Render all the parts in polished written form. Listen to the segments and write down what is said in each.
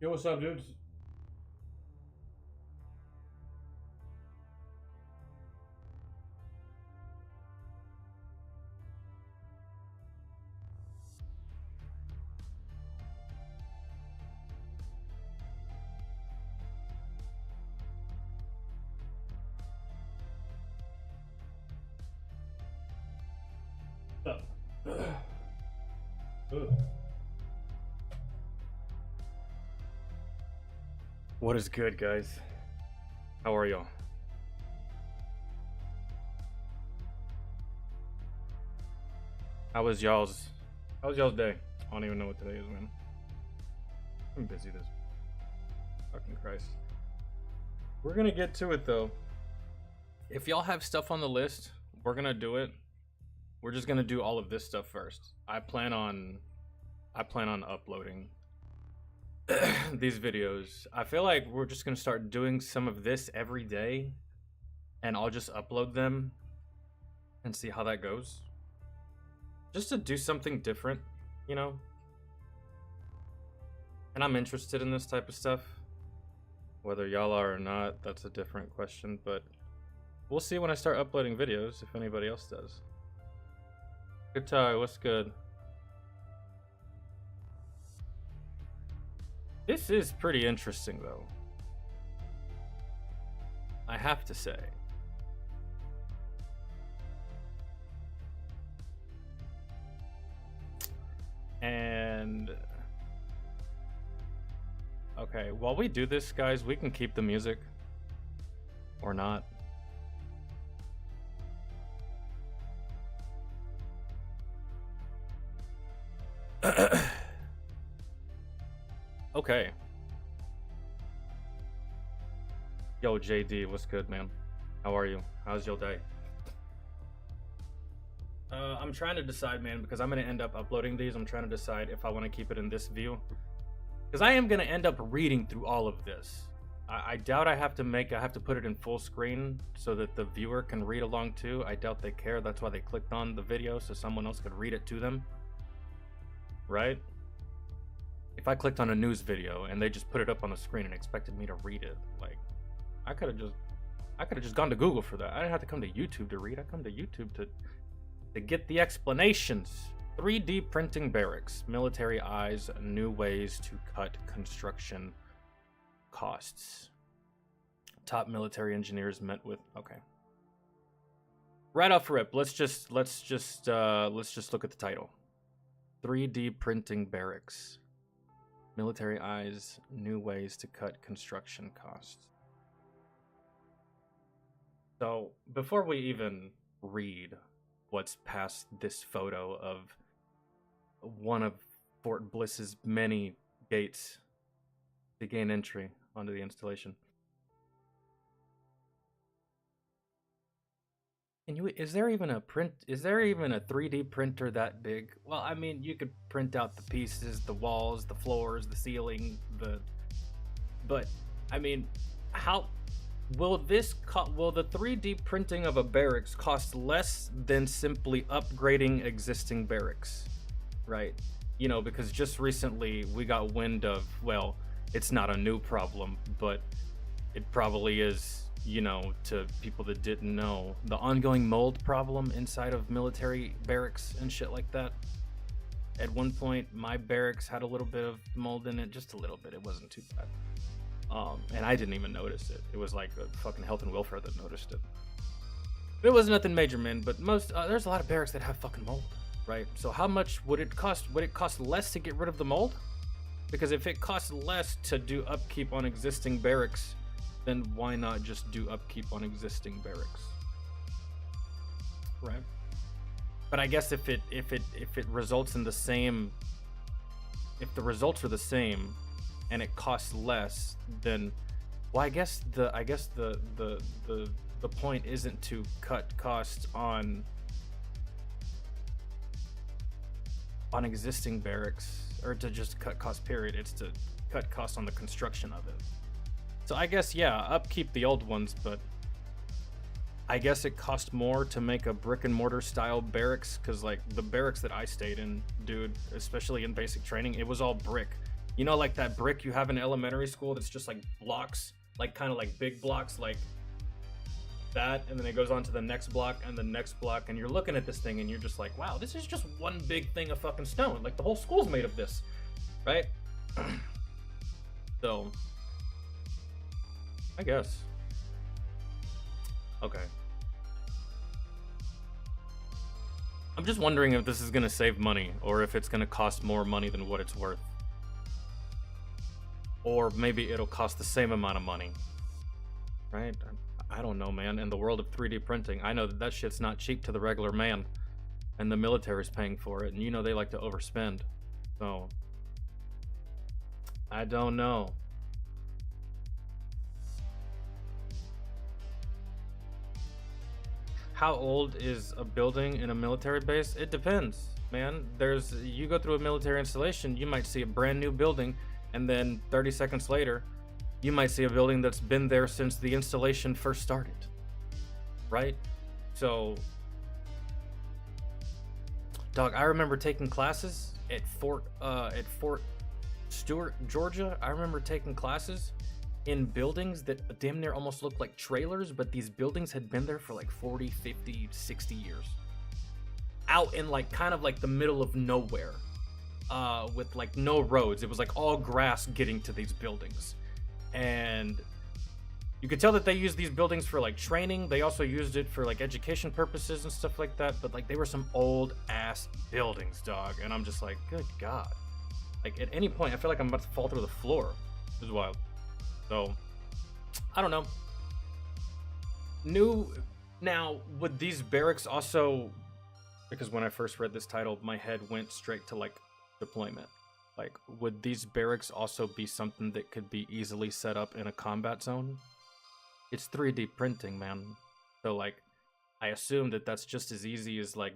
Yo, what's up, dudes? What's up? Ugh. What is good, guys? How are y'all? How was y'all's day? I don't even know what today is, man. I'm busy this fucking Christ. We're gonna get to it though. If y'all have stuff on the list, we're gonna do it. We're just gonna do all of this stuff first. I plan on uploading these videos. I feel like we're just gonna start doing some of this every day, and I'll just upload them and see how that goes. Just to do something different, you know? And I'm interested in this type of stuff. Whether y'all are or not, that's a different question, but we'll see when I start uploading videos if anybody else does. Good time, what's good? This is pretty interesting though, I have to say. And okay, while we do this, guys, we can keep the music or not. Okay. Yo, JD, what's good, man? How are you? How's your day? I'm trying to decide, man, because I'm going to end up uploading these. I'm trying to decide if I want to keep it in this view. Because I am going to end up reading through all of this. I doubt I have to put it in full screen so that the viewer can read along too. I doubt they care. That's why they clicked on the video, so someone else could read it to them. Right? If I clicked on a news video and they just put it up on the screen and expected me to read it, like, I could have just gone to Google for that. I didn't have to come to YouTube to read. I come to YouTube to get the explanations. 3D printing barracks, military eyes, new ways to cut construction costs. Top military engineers met with. Okay. Right off rip, let's just look at the title. 3D printing barracks. Military eyes, new ways to cut construction costs. So, before we even read what's past this photo of one of Fort Bliss's many gates to gain entry onto the installation. Is there even a 3D printer that big? Well, I mean, you could print out the pieces, the walls, the floors, the ceiling, but I mean, how will the 3D printing of a barracks cost less than simply upgrading existing barracks? Right? You know, because just recently we got wind of, well, it's not a new problem, but it probably is, you know, to people that didn't know, the ongoing mold problem inside of military barracks and shit like that. At one point, my barracks had a little bit of mold in it, just a little bit. It wasn't too bad. And I didn't even notice it. It was like a fucking health and welfare that noticed it. It was nothing major, man, but there's a lot of barracks that have fucking mold, right? So how much would it cost? Would it cost less to get rid of the mold? Because if it costs less to do upkeep on existing barracks, then why not just do upkeep on existing barracks? Right? But I guess if it results in the same, if the results are the same and it costs less, then well, I guess the point isn't to cut costs on existing barracks, or to just cut costs period. It's to cut costs on the construction of it. So I guess, yeah, upkeep the old ones, but I guess it cost more to make a brick and mortar style barracks, because like the barracks that I stayed in, dude, especially in basic training, it was all brick. You know, like that brick you have in elementary school that's just like blocks, like kind of like big blocks, like that, and then it goes on to the next block and the next block, and you're looking at this thing and you're just like, wow, this is just one big thing of fucking stone. Like the whole school's made of this, right? So, I guess. Okay. I'm just wondering if this is gonna save money or if it's gonna cost more money than what it's worth. Or maybe it'll cost the same amount of money, right? I don't know, man. In the world of 3D printing, I know that that shit's not cheap to the regular man, and the military's paying for it, and you know they like to overspend. So, I don't know. How old is a building in a military base? It depends, man. You go through a military installation, you might see a brand new building, and then 30 seconds later, you might see a building that's been there since the installation first started, right? So, dog, I remember taking classes at Fort Stewart, Georgia. I remember taking classes in buildings that damn near almost looked like trailers, but these buildings had been there for like 40, 50, 60 years. Out in like kind of like the middle of nowhere, with like no roads. It was like all grass getting to these buildings. And you could tell that they used these buildings for like training. They also used it for like education purposes and stuff like that. But like they were some old ass buildings, dog. And I'm just like, good God. Like at any point, I feel like I'm about to fall through the floor. This is wild. So, I don't know. Now, would these barracks also, because when I first read this title, my head went straight to like deployment. Like, would these barracks also be something that could be easily set up in a combat zone? It's 3D printing, man. So like, I assume that that's just as easy as like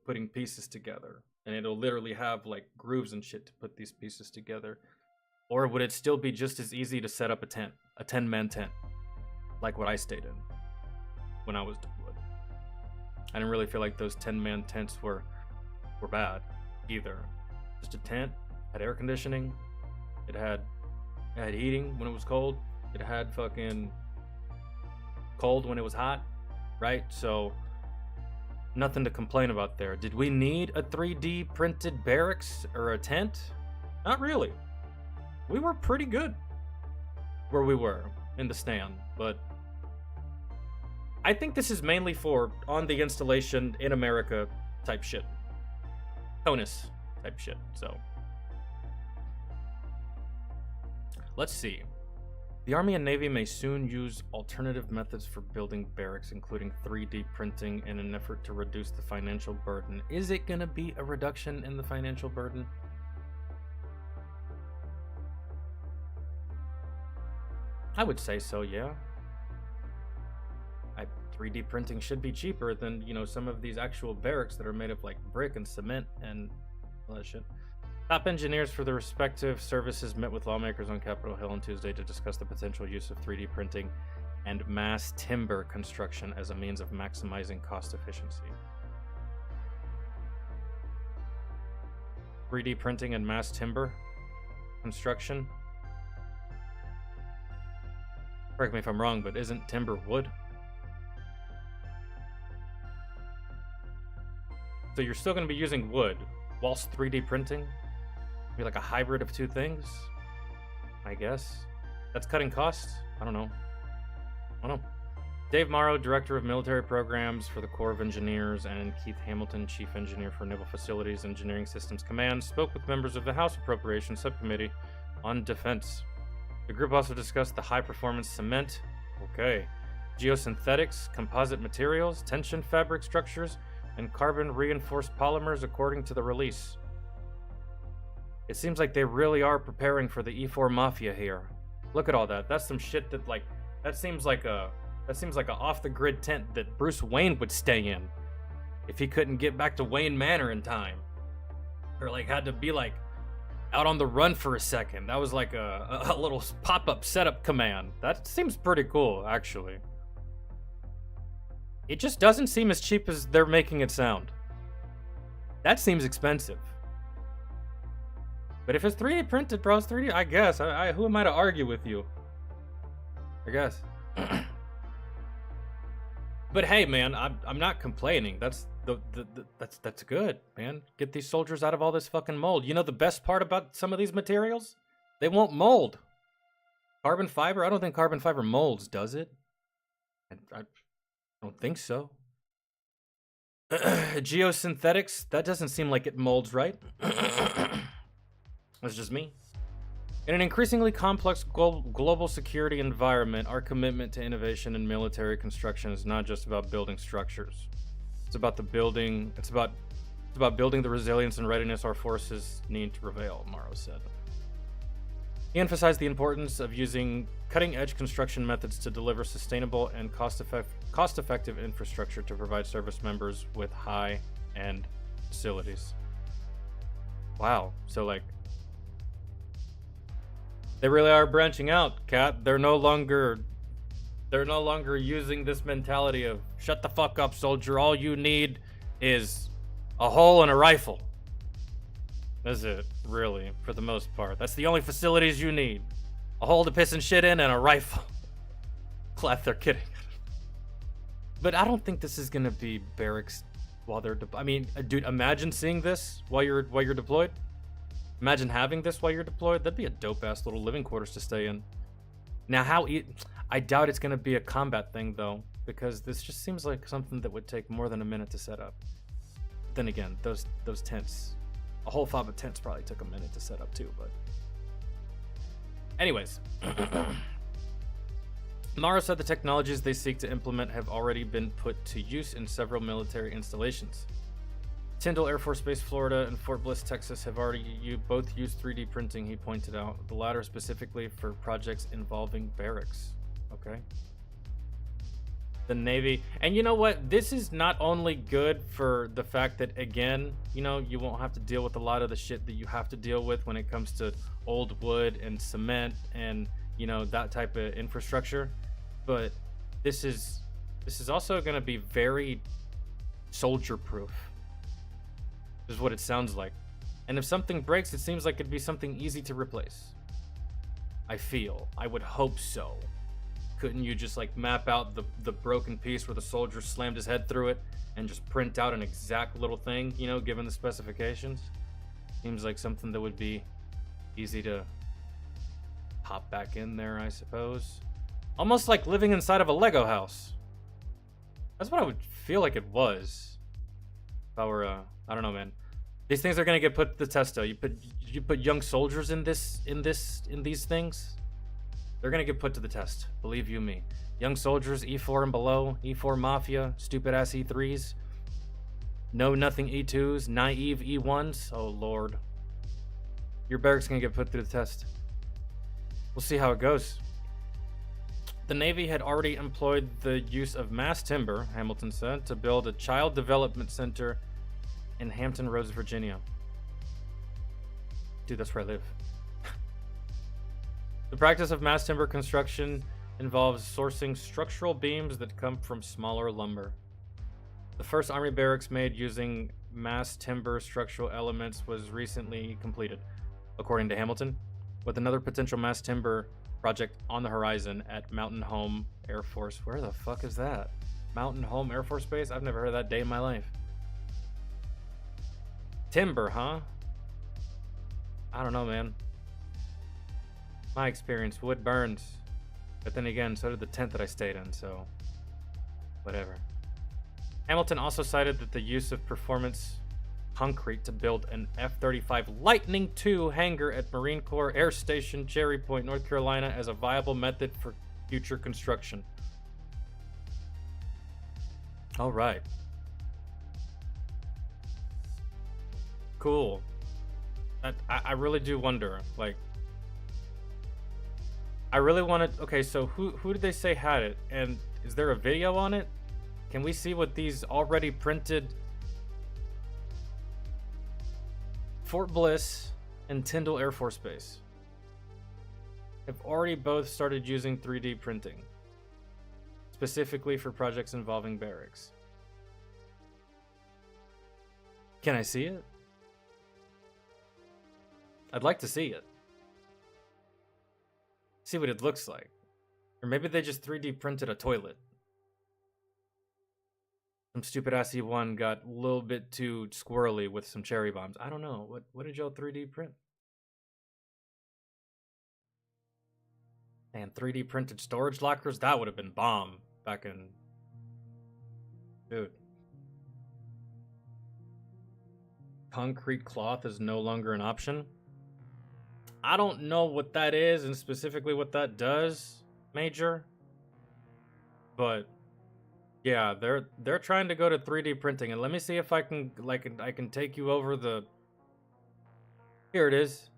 putting pieces together. And it'll literally have like grooves and shit to put these pieces together. Or would it still be just as easy to set up a tent, a 10-man tent, like what I stayed in when I was deployed? I didn't really feel like those 10-man tents were bad either. Just a tent, had air conditioning, it had heating when it was cold, it had fucking cold when it was hot, right? So nothing to complain about there. Did we need a 3D printed barracks or a tent? Not really. We were pretty good where we were in the stand, but I think this is mainly for on the installation in America type shit. CONUS type shit, so. Let's see. The Army and Navy may soon use alternative methods for building barracks, including 3D printing, in an effort to reduce the financial burden. Is it gonna be a reduction in the financial burden? I would say so, yeah. 3D printing should be cheaper than, you know, some of these actual barracks that are made of like brick and cement and all that shit. Top engineers for the respective services met with lawmakers on Capitol Hill on Tuesday to discuss the potential use of 3D printing and mass timber construction as a means of maximizing cost efficiency. 3D printing and mass timber construction? Correct me if I'm wrong, but isn't timber wood? So you're still going to be using wood whilst 3D printing? Be like a hybrid of two things? I guess. That's cutting costs? I don't know. Dave Morrow, Director of Military Programs for the Corps of Engineers, and Keith Hamilton, Chief Engineer for Naval Facilities Engineering Systems Command, spoke with members of the House Appropriations Subcommittee on Defense. The group also discussed the high-performance cement, geosynthetics, composite materials, tension fabric structures, and carbon-reinforced polymers according to the release. It seems like they really are preparing for the E4 Mafia here. Look at all that. That's some shit that, like, that seems like a off-the-grid tent that Bruce Wayne would stay in if he couldn't get back to Wayne Manor in time. Or, like, had to be, like, out on the run for a second. That was like a little pop-up setup command. That seems pretty cool, actually. It just doesn't seem as cheap as they're making it sound. That seems expensive. But if it's 3D printed, bro, it's 3D. I guess. Who am I to argue with you? I guess. But hey, man, I'm not complaining. That's that's good, man. Get these soldiers out of all this fucking mold. You know the best part about some of these materials? They won't mold. Carbon fiber? I don't think carbon fiber molds, does it? I don't think so. Geosynthetics? That doesn't seem like it molds, right? That's just me. In an increasingly complex global security environment, our commitment to innovation in military construction is not just about building structures. It's about building the resilience and readiness our forces need to prevail, Morrow said. He emphasized the importance of using cutting-edge construction methods to deliver sustainable and cost-effective infrastructure to provide service members with high-end facilities. Wow, so like they really are branching out, Kat. They're no longer using this mentality of shut the fuck up, soldier. All you need is a hole and a rifle. That's it, really, for the most part. That's the only facilities you need. A hole to piss and shit in and a rifle. Glad they're kidding. But I don't think this is gonna be barracks while they're I mean, dude, imagine seeing this while you're deployed. Imagine having this while you're deployed. That'd be a dope-ass little living quarters to stay in. Now, I doubt it's going to be a combat thing, though, because this just seems like something that would take more than a minute to set up. Then again, those tents, a whole fob of tents probably took a minute to set up, too, but... Anyways. Mara said the technologies they seek to implement have already been put to use in several military installations. Tyndall Air Force Base, Florida, and Fort Bliss, Texas have already both used 3D printing, he pointed out, the latter specifically for projects involving barracks. Okay. The Navy. And you know what? This is not only good for the fact that, again, you know, you won't have to deal with a lot of the shit that you have to deal with when it comes to old wood and cement and, you know, that type of infrastructure. But this is also going to be very soldier-proof. Is what it sounds like. And if something breaks, it seems like it'd be something easy to replace. I would hope so. Couldn't you just like map out the broken piece where the soldier slammed his head through it and just print out an exact little thing, you know, given the specifications? Seems like something that would be easy to pop back in there, I suppose. Almost like living inside of a Lego house. That's what I would feel like it was. If I were, I don't know, man. These things are gonna get put to the test, though. You put young soldiers in these things. They're gonna get put to the test. Believe you me. Young soldiers, E4 and below, E4 Mafia, stupid ass E3s, know nothing E2s, naive E1s. Oh lord, your barracks gonna get put through the test. We'll see how it goes. The Navy had already employed the use of mass timber, Hamilton said, to build a child development center in Hampton Roads, Virginia. Dude, that's where I live. The practice of mass timber construction involves sourcing structural beams that come from smaller lumber. The first Army barracks made using mass timber structural elements was recently completed, according to Hamilton, with another potential mass timber project on the horizon at Mountain Home Air Force. Where the fuck is that? Mountain Home Air Force Base? I've never heard of that day in my life. Timber, huh? I don't know, man. My experience, wood burns. But then again, so did the tent that I stayed in, so whatever. Hamilton also cited that the use of performance concrete to build an F-35 Lightning II hangar at Marine Corps Air Station Cherry Point, North Carolina as a viable method for future construction. All right. Cool. I really do wonder, like, I really want to, okay, so who did they say had it? And is there a video on it? Can we see what these already printed Fort Bliss and Tyndall Air Force Base have already both started using 3D printing, specifically for projects involving barracks. Can I see it? I'd like to see it. See what it looks like. Or maybe they just 3D printed a toilet. Some stupid ass E1 got a little bit too squirrely with some cherry bombs. I don't know. What did y'all 3D print? And 3D printed storage lockers? That would have been bomb back in... Dude. Concrete cloth is no longer an option. I don't know what that is and specifically what that does, Major. But yeah, they're trying to go to 3D printing, and let me see if I can I can take you over the... Here it is.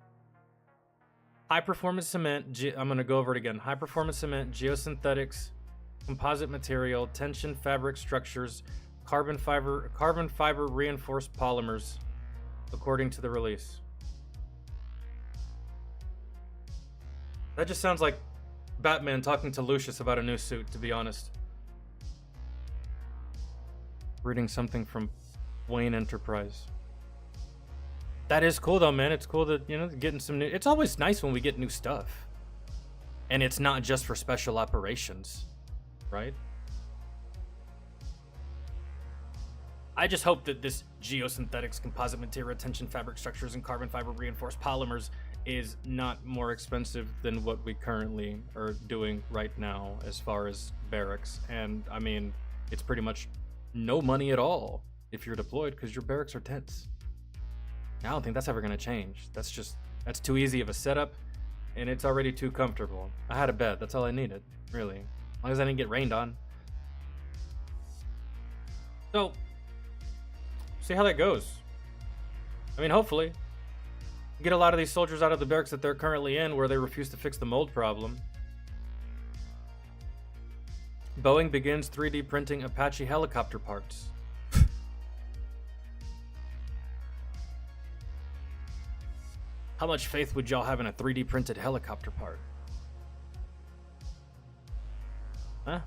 High performance cement. I'm gonna go over it again. High performance cement, geosynthetics, composite material, tension fabric structures, carbon fiber reinforced polymers, according to the release. That just sounds like Batman talking to Lucius about a new suit, to be honest. Reading something from Wayne Enterprise. That is cool though, man. It's cool that, you know, getting some new... It's always nice when we get new stuff. And it's not just for special operations, right? I just hope that this geosynthetics, composite material, tension fabric structures, and carbon fiber reinforced polymers is not more expensive than what we currently are doing right now as far as barracks. And I mean, it's pretty much no money at all if you're deployed, because your barracks are tents. I don't think that's ever going to change. That's too easy of a setup, and it's already too comfortable. I had a bed. That's all I needed, really. As long as I didn't get rained on. So, see how that goes. I mean, hopefully, get a lot of these soldiers out of the barracks that they're currently in, where they refuse to fix the mold problem. Boeing begins 3D printing Apache helicopter parts. How much faith would y'all have in a 3D printed helicopter part? Huh?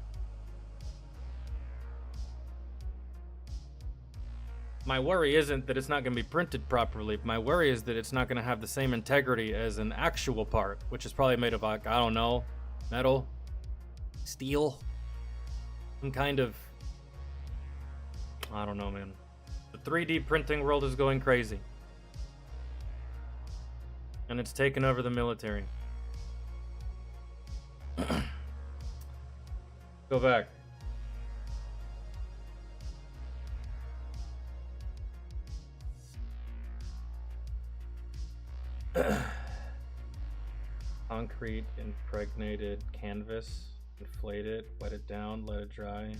My worry isn't that it's not going to be printed properly. My worry is that it's not going to have the same integrity as an actual part, which is probably made of, like, I don't know, metal, steel, some kind of... I don't know, man. The 3D printing world is going crazy. And it's taken over the military. Go back. Concrete impregnated canvas. Inflate it, wet it down, let it dry.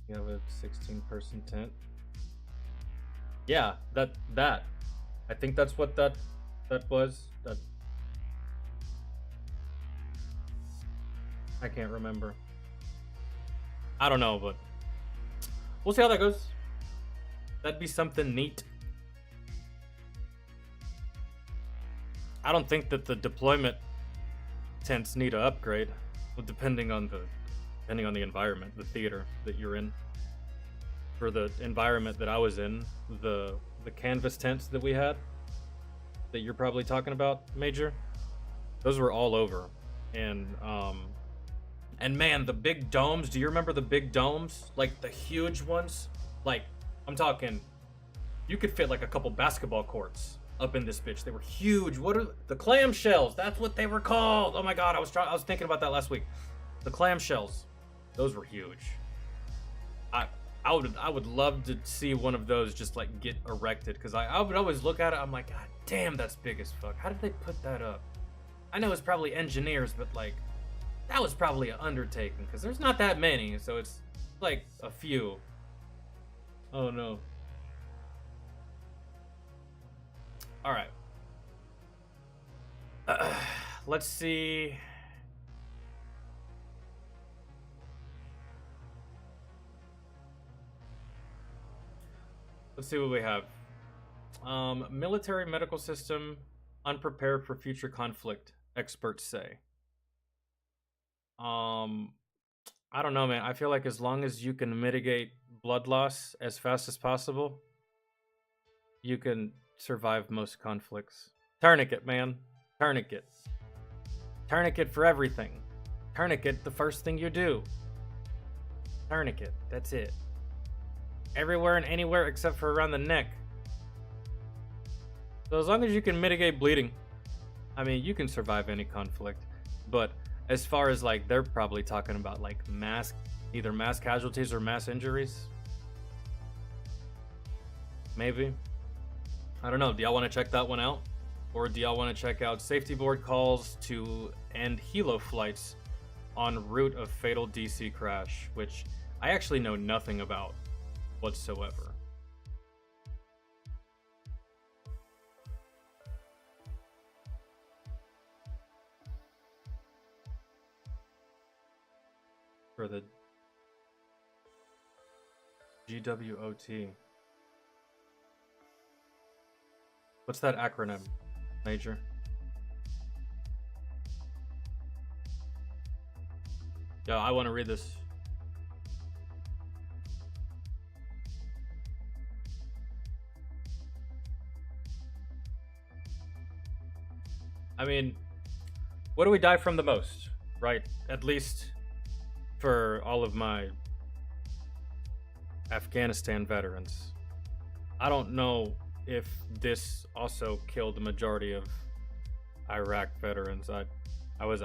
You have a 16-person tent. Yeah, that. I think that's what that was. That I can't remember. I don't know, but we'll see how that goes. That'd be something neat. I don't think that the deployment tents need an upgrade, depending on the environment, the theater that you're in. For the environment that I was in, the canvas tents that we had, that you're probably talking about, Major, those were all over. And man, the big domes, do you remember the big domes? Like the huge ones? Like, I'm talking, you could fit like a couple basketball courts up in this bitch. They were huge. What are the clamshells? That's what they were called. Oh my god, I was thinking about that last week. The clamshells, those were huge. I would love to see one of those just like get erected, because I would always look at it, I'm like, god damn, that's big as fuck. How did they put that up? I know it's probably engineers, but like, that was probably an undertaking, because there's not that many, so it's like a few. Oh no. Alright. Let's see. Let's see what we have. Military medical system unprepared for future conflict, experts say. I don't know, man. I feel like as long as you can mitigate blood loss as fast as possible, you can survive most conflicts. Tourniquet, man. Tourniquet. Tourniquet for everything. Tourniquet, the first thing you do. Tourniquet, that's it. Everywhere and anywhere except for around the neck. So as long as you can mitigate bleeding, I mean, you can survive any conflict. But as far as like, they're probably talking about like either mass casualties or mass injuries. Maybe. I don't know. Do y'all want to check that one out? Or do y'all want to check out safety board calls to end helo flights en route of fatal DC crash, which I actually know nothing about whatsoever. For the GWOT. What's that acronym, Major? Yeah, I want to read this. I mean, what do we die from the most, right? At least for all of my Afghanistan veterans. I don't know if this also killed the majority of Iraq veterans. I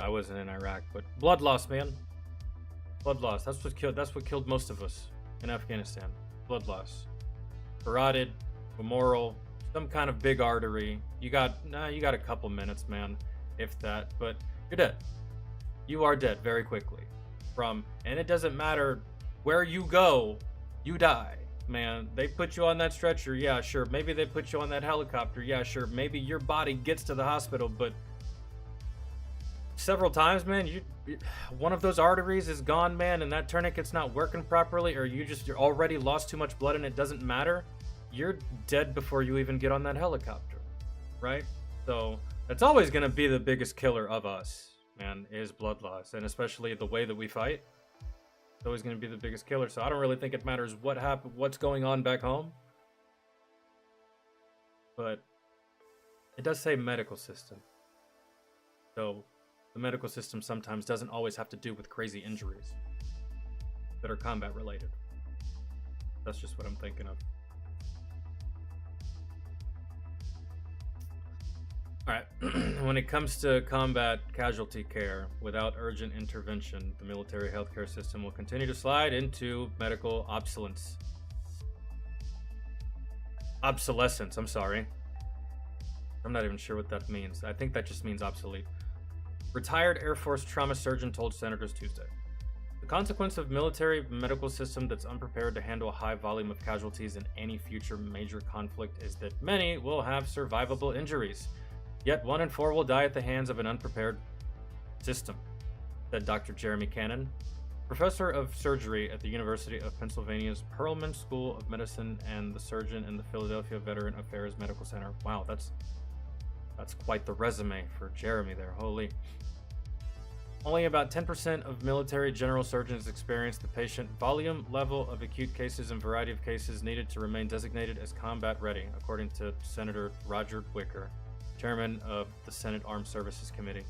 wasn't in Iraq, but blood loss, man. Blood loss. That's what killed most of us in Afghanistan. Blood loss. Carotid, femoral, some kind of big artery. You got a couple minutes, man, if that, but you're dead. You are dead very quickly. And it doesn't matter where you go, you die, man. They put you on that stretcher, yeah, sure. Maybe they put you on that helicopter, yeah, sure. Maybe your body gets to the hospital, but several times, man, one of those arteries is gone, man, and that tourniquet's not working properly, or you're already lost too much blood and it doesn't matter. You're dead before you even get on that helicopter, right? So that's always gonna be the biggest killer of us, man, is blood loss, and especially the way that we fight. It's always going to be the biggest killer. So I don't really think it matters what's going on back home. But it does say medical system. So the medical system sometimes doesn't always have to do with crazy injuries that are combat related. That's just what I'm thinking of. Alright, when it comes to combat casualty care, without urgent intervention, the military healthcare system will continue to slide into medical obsolescence. Obsolescence, I'm sorry. I'm not even sure what that means. I think that just means obsolete. Retired Air Force trauma surgeon told senators Tuesday. The consequence of military medical system that's unprepared to handle a high volume of casualties in any future major conflict is that many will have survivable injuries. Yet 1 in 4 will die at the hands of an unprepared system, said Dr. Jeremy Cannon, professor of surgery at the University of Pennsylvania's Perelman School of Medicine and the surgeon in the Philadelphia Veteran Affairs Medical Center. Wow, that's quite the resume for Jeremy there. Holy. Only about 10% of military general surgeons experience the patient volume, level of acute cases, and variety of cases needed to remain designated as combat ready, according to Senator Roger Wicker, chairman of the Senate Armed Services Committee.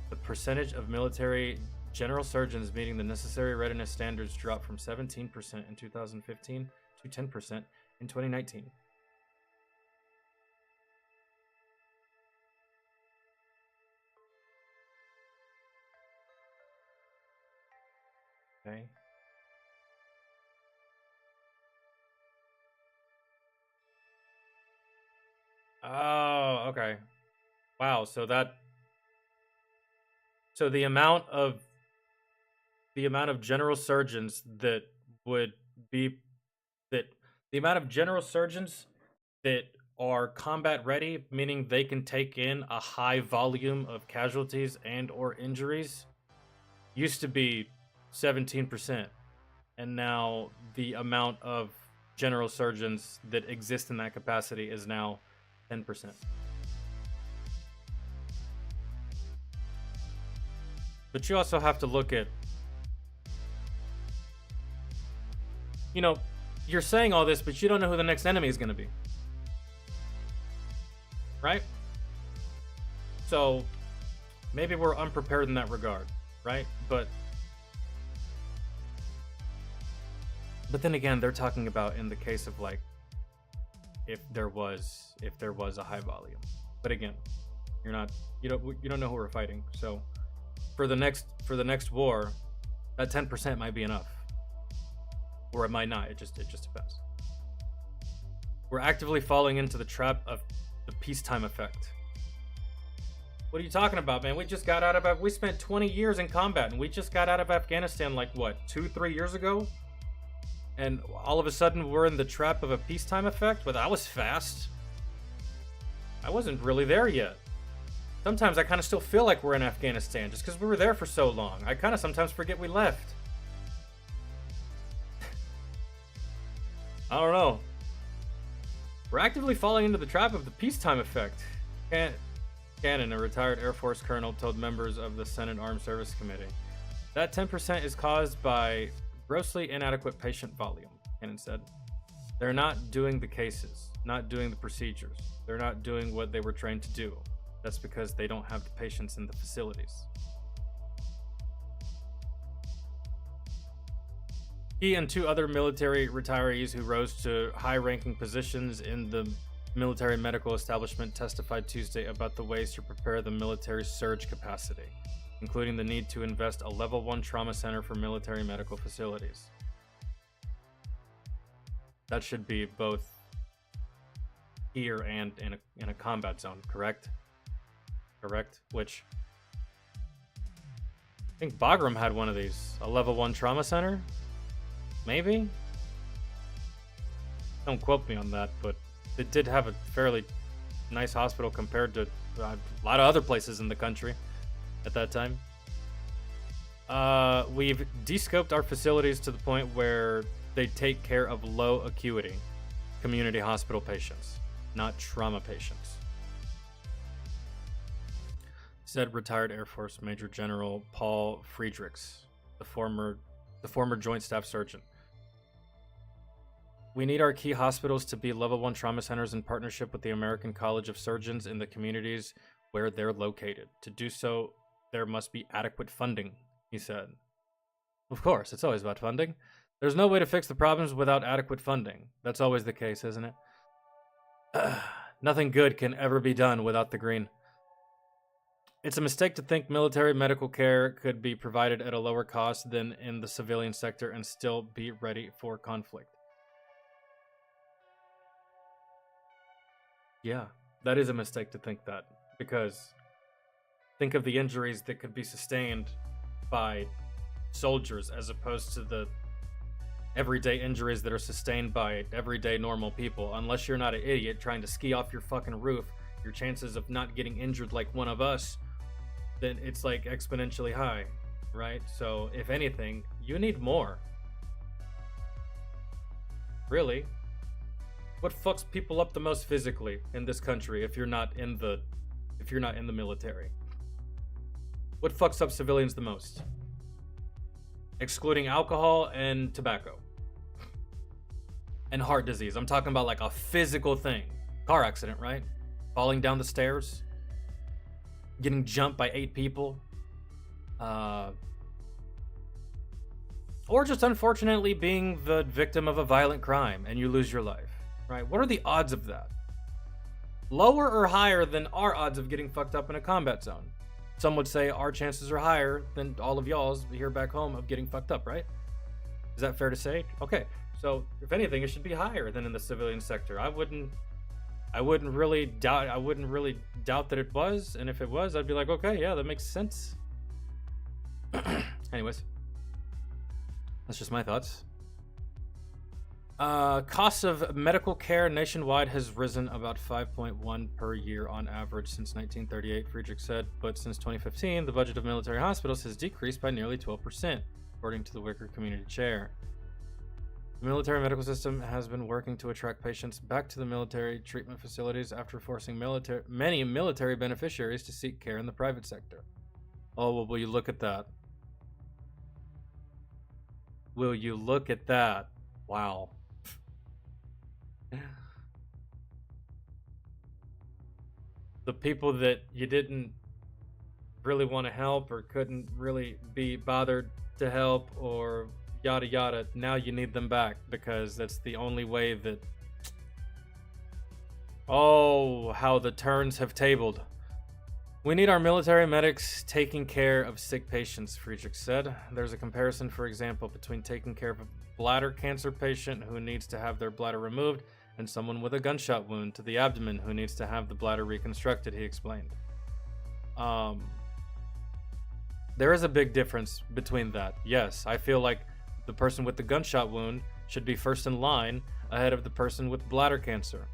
The percentage of military general surgeons meeting the necessary readiness standards dropped from 17% in 2015 to 10% in 2019. Okay. Oh, okay. Wow, so the amount of general surgeons that would be that the amount of general surgeons that are combat ready, meaning they can take in a high volume of casualties and or injuries, used to be 17%, and now the amount of general surgeons that exist in that capacity is now 10%. But you also have to look at, you're saying all this, but you don't know who the next enemy is going to be. Right? So maybe we're unprepared in that regard, right? But then again, they're talking about in the case of like if there was a high volume. But again, you don't know who we're fighting. So for the next war, that 10% might be enough, or it might not. It just depends. We're actively falling into the trap of the peacetime effect. What are you talking about, man? We just got out of... We spent 20 years in combat, and we just got out of Afghanistan like, what, 2-3 years ago? And all of a sudden, we're in the trap of a peacetime effect? Well, that was fast. I wasn't really there yet. Sometimes I kind of still feel like we're in Afghanistan, just because we were there for so long. I kind of sometimes forget we left. I don't know. We're actively falling into the trap of the peacetime effect. Cannon, a retired Air Force colonel, told members of the Senate Armed Services Committee that 10% is caused by grossly inadequate patient volume. Cannon said, "They're not doing the cases, not doing the procedures. They're not doing what they were trained to do. That's because they don't have the patients in the facilities." He and 2 other military retirees who rose to high-ranking positions in the military medical establishment testified Tuesday about the ways to prepare the military's surge capacity, including the need to invest a Level 1 trauma center for military medical facilities. That should be both here and in a combat zone, correct? Correct? Which... I think Bagram had one of these. A Level 1 trauma center? Maybe? Don't quote me on that, but it did have a fairly nice hospital compared to a lot of other places in the country at that time. We've de-scoped our facilities to the point where they take care of low acuity community hospital patients, not trauma patients, said retired Air Force Major General Paul Friedrichs, the former Joint Staff Surgeon. "We need our key hospitals to be Level 1 trauma centers in partnership with the American College of Surgeons in the communities where they're located. To do so, there must be adequate funding," he said. Of course, it's always about funding. There's no way to fix the problems without adequate funding. That's always the case, isn't it? Nothing good can ever be done without the green. "It's a mistake to think military medical care could be provided at a lower cost than in the civilian sector and still be ready for conflict." Yeah, that is a mistake to think that, because think of the injuries that could be sustained by soldiers as opposed to the everyday injuries that are sustained by everyday normal people. Unless you're not an idiot trying to ski off your fucking roof, your chances of not getting injured like one of us, then it's like exponentially high, right? So if anything, you need more. Really? What fucks people up the most physically in this country if you're not in the military? What fucks up civilians the most? Excluding alcohol and tobacco. And heart disease. I'm talking about like a physical thing. Car accident, right? Falling down the stairs. Getting jumped by 8 people. Or just unfortunately being the victim of a violent crime and you lose your life. Right? What are the odds of that? Lower or higher than our odds of getting fucked up in a combat zone? Some would say our chances are higher than all of y'all's here back home of getting fucked up, right? Is that fair to say? Okay, so if anything, it should be higher than in the civilian sector. I wouldn't really doubt that it was, and if it was, I'd be like, okay, yeah, that makes sense. Anyways, that's just my thoughts. Costs of medical care nationwide has risen about 5.1 per year on average since 1938, Friedrich said, but since 2015, the budget of military hospitals has decreased by nearly 12%, according to the Wicker Community Chair. The military medical system has been working to attract patients back to the military treatment facilities after forcing many military beneficiaries to seek care in the private sector. Oh, well, will you look at that? Will you look at that? Wow. The people that you didn't really want to help or couldn't really be bothered to help or yada yada, now you need them back because that's the only way that. Oh, how the turns have tabled. We need our military medics taking care of sick patients, Friedrich said. There's a comparison, for example, between taking care of a bladder cancer patient who needs to have their bladder removed and someone with a gunshot wound to the abdomen who needs to have the bladder reconstructed, he explained. There is a big difference between that. Yes, I feel like the person with the gunshot wound should be first in line ahead of the person with bladder cancer.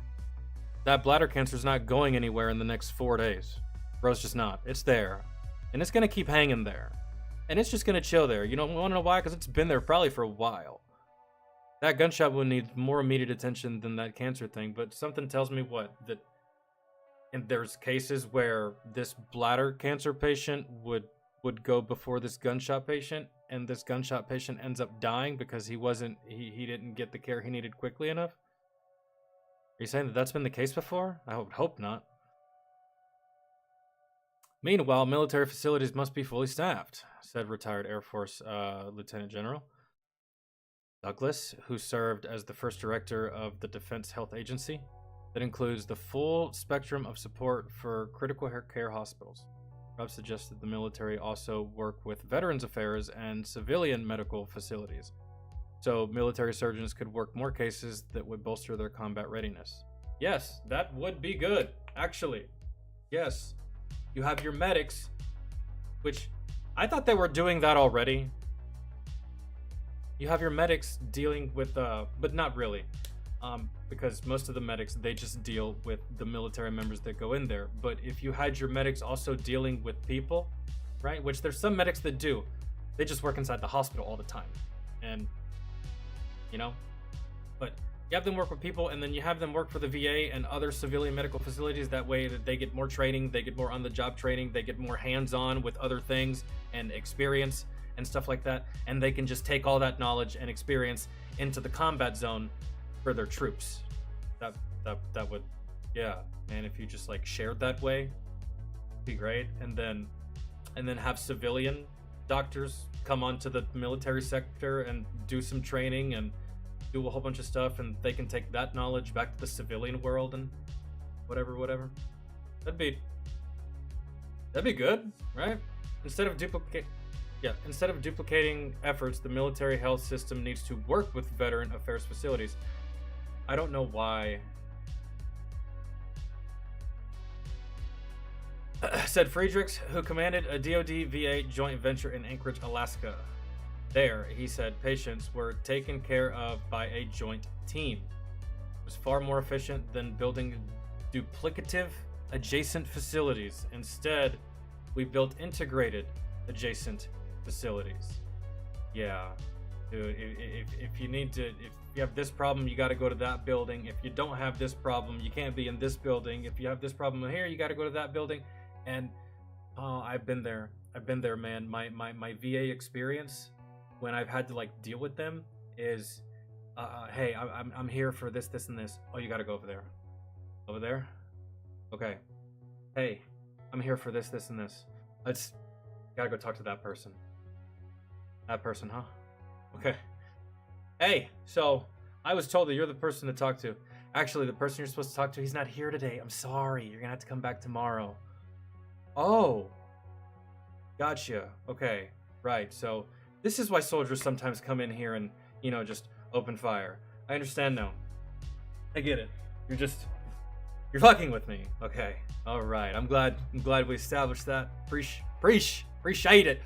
That bladder cancer is not going anywhere in the next 4 days. Bro's just not. It's there. And it's going to keep hanging there. And it's just going to chill there. You don't want to know why? Because it's been there probably for a while. That gunshot wound needs more immediate attention than that cancer thing. But something tells me that and there's cases where this bladder cancer patient would go before this gunshot patient. And this gunshot patient ends up dying because he didn't get the care he needed quickly enough. Are you saying that that's been the case before? I would hope not. Meanwhile, military facilities must be fully staffed, said retired Air Force Lieutenant General Douglas, who served as the first director of the Defense Health Agency. That includes the full spectrum of support for critical care hospitals. Rob suggested the military also work with Veterans Affairs and civilian medical facilities, so military surgeons could work more cases that would bolster their combat readiness. Yes, that would be good, actually. Yes. You have your medics, which I thought they were doing that already. You have your medics dealing with, but not really, because most of the medics, they just deal with the military members that go in there. But if you had your medics also dealing with people, right, which there's some medics that do, they just work inside the hospital all the time. And, but you have them work with people, and then you have them work for the VA and other civilian medical facilities. That way that they get more training, they get more on-the-job training, they get more hands-on with other things and experience and stuff like that. And they can just take all that knowledge and experience into the combat zone for their troops. That would, yeah, man, if you just like shared that way, it'd be great. And then have civilian doctors come onto the military sector and do some training and do a whole bunch of stuff, and they can take that knowledge back to the civilian world and whatever. That'd be good, right? Instead of duplicating efforts, the military health system needs to work with veteran affairs facilities. I don't know why. Said Friedrichs, who commanded a DoD-VA joint venture in Anchorage, Alaska. There, he said, patients were taken care of by a joint team. It was far more efficient than building duplicative adjacent facilities. Instead, we built integrated adjacent facilities. Yeah, dude, if you have this problem, you got to go to that building. If you don't have this problem, you can't be in this building. If you have this problem here, you got to go to that building. And I've been there, man. My VA experience, when I've had to like deal with them, is hey, I'm here for this and this. Oh, you got to go over there. Okay. Hey, I'm here for this and this. Gotta go talk to that person, huh? Okay. Hey, so I was told that you're the person to talk to. Actually, the person you're supposed to talk to, he's not here today. I'm sorry, you're gonna have to come back tomorrow. Oh, gotcha. Okay, right. So this is why soldiers sometimes come in here and, just open fire. I understand now. I get it. You're fucking with me. Okay. All right. I'm glad we established that. Appreciate it.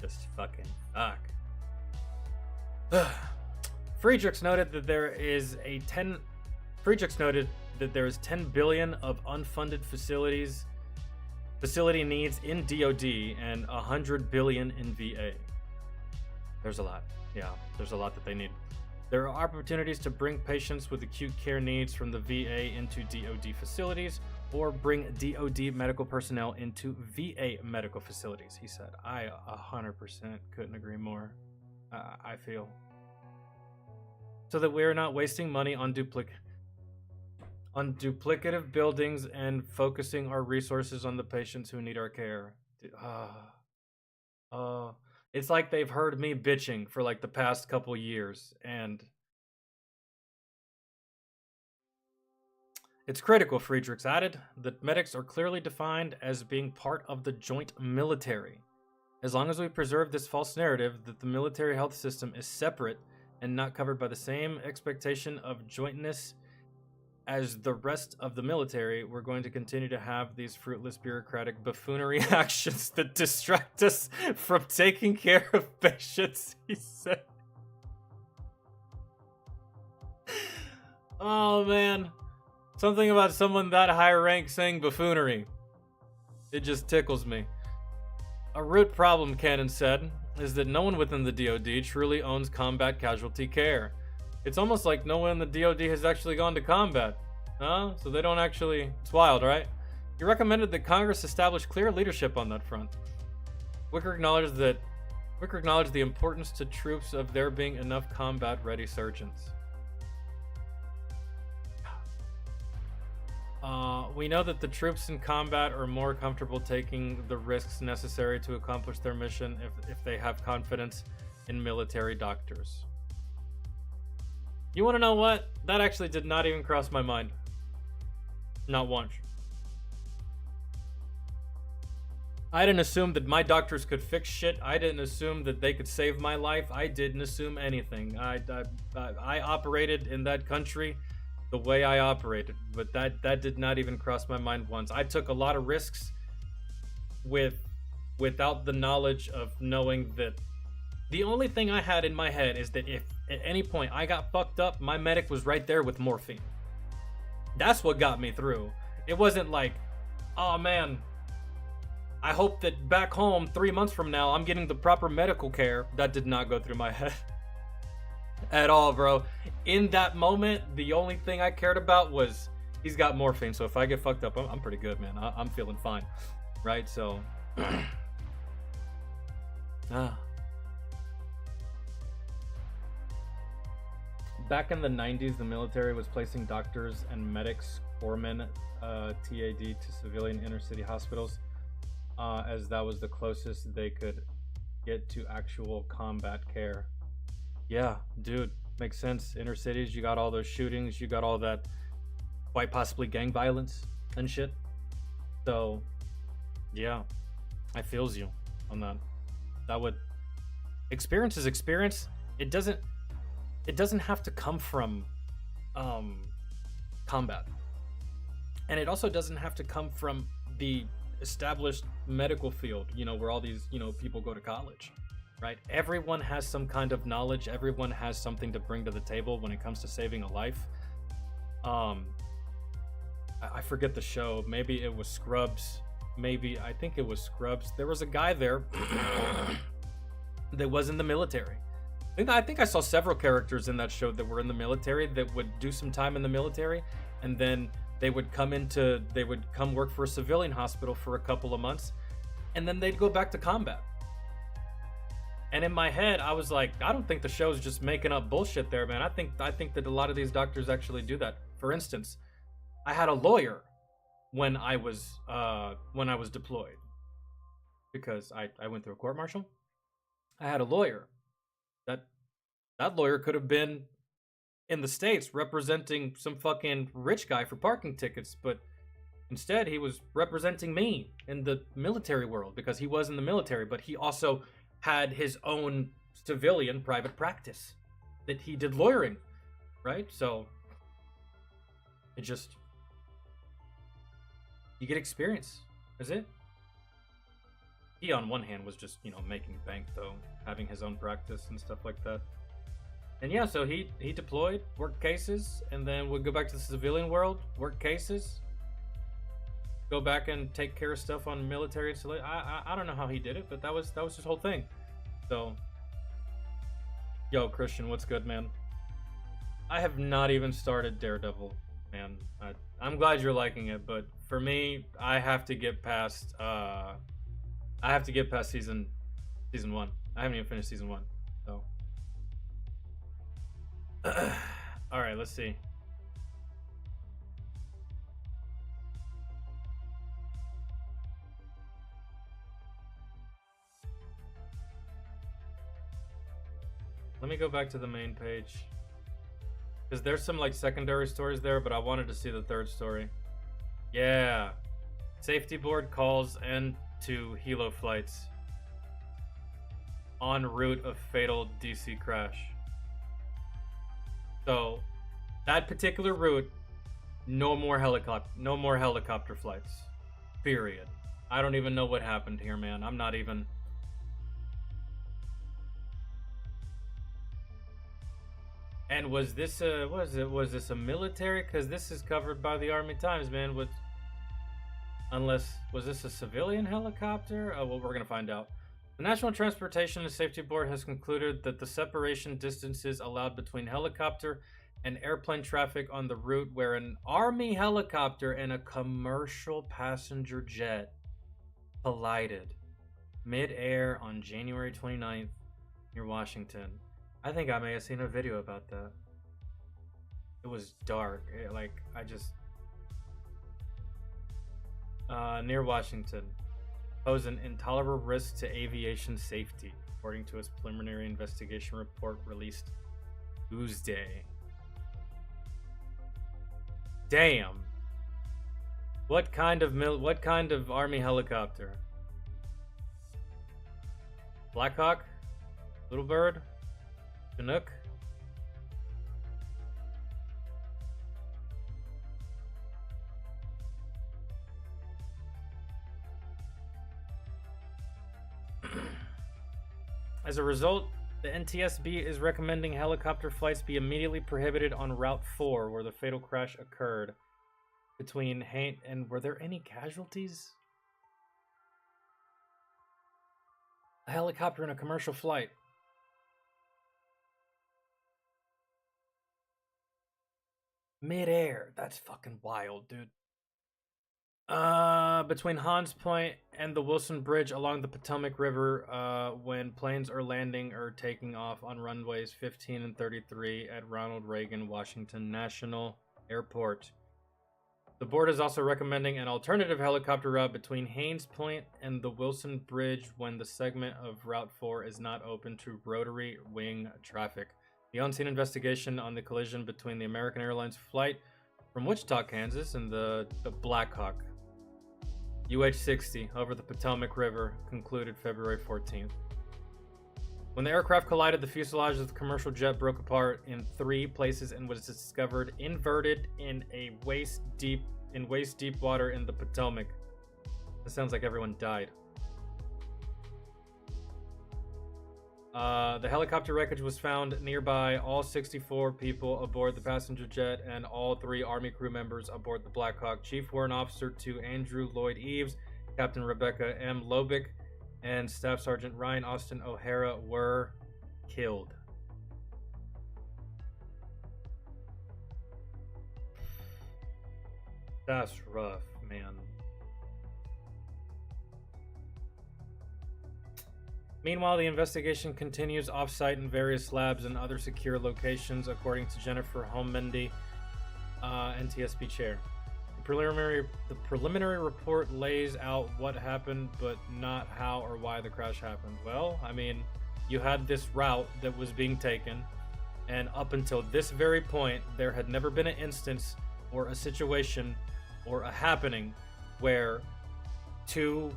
Just fucking fuck. Friedrichs noted that there is 10 billion of unfunded facility needs in DoD and 100 billion in VA. There's a lot. Yeah, there's a lot that they need. There are opportunities to bring patients with acute care needs from the VA into DoD facilities or bring DoD medical personnel into VA medical facilities, he said. I 100% couldn't agree more. I feel. So that we're not wasting money on on duplicative buildings and focusing our resources on the patients who need our care. Uh, it's like they've heard me bitching for like the past couple years, and it's critical, Friedrichs added, that medics are clearly defined as being part of the joint military. As long as we preserve this false narrative that the military health system is separate and not covered by the same expectation of jointness as the rest of the military, we're going to continue to have these fruitless bureaucratic buffoonery actions that distract us from taking care of patients, he said. Oh man. Something about someone that high rank saying buffoonery. It just tickles me. A root problem, Cannon said, is that no one within the DoD truly owns combat casualty care. It's almost like no one in the DoD has actually gone to combat. Huh? So they don't actually... It's wild, right? He recommended that Congress establish clear leadership on that front. Wicker acknowledged the importance to troops of there being enough combat-ready surgeons. We know that the troops in combat are more comfortable taking the risks necessary to accomplish their mission if they have confidence in military doctors. You want to know what? That actually did not even cross my mind. Not once. I didn't assume that my doctors could fix shit. I didn't assume that they could save my life. I didn't assume anything. I operated in that country the way I operated, but that did not even cross my mind once. I took a lot of risks without the knowledge of knowing that the only thing I had in my head is that if at any point I got fucked up, my medic was right there with morphine. That's what got me through. It wasn't like, oh man, I hope that back home 3 months from now I'm getting the proper medical care. That did not go through my head at all, bro. In that moment, the only thing I cared about was he's got morphine, so if I get fucked up, I'm pretty good, man. I'm feeling fine, right? So back in the 90s, the military was placing doctors and medics, corpsmen, TAD to civilian inner city hospitals, as that was the closest they could get to actual combat care. Yeah, dude, makes sense. Inner cities, you got all those shootings, you got all that quite possibly gang violence and shit. So, yeah, I feels you on that. That would... Experience is experience. It doesn't have to come from combat. And it also doesn't have to come from the established medical field, you know, where all these, you know, people go to college, right? Everyone has some kind of knowledge. Everyone has something to bring to the table when it comes to saving a life. I forget the show. Maybe it was Scrubs. I think it was Scrubs. There was a guy there that was in the military. I think I saw several characters in that show that were in the military that would do some time in the military, and then they would come work for a civilian hospital for a couple of months, and then they'd go back to combat. And in my head, I was like, I don't think the show's just making up bullshit there, man. I think that a lot of these doctors actually do that. For instance, I had a lawyer when I was deployed, because I went through a court martial. I had a lawyer. That lawyer could have been in the States representing some fucking rich guy for parking tickets, but instead he was representing me in the military world because he was in the military, but he also had his own civilian private practice that he did lawyering, right? So it just, you get experience. That's it. He on one hand was just, you know, making bank though, having his own practice and stuff like that. And yeah, so he deployed, worked cases, and then would go back to the civilian world, work cases, go back and take care of stuff on military installation. I don't know how he did it, but that was his whole thing. So, yo, Christian, what's good, man? I have not even started Daredevil, man. I'm glad you're liking it, but for me, I have to get past season 1. I haven't even finished season 1, so. All right, let's see. Let me go back to the main page. Because there's some like secondary stories there, but I wanted to see the third story. Yeah. Safety board calls end to helo flights. En route of fatal DC crash. So, that particular route, no more helicopter flights. Period. I don't even know what happened here, man. I'm not even... And was this a, was this a military? Because this is covered by the Army Times, man. Unless, was this a civilian helicopter? Oh, well, we're going to find out. The National Transportation and Safety Board has concluded that the separation distances allowed between helicopter and airplane traffic on the route where an Army helicopter and a commercial passenger jet collided mid-air on January 29th near Washington. I think I may have seen a video about that. It was dark. Near Washington. Pose an intolerable risk to aviation safety, according to its preliminary investigation report released Tuesday. Damn. What kind of Army helicopter? Blackhawk? Little Bird? Chinook? As a result, the NTSB is recommending helicopter flights be immediately prohibited on Route 4, where the fatal crash occurred. Between and were there any casualties? A helicopter in a commercial flight. Mid-air. That's fucking wild, dude. Between Hans Point and the Wilson Bridge along the Potomac River, when planes are landing or taking off on runways 15 and 33 at Ronald Reagan Washington National Airport. The board is also recommending an alternative helicopter route between Haines Point and the Wilson Bridge when the segment of Route 4 is not open to rotary wing traffic. The on-scene investigation on the collision between the American Airlines flight from Wichita, Kansas and the Blackhawk UH-60 over the Potomac River concluded February 14th. When the aircraft collided, the fuselage of the commercial jet broke apart in 3 places and was discovered inverted in waist-deep water in the Potomac. It sounds like everyone died. The helicopter wreckage was found nearby. All 64 people aboard the passenger jet and all 3 Army crew members aboard the Blackhawk, Chief Warrant Officer to Andrew Lloyd Eves, Captain Rebecca M. Lobick, and Staff Sergeant Ryan Austin O'Hara were killed. That's rough, man. Meanwhile, the investigation continues off-site in various labs and other secure locations, according to Jennifer Homendy, NTSB chair. The preliminary report lays out what happened, but not how or why the crash happened. Well, I mean, you had this route that was being taken, and up until this very point, there had never been an instance or a situation or a happening where 2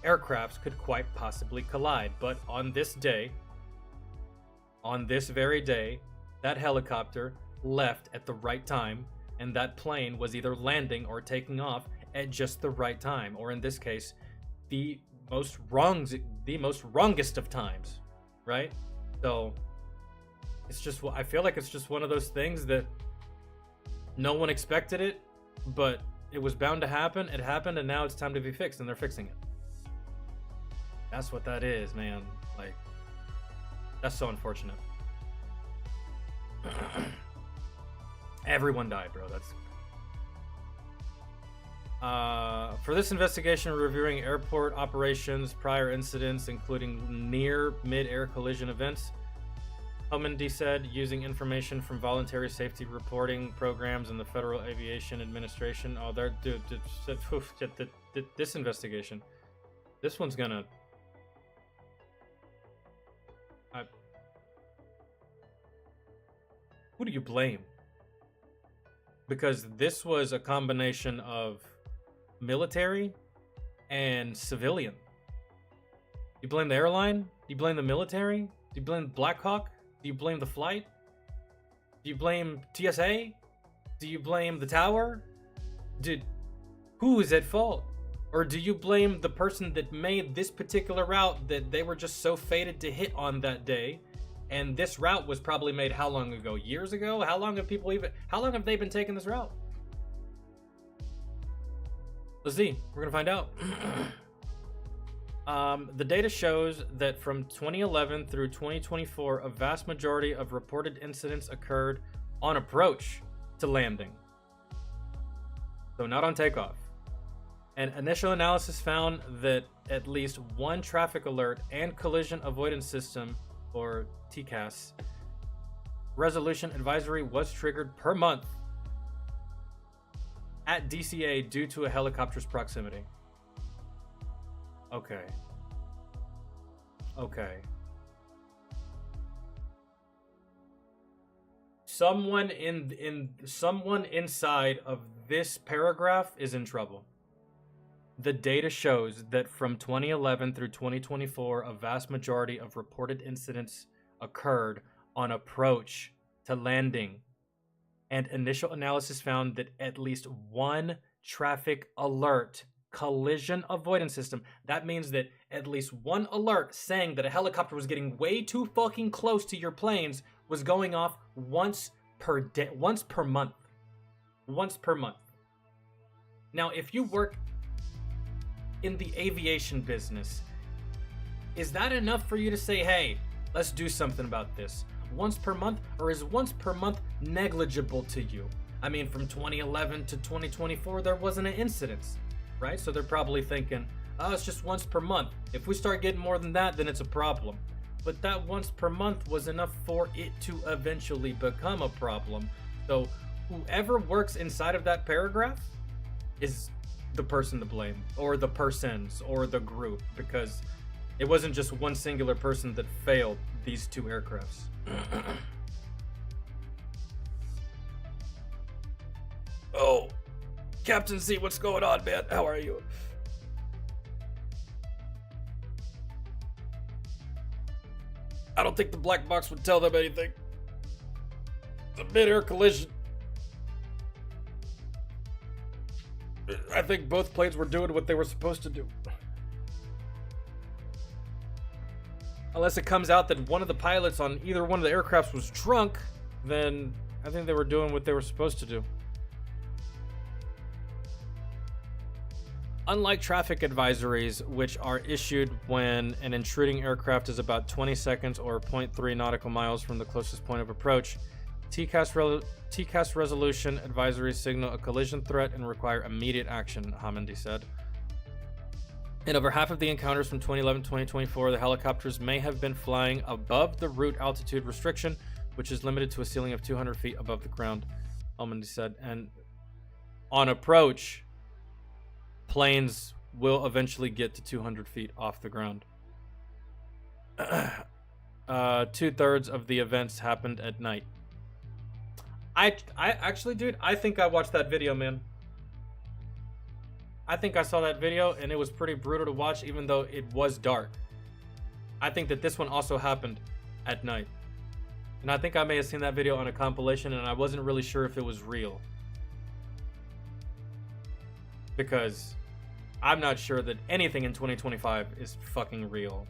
aircrafts could quite possibly collide. But on this day, on this very day, that helicopter left at the right time, and that plane was either landing or taking off at just the right time, or in this case, the most wrongest of times, right? So it's just, I feel like it's just one of those things that no one expected it, but it was bound to happen. It happened, and now it's time to be fixed, and they're fixing it. That's what that is, man. Like, that's so unfortunate. Everyone died, bro. That's for this investigation, we're reviewing airport operations, prior incidents, including near mid-air collision events. Homendy said, using information from voluntary safety reporting programs and the Federal Aviation Administration. Oh, they're dude, this investigation. This one's gonna. Who do you blame? Because this was a combination of military and civilian. You blame the airline? Do you blame the military? Do you blame Black Hawk? Do you blame the flight? Do you blame TSA? Do you blame the tower? Who is at fault? Or do you blame the person that made this particular route that they were just so fated to hit on that day? And this route was probably made how long ago? Years ago? How long have they been taking this route? Let's see. We're gonna find out. The data shows that from 2011 through 2024, a vast majority of reported incidents occurred on approach to landing. So not on takeoff. An initial analysis found that at least one traffic alert and collision avoidance system, or TCAS, resolution advisory was triggered per month at DCA due to a helicopter's proximity. Okay. Someone inside of this paragraph is in trouble. The data shows that from 2011 through 2024, a vast majority of reported incidents occurred on approach to landing. And initial analysis found that at least one traffic alert collision avoidance system, that means that at least one alert saying that a helicopter was getting way too fucking close to your planes, was going off once per day, once per month. Now, if you work in the aviation business, is that enough for you to say, hey, let's do something about this once per month? Or is once per month negligible to you? I mean, from 2011 to 2024, there wasn't an incident, right? So they're probably thinking, oh, it's just once per month. If we start getting more than that, then it's a problem. But that once per month was enough for it to eventually become a problem. So whoever works inside of that paragraph is the person to blame, or the persons, or the group, because it wasn't just one singular person that failed these two aircrafts. Oh, Captain C, what's going on, man? How are you? I don't think the black box would tell them anything. It's a mid-air collision. I think both planes were doing what they were supposed to do. Unless it comes out that one of the pilots on either one of the aircrafts was drunk, then I think they were doing what they were supposed to do. Unlike traffic advisories, which are issued when an intruding aircraft is about 20 seconds or 0.3 nautical miles from the closest point of approach, TCAS resolution advisories signal a collision threat and require immediate action, Hamindi said. In over half of the encounters from 2011 to 2024, the helicopters may have been flying above the route altitude restriction, which is limited to a ceiling of 200 feet above the ground, Hamindi said. And on approach, planes will eventually get to 200 feet off the ground. 2/3 of the events happened at night. I actually, dude, I think I watched that video, man. I think I saw that video, and it was pretty brutal to watch, even though it was dark. I think that this one also happened at night. And I think I may have seen that video on a compilation, and I wasn't really sure if it was real. Because I'm not sure that anything in 2025 is fucking real.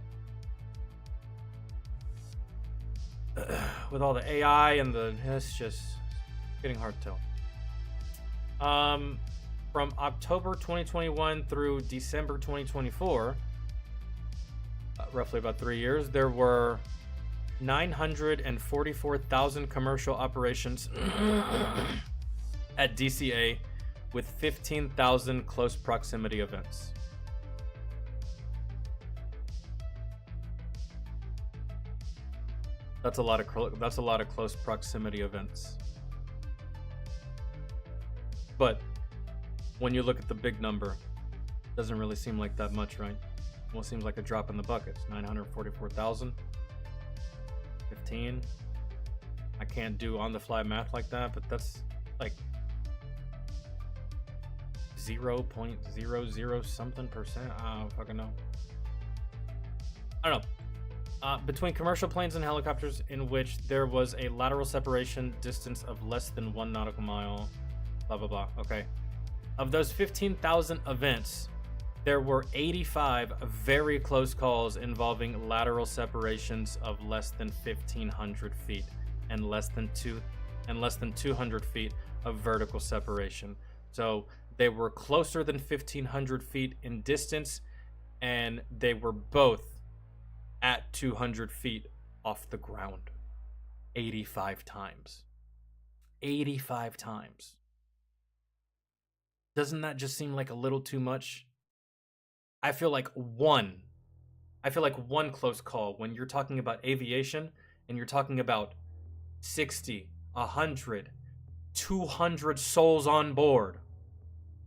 With all the AI and it's just getting hard to tell. From October 2021 through December 2024, roughly about 3 years, there were 944,000 commercial operations at DCA with 15,000 close proximity events. That's a lot of close proximity events. But when you look at the big number, it doesn't really seem like that much, right? Well, it seems like a drop in the bucket. 944,000, 15. I can't do on the fly math like that, but that's like 0.00 something percent. I don't fucking know. I don't know. Between commercial planes and helicopters in which there was a lateral separation distance of less than 1 nautical mile. Blah, blah, blah. Okay. Of those 15,000 events, there were 85 very close calls involving lateral separations of less than 1,500 feet and less than 200 feet of vertical separation. So they were closer than 1,500 feet in distance, and they were both at 200 feet off the ground. 85 times. 85 times. Doesn't that just seem like a little too much? I feel like one close call when you're talking about aviation and you're talking about 60, 100, 200 souls on board.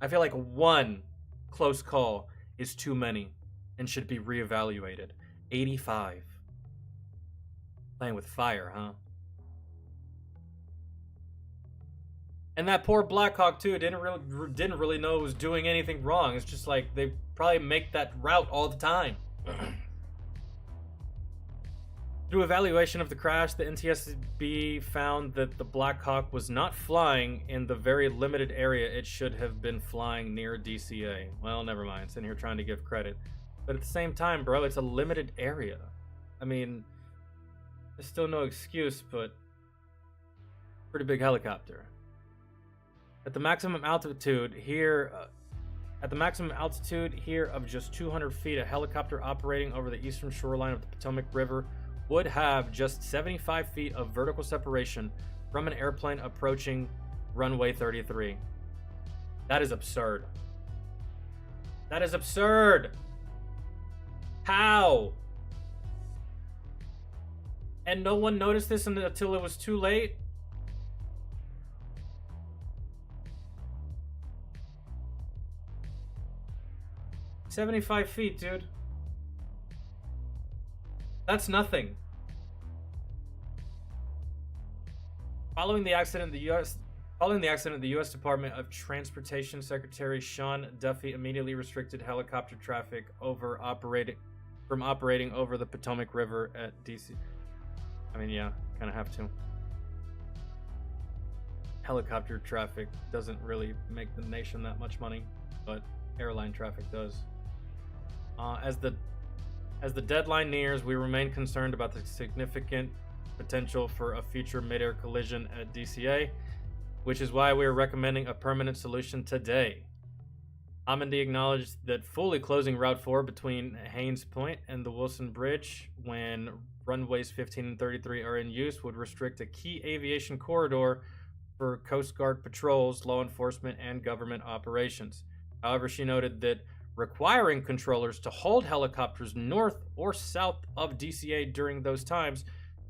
I feel like one close call is too many and should be reevaluated. 85. Playing with fire, huh? And that poor Blackhawk too didn't really know it was doing anything wrong. It's just like they probably make that route all the time. Through evaluation of the crash, the NTSB found that the Blackhawk was not flying in the very limited area it should have been flying near DCA. Well, never mind. Sitting here trying to give credit. But at the same time, bro, it's a limited area. I mean, there's still no excuse, but pretty big helicopter. At the maximum altitude here of just 200 feet, a helicopter operating over the eastern shoreline of the Potomac River would have just 75 feet of vertical separation from an airplane approaching runway 33. That is absurd. That is absurd. How? And no one noticed this until it was too late? $75 feet, dude. That's nothing. Following the accident, the U.S. Department of Transportation Secretary Sean Duffy immediately restricted helicopter traffic from operating over the Potomac River at DC. I mean, yeah, kind of have to. Helicopter traffic doesn't really make the nation that much money, but airline traffic does. As the deadline nears, we remain concerned about the significant potential for a future mid-air collision at DCA, which is why we are recommending a permanent solution today. Amundi acknowledged that fully closing Route 4 between Haynes Point and the Wilson Bridge when runways 15 and 33 are in use would restrict a key aviation corridor for Coast Guard patrols, law enforcement, and government operations. However, she noted that requiring controllers to hold helicopters north or south of DCA during those times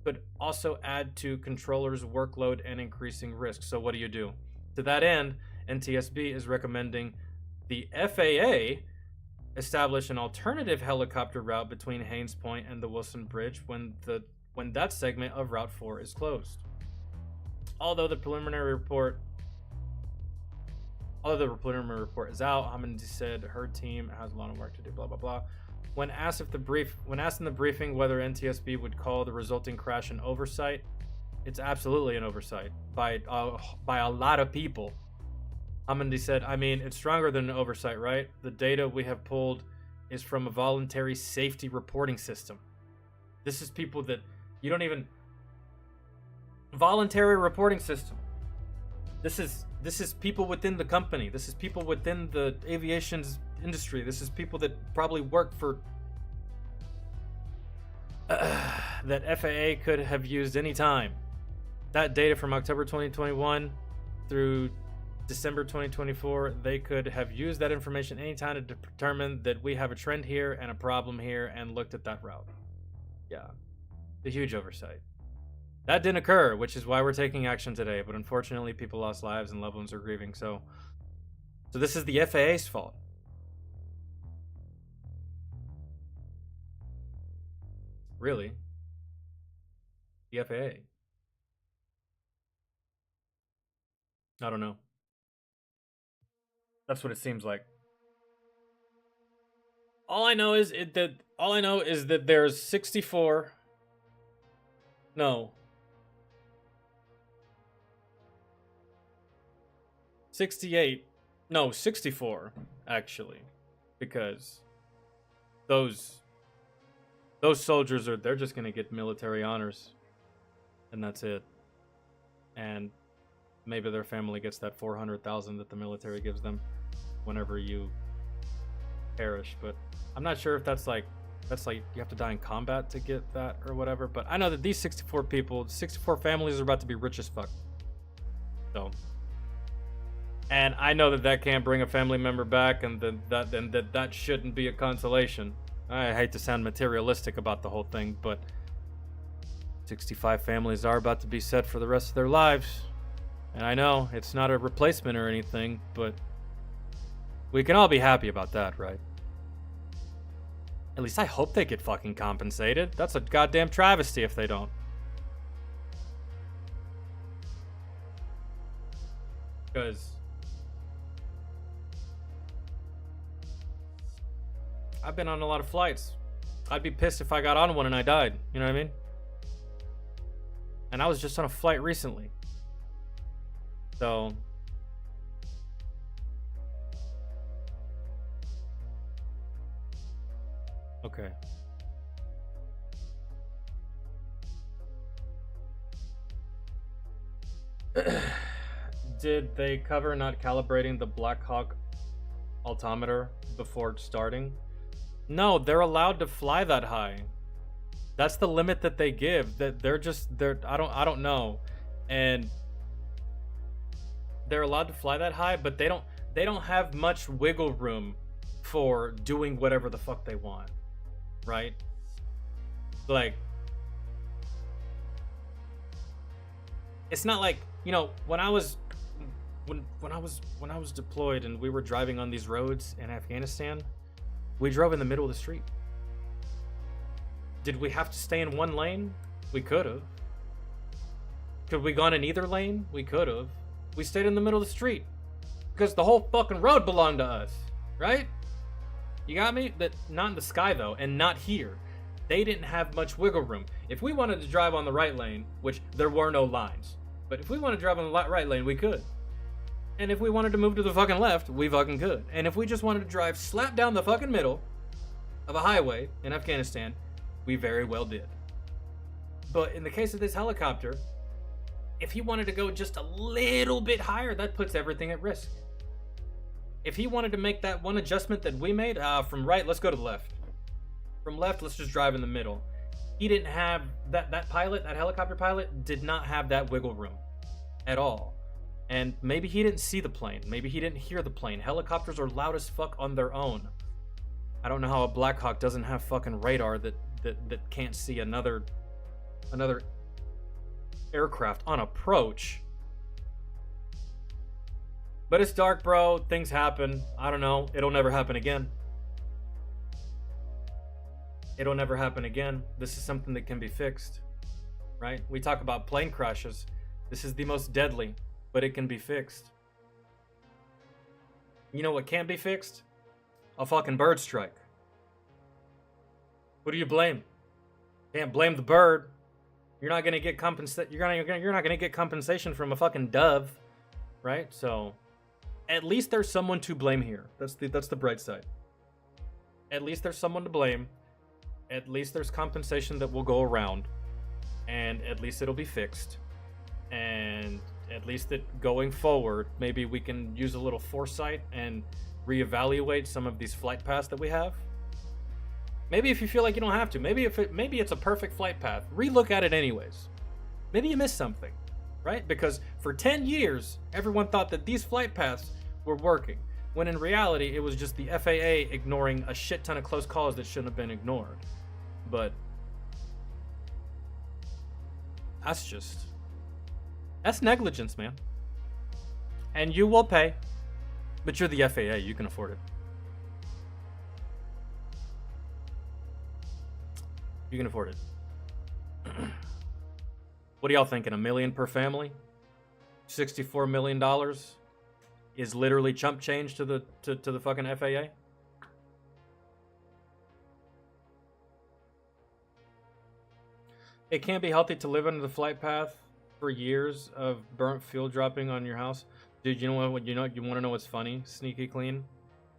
could also add to controllers' workload and increasing risk. So what do you do? To that end, NTSB is recommending the FAA establish an alternative helicopter route between Haynes Point and the Wilson Bridge when that segment of Route 4 is closed. Although the preliminary report is out, Amundi said her team has a lot of work to do, blah, blah, blah. When asked in the briefing whether NTSB would call the resulting crash an oversight, it's absolutely an oversight by a lot of people. Amundi said, I mean, it's stronger than an oversight, right? The data we have pulled is from a voluntary safety reporting system. This is people that you don't even... Voluntary reporting system. This is people within the company. This is people within the aviation industry. This is people that probably work for... that FAA could have used any time. That data from October 2021 through December 2024, they could have used that information anytime to determine that we have a trend here and a problem here and looked at that route. Yeah, a huge oversight. That didn't occur, which is why we're taking action today. But unfortunately, people lost lives and loved ones are grieving. So this is the FAA's fault. Really? The FAA. I don't know. That's what it seems like. All I know is that there's 64. No. 68. No, 64 actually, because those soldiers they're just going to get military honors and that's it. And maybe their family gets that 400,000 that the military gives them whenever you perish, but I'm not sure if that's like you have to die in combat to get that or whatever, but I know that these 64 families are about to be rich as fuck. So, and I know that can't bring a family member back, and that shouldn't be a consolation. I hate to sound materialistic about the whole thing, but 65 families are about to be set for the rest of their lives. And I know it's not a replacement or anything, but we can all be happy about that, right? At least I hope they get fucking compensated. That's a goddamn travesty if they don't. Because I've been on a lot of flights. I'd be pissed if I got on one and I died. You know what I mean? And I was just on a flight recently. So okay. Did they cover not calibrating the Black Hawk altimeter before starting? No, they're allowed to fly that high. That's the limit that they give. That they're I don't know. And they're allowed to fly that high, but they don't have much wiggle room for doing whatever the fuck they want. Right? Like, it's not like, you know, when I was deployed and we were driving on these roads in Afghanistan, we drove in the middle of the street. Did we have to stay in one lane? We could have. Could we gone in either lane? We could have. We stayed in the middle of the street because the whole fucking road belonged to us, right? You got me? That not in the sky though, and not here. They didn't have much wiggle room. If we wanted to drive on the right lane, which there were no lines, but if we wanted to drive on the right lane, we could. And if we wanted to move to the fucking left, we fucking could. And if we just wanted to drive slap down the fucking middle of a highway in Afghanistan, we very well did. But in the case of this helicopter, if he wanted to go just a little bit higher, that puts everything at risk. If he wanted to make that one adjustment that we made, from right, let's go to the left. From left, let's just drive in the middle. He didn't have that helicopter pilot did not have that wiggle room at all. And maybe he didn't see the plane. Maybe he didn't hear the plane. Helicopters are loud as fuck on their own. I don't know how a Black Hawk doesn't have fucking radar that can't see another aircraft on approach. But it's dark, bro. Things happen. I don't know. It'll never happen again. It'll never happen again. This is something that can be fixed, right? We talk about plane crashes. This is the most deadly, but it can be fixed. You know what can't be fixed? A fucking bird strike. Who do you blame? Can't blame the bird. You're not gonna get you're not gonna get compensation from a fucking dove, right? So, at least there's someone to blame here. That's the bright side. At least there's someone to blame. At least there's compensation that will go around, and at least it'll be fixed. And at least that going forward, maybe we can use a little foresight and reevaluate some of these flight paths that we have. Maybe if you feel like you don't have to, maybe it's a perfect flight path, relook at it anyways. Maybe you missed something, right? Because for 10 years, everyone thought that these flight paths were working, when in reality, it was just the FAA ignoring a shit ton of close calls that shouldn't have been ignored. But that's negligence, man. And you will pay, but you're the FAA, you can afford it. You can afford it. What are y'all thinking? $1 million per family? $64 million is literally chump change to the fucking FAA. It can't be healthy to live under the flight path for years of burnt fuel dropping on your house. Dude, you know what? You want to know what's funny? Sneaky clean,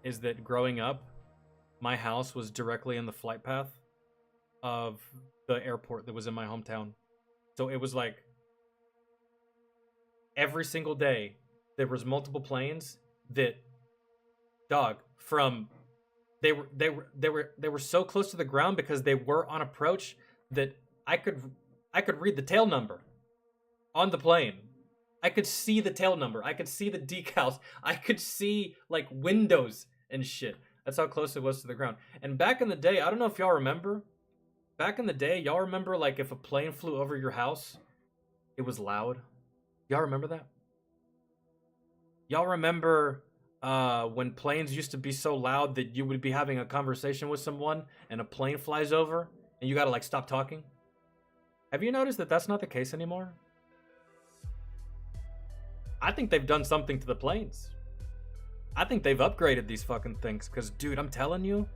is that growing up, my house was directly in the flight path of the airport that was in my hometown. So it was like every single day there was multiple planes that, dog, from they were so close to the ground because they were on approach that I could read the tail number on the plane. I could see the tail number. I could see the decals. I could see like windows and shit. That's how close it was to the ground. And back in the day, I don't know if y'all remember. Back in the day, y'all remember like if a plane flew over your house, it was loud. Y'all remember that? Y'all remember when planes used to be so loud that you would be having a conversation with someone and a plane flies over and you gotta like stop talking? Have you noticed that that's not the case anymore? I think they've done something to the planes. I think they've upgraded these fucking things because, dude, I'm telling you,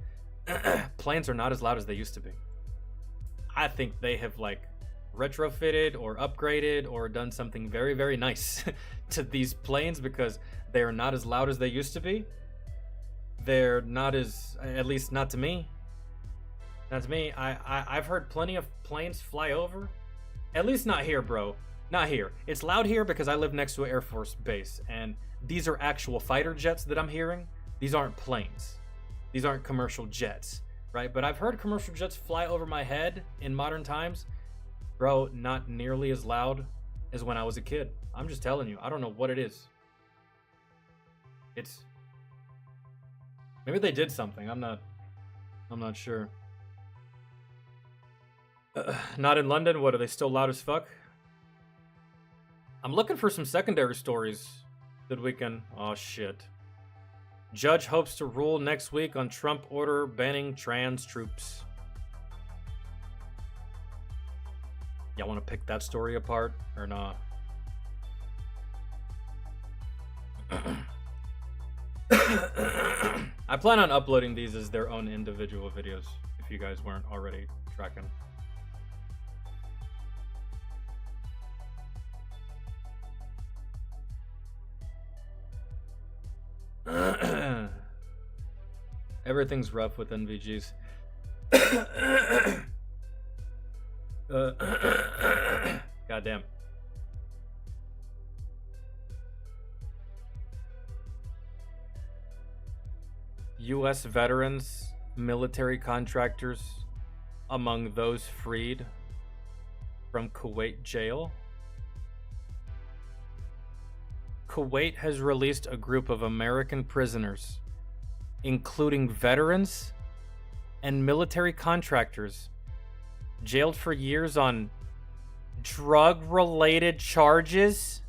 planes are not as loud as they used to be. I think they have like retrofitted or upgraded or done something very, very nice to these planes because they are not as loud as they used to be. They're not as, at least not to me. Not to me. I've heard plenty of planes fly over. At least not here, bro. Not here. It's loud here because I live next to an Air Force base, and these are actual fighter jets that I'm hearing. These aren't planes. These aren't commercial jets, right? But I've heard commercial jets fly over my head in modern times. Bro, not nearly as loud as when I was a kid. I'm just telling you. I don't know what it is. It's... Maybe they did something. I'm not sure. Not in London? What, are they still loud as fuck? I'm looking for some secondary stories that we can... Oh, shit. Judge hopes to rule next week on Trump order banning trans troops. Y'all want to pick that story apart or not? I plan on uploading these as their own individual videos, if you guys weren't already tracking. Everything's rough with NVGs. Goddamn. U.S. veterans, military contractors, among those freed from Kuwait jail. Kuwait has released a group of American prisoners, including veterans and military contractors, jailed for years on drug-related charges.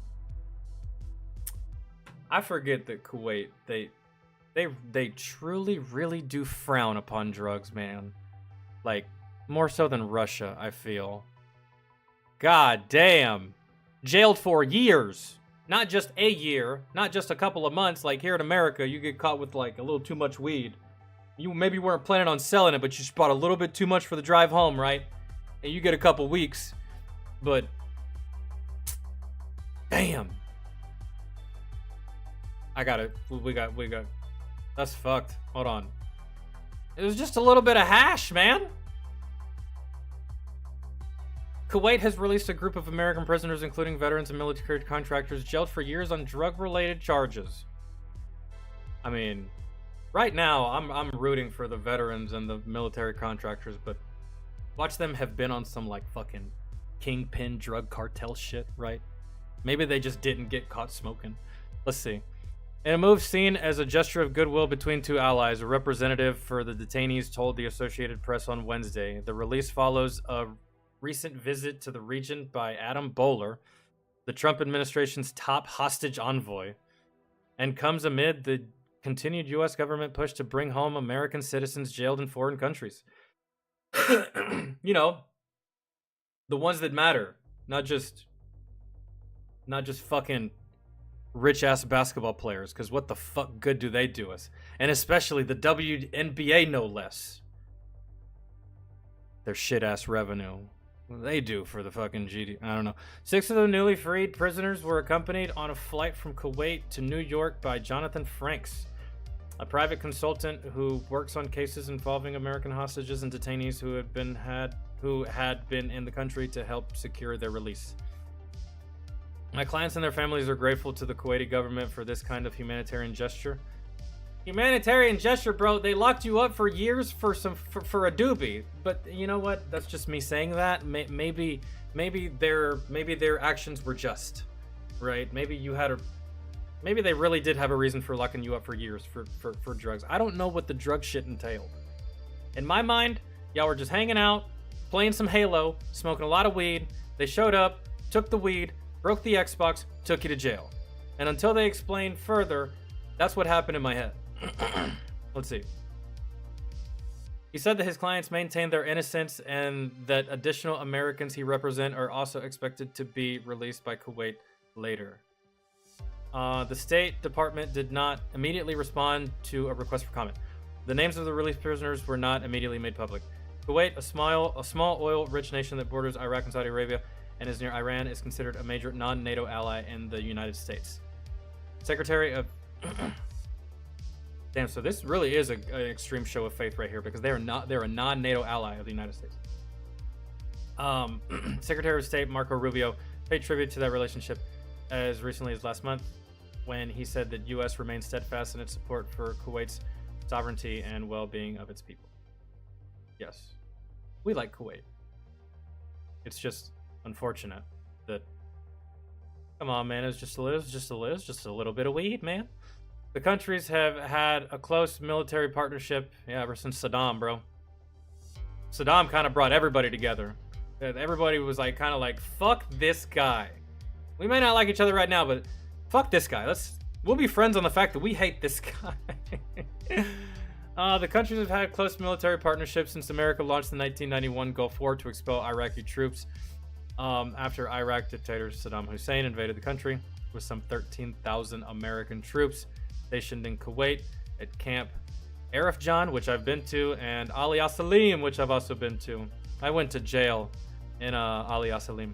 I forget that Kuwait, they truly, really do frown upon drugs, man. Like, more so than Russia, I feel. God damn. Jailed for years. Not just a year, not just a couple of months. Like here in America, you get caught with like a little too much weed. You maybe weren't planning on selling it, but you just bought a little bit too much for the drive home, right? And you get a couple weeks. But damn. I got it. We got. That's fucked. Hold on. It was just a little bit of hash, man. Kuwait has released a group of American prisoners, including veterans and military contractors, jailed for years on drug-related charges. I mean, right now, I'm rooting for the veterans and the military contractors, but watch them have been on some, like, fucking kingpin drug cartel shit, right? Maybe they just didn't get caught smoking. Let's see. In a move seen as a gesture of goodwill between two allies, a representative for the detainees told the Associated Press on Wednesday. The release follows a recent visit to the region by Adam Bowler, the Trump administration's top hostage envoy, and comes amid the continued U.S. government push to bring home American citizens jailed in foreign countries. You know, the ones that matter, not just not just fucking rich ass basketball players, because what the fuck good do they do us? And especially the WNBA, no less. Their shit ass revenue. They do for the fucking GD. I don't know. 6 of the newly freed prisoners were accompanied on a flight from Kuwait to New York by Jonathan Franks, a private consultant who works on cases involving American hostages and detainees who had been in the country to help secure their release. My clients and their families are grateful to the Kuwaiti government for this kind of humanitarian gesture. Humanitarian gesture, bro. They locked you up for years for a doobie. But you know what? That's just me saying that. Maybe their actions were just, right? Maybe they really did have a reason for locking you up for years for drugs. I don't know what the drug shit entailed. In my mind, y'all were just hanging out, playing some Halo, smoking a lot of weed. They showed up, took the weed, broke the Xbox, took you to jail. And until they explain further, that's what happened in my head. Let's see. He said that his clients maintain their innocence and that additional Americans he represents are also expected to be released by Kuwait later. The State Department did not immediately respond to a request for comment. The names of the released prisoners were not immediately made public. Kuwait, a small oil-rich nation that borders Iraq and Saudi Arabia and is near Iran, is considered a major non-NATO ally in the United States. Secretary of... Damn, so this really is an extreme show of faith right here, because they're a non-NATO ally of the United States. Secretary of State Marco Rubio paid tribute to that relationship as recently as last month, when he said that U.S. remains steadfast in its support for Kuwait's sovereignty and well-being of its people. Yes, we like Kuwait. It's just unfortunate that. Come on, man. It's just a little bit of weed, man. The countries have had a close military partnership, ever since Saddam, bro. Saddam kind of brought everybody together. Everybody was kind of fuck this guy. We may not like each other right now, but fuck this guy. We'll be friends on the fact that we hate this guy. The countries have had close military partnerships since America launched the 1991 Gulf War to expel Iraqi troops. After Iraq dictator Saddam Hussein invaded the country with some 13,000 American troops stationed in Kuwait at Camp Arif Jan, which I've been to, and Ali Salim, which I've also been to. I went to jail in Ali Salim.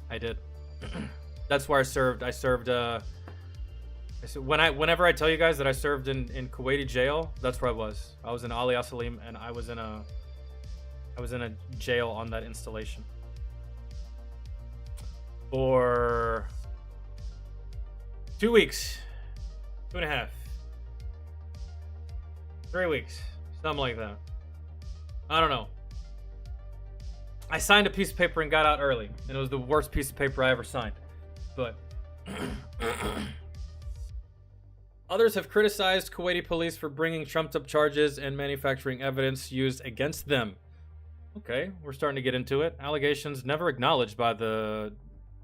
I did. That's where I served. Whenever I tell you guys that I served in Kuwaiti jail, that's where I was. I was in Ali Salim, and I was in a jail on that installation for 2 weeks, 2.5, 3 weeks, something like that. I don't know. I signed a piece of paper and got out early, and it was the worst piece of paper I ever signed. But others have criticized Kuwaiti police for bringing trumped-up charges and manufacturing evidence used against them. Okay, we're starting to get into it. Allegations never acknowledged by the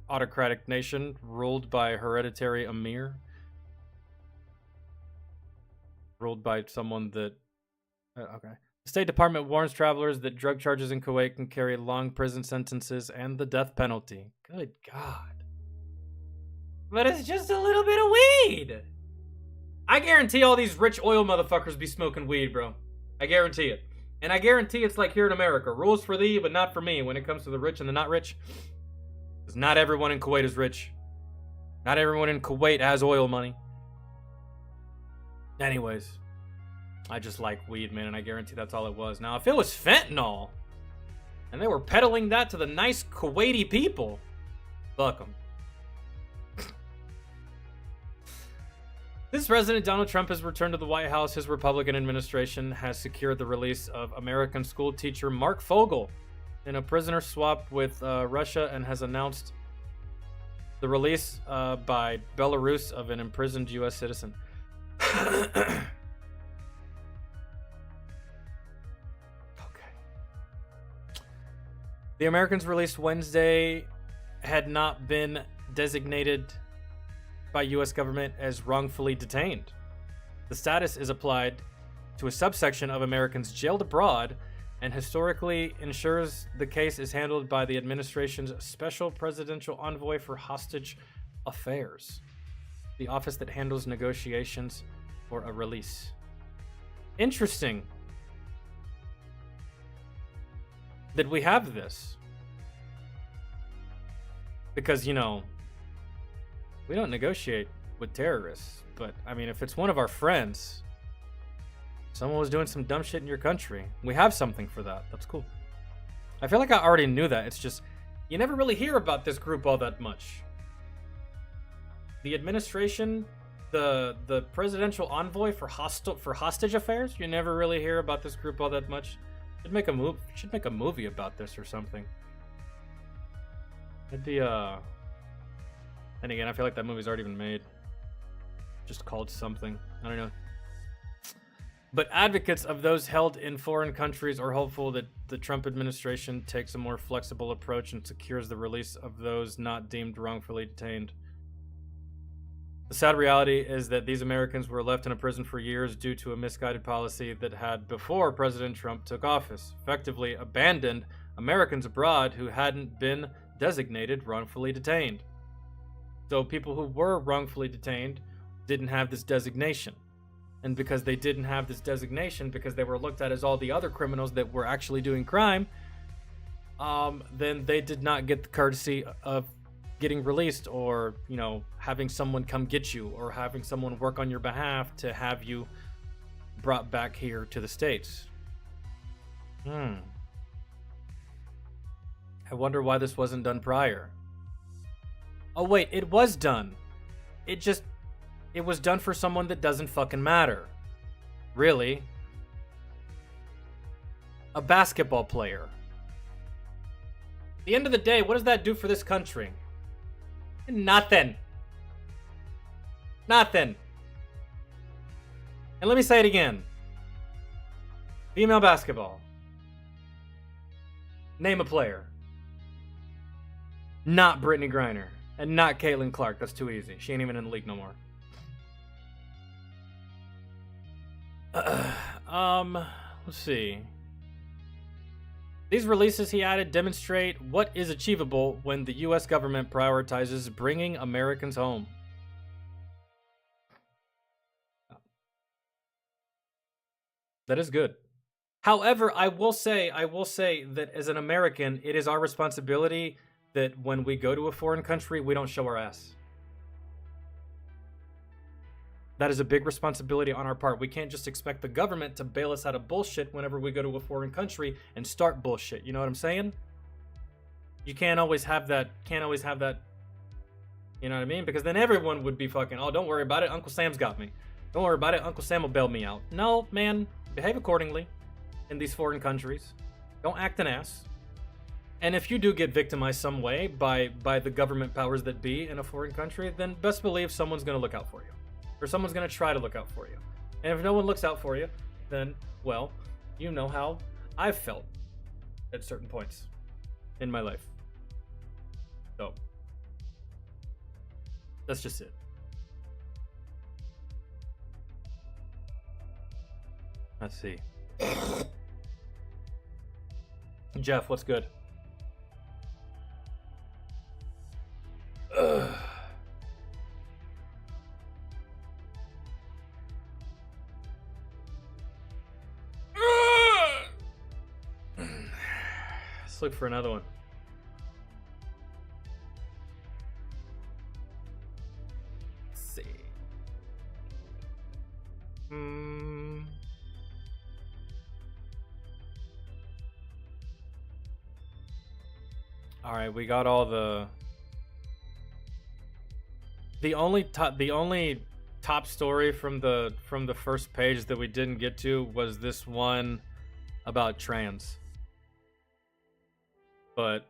autocratic nation ruled by hereditary emir. Ruled by someone that... okay. The State Department warns travelers that drug charges in Kuwait can carry long prison sentences and the death penalty. Good God. But it's just a little bit of weed. I guarantee all these rich oil motherfuckers be smoking weed, bro. I guarantee it. And I guarantee it's like here in America. Rules for thee, but not for me when it comes to the rich and the not rich. Because not everyone in Kuwait is rich. Not everyone in Kuwait has oil money. Anyways. I just like weed, man, and I guarantee that's all it was. Now, if it was fentanyl, and they were peddling that to the nice Kuwaiti people, fuck them. Since President Donald Trump has returned to the White House, his Republican administration has secured the release of American school teacher Mark Fogel in a prisoner swap with Russia, and has announced the release by Belarus of an imprisoned U.S. citizen. The Americans released Wednesday had not been designated by U.S. government as wrongfully detained. The status is applied to a subsection of Americans jailed abroad and historically ensures the case is handled by the administration's Special Presidential Envoy for Hostage Affairs, the office that handles negotiations for a release. Interesting that we have this. Because, you know, we don't negotiate with terrorists. But, I mean, if it's one of our friends, someone was doing some dumb shit in your country, we have something for that. That's cool. I feel like I already knew that. It's just, you never really hear about this group all that much. The administration, the presidential envoy for hostage affairs, you never really hear about this group all that much. Should make a movie about this or something. It'd be and again, I feel like that movie's already been made. Just called something. I don't know. But advocates of those held in foreign countries are hopeful that the Trump administration takes a more flexible approach and secures the release of those not deemed wrongfully detained. The sad reality is that these Americans were left in a prison for years due to a misguided policy that had, before President Trump took office, effectively abandoned Americans abroad who hadn't been designated wrongfully detained. So people who were wrongfully detained didn't have this designation. And because they didn't have this designation, because they were looked at as all the other criminals that were actually doing crime, then they did not get the courtesy of getting released, or, you know, having someone come get you, or having someone work on your behalf to have you brought back here to the States. I wonder why this wasn't done prior. Oh wait, it was done. It was done for someone that doesn't fucking matter. Really. A basketball player. At the end of the day, what does that do for this country? Nothing. Nothing. And let me say it again. Female basketball. Name a player. Not Brittany Griner. And not Caitlin Clark. That's too easy. She ain't even in the league no more. Let's see. These releases, he added, demonstrate what is achievable when the U.S. government prioritizes bringing Americans home. That is good. However, I will say that as an American, it is our responsibility that when we go to a foreign country, we don't show our ass. That is a big responsibility on our part. We can't just expect the government to bail us out of bullshit whenever we go to a foreign country and start bullshit. You know what I'm saying? You can't always have that. You know what I mean? Because then everyone would be fucking, oh, don't worry about it. Uncle Sam's got me. Don't worry about it. Uncle Sam will bail me out. No, man. Behave accordingly in these foreign countries. Don't act an ass. And if you do get victimized some way by the government powers that be in a foreign country, then best believe someone's going to look out for you. Or someone's going to try to look out for you. And if no one looks out for you, then, well, you know how I've felt at certain points in my life. So, that's just it. Let's see. Jeff, what's good? Let's look for another one. Let's see. All right, we got all the only top story from the first page that we didn't get to was this one about trans. But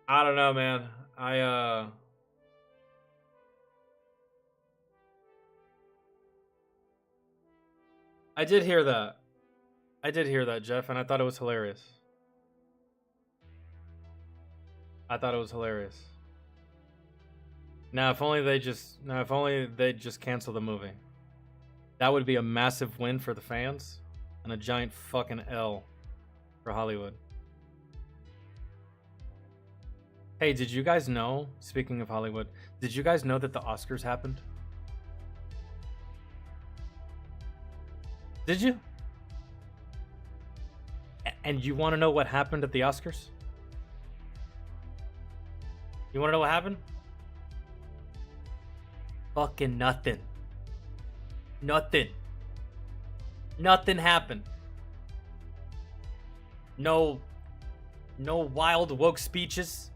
I don't know, man. I did hear that. I did hear that, Jeff, and I thought it was hilarious. Now, if only they just cancel the movie. That would be a massive win for the fans and a giant fucking L for Hollywood. Hey, did you guys know, speaking of Hollywood, did you guys know that the Oscars happened? Did you? And you want to know what happened at the Oscars? You want to know what happened? Fucking nothing. Nothing. Nothing happened. No wild woke speeches.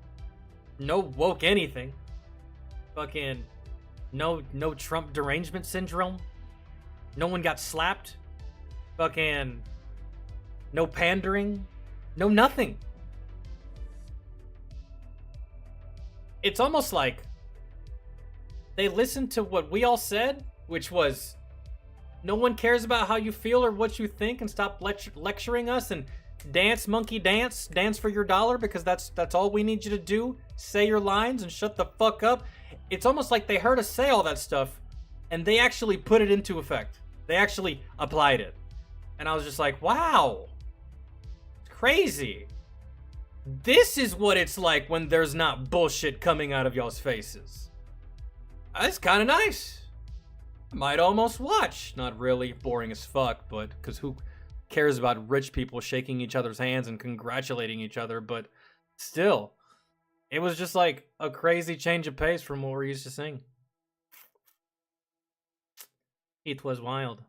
No woke anything. Fucking no Trump derangement syndrome. No one got slapped. Fucking no pandering. No nothing. It's almost like they listened to what we all said, which was no one cares about how you feel or what you think, and stop lecturing us and dance, monkey dance for your dollar, because that's all we need you to do. Say your lines and shut the fuck up. It's almost like they heard us say all that stuff and they actually put it into effect. They actually applied it. And I was just like, wow. It's crazy. This is what it's like when there's not bullshit coming out of y'all's faces. That's kind of nice. I might almost watch. Not really, boring as fuck, but because who cares about rich people shaking each other's hands and congratulating each other? But still, it was just like a crazy change of pace from what we're used to seeing. It was wild.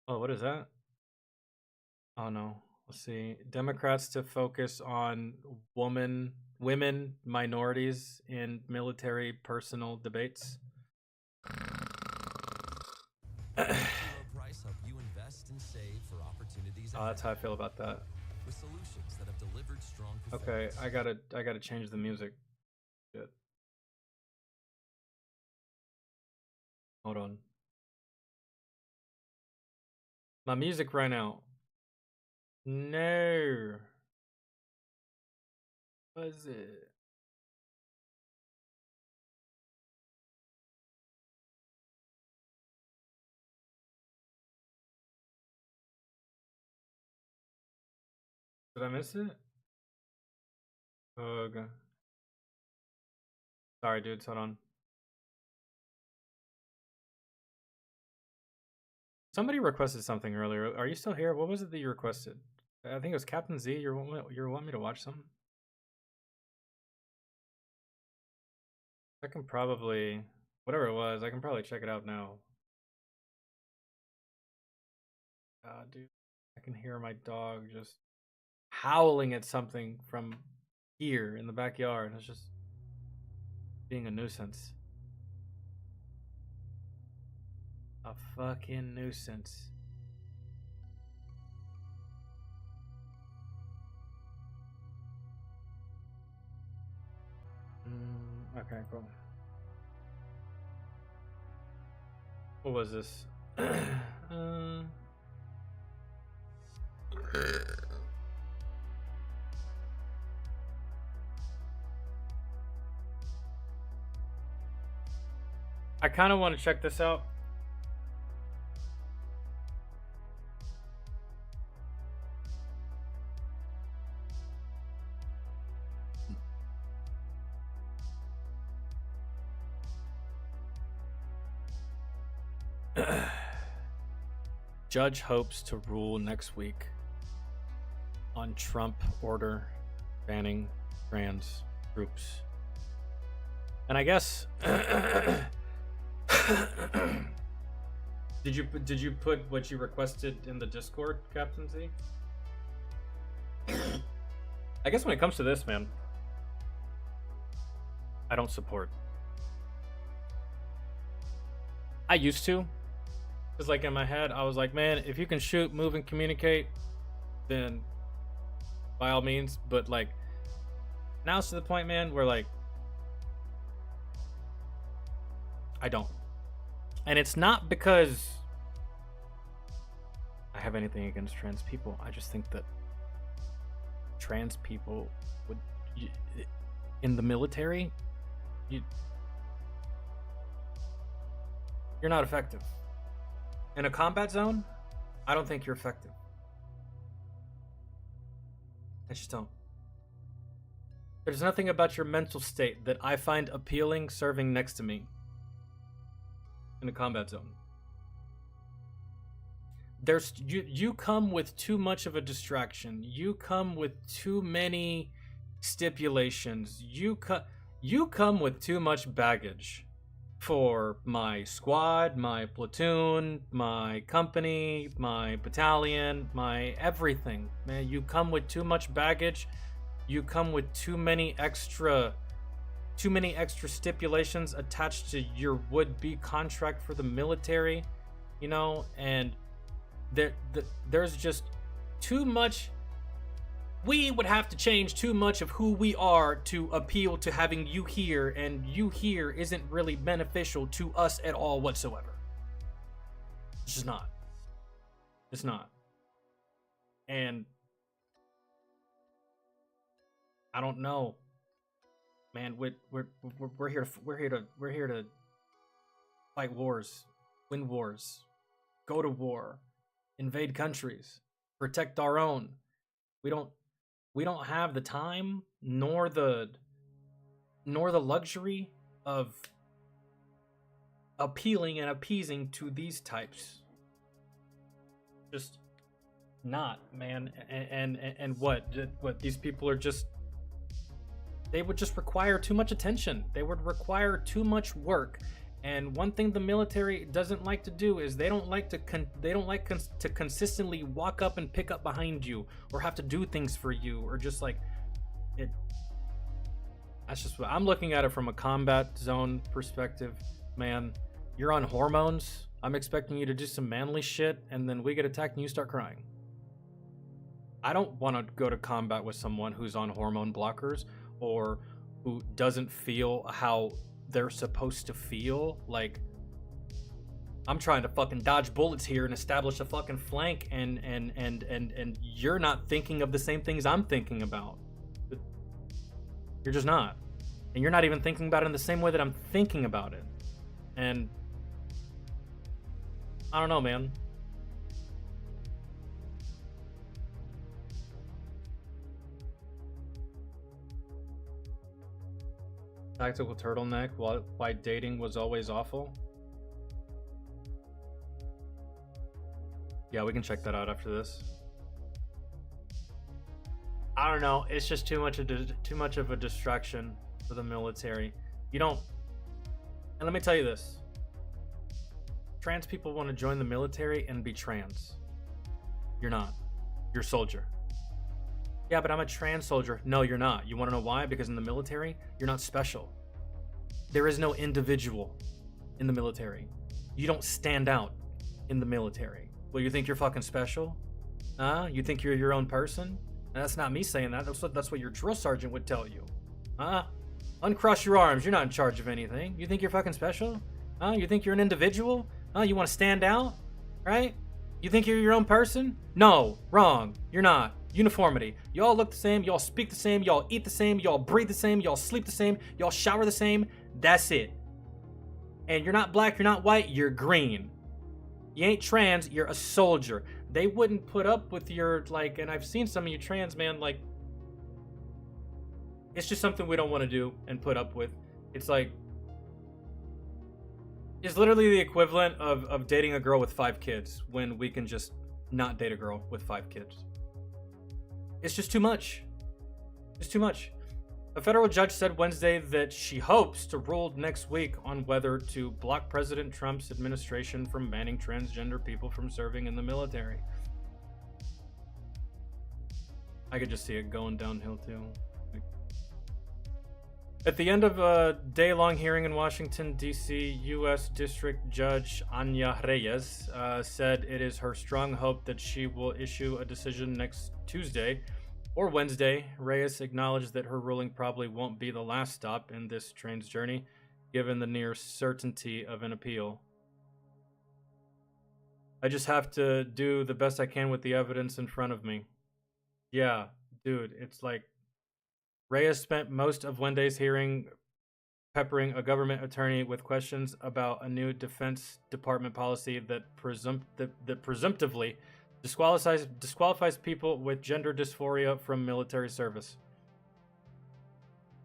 Oh, what is that? Oh no. Let's see. Democrats to focus on women, minorities in military personal debates. Price help you invest and save for opportunities. Oh, that's how I feel about that. With solutions that have delivered strong Okay, performance. I gotta change the music. Good. Hold on. My music ran out. No. What is it? Did I miss it? Okay. Sorry, dudes. Hold on. Somebody requested something earlier. Are you still here? What was it that you requested? I think it was Captain Z. You want me to watch something? I can probably, whatever it was, I can probably check it out now. Dude, I can hear my dog just howling at something from here in the backyard. It's just being a nuisance. A fucking nuisance. Okay, cool. What was this? I kind of want to check this out. Judge hopes to rule next week on Trump order banning trans groups. And I guess did you put what you requested in the Discord, Captain Z? I guess when it comes to this, man, I don't support. I used to. Because, like, in my head, I was like, man, if you can shoot, move, and communicate, then by all means. But, like, now it's to the point, man, where, like, I don't. And it's not because I have anything against trans people. I just think that trans people would, in the military, you're not effective. In a combat zone, I don't think you're effective. I just don't. There's nothing about your mental state that I find appealing serving next to me in a combat zone. You come with too much of a distraction. You come with too many stipulations. You come with too much baggage for my squad, my platoon, my company, my battalion, my everything. Man, you come with too much baggage. You come with too many extra stipulations attached to your would-be contract for the military, you know, and there's just too much. We would have to change too much of who we are to appeal to having you here, and you here isn't really beneficial to us at all whatsoever. It's just not. It's not. And I don't know, man. We're here to fight wars, win wars, go to war, invade countries, protect our own. We don't have the time nor the luxury of appealing and appeasing to these types. Just not, man. And what these people are just, they would just require too much attention. They would require too much work. And one thing the military doesn't like to do is they don't like to consistently walk up and pick up behind you, or have to do things for you, or just like it. That's just what I'm looking at it from a combat zone perspective, man. You're on hormones. I'm expecting you to do some manly shit, and then we get attacked and you start crying. I don't want to go to combat with someone who's on hormone blockers or who doesn't feel how they're supposed to feel. Like, I'm trying to fucking dodge bullets here and establish a fucking flank, and you're not thinking of the same things I'm thinking about. You're just not. And you're not even thinking about it in the same way that I'm thinking about it. And I don't know, man. Tactical turtleneck, why dating was always awful. Yeah, we can check that out after this. I don't know. It's just too much of a distraction for the military. You don't. And let me tell you this: trans people want to join the military and be trans. You're not. You're a soldier. Yeah, but I'm a trans soldier. No, you're not. You want to know why? Because in the military, you're not special. There is no individual in the military. You don't stand out in the military. Well, you think you're fucking special? You think you're your own person? And that's not me saying that. That's what your drill sergeant would tell you. Uncross your arms. You're not in charge of anything. You think you're fucking special? You think you're an individual? You want to stand out? Right? You think you're your own person? No, wrong. You're not. Uniformity. Y'all look the same, y'all speak the same, y'all eat the same, y'all breathe the same, y'all sleep the same, y'all shower the same. That's it. And you're not black, you're not white, you're green. You ain't trans, you're a soldier. They wouldn't put up with your, like, and I've seen some of you trans, man, like, it's just something we don't want to do and put up with. It's like, it's literally the equivalent of dating a girl with 5 kids when we can just not date a girl with 5 kids. It's just too much. It's too much. A federal judge said Wednesday that she hopes to rule next week on whether to block President Trump's administration from banning transgender people from serving in the military. I could just see it going downhill too. At the end of a day-long hearing in Washington, D.C., U.S. District Judge Anya Reyes said it is her strong hope that she will issue a decision next Tuesday or Wednesday. Reyes acknowledged that her ruling probably won't be the last stop in this trans journey, given the near certainty of an appeal. I just have to do the best I can with the evidence in front of me. Yeah, dude, it's like, Reyes spent most of Wednesday's hearing peppering a government attorney with questions about a new Defense Department policy that presumptively disqualifies people with gender dysphoria from military service.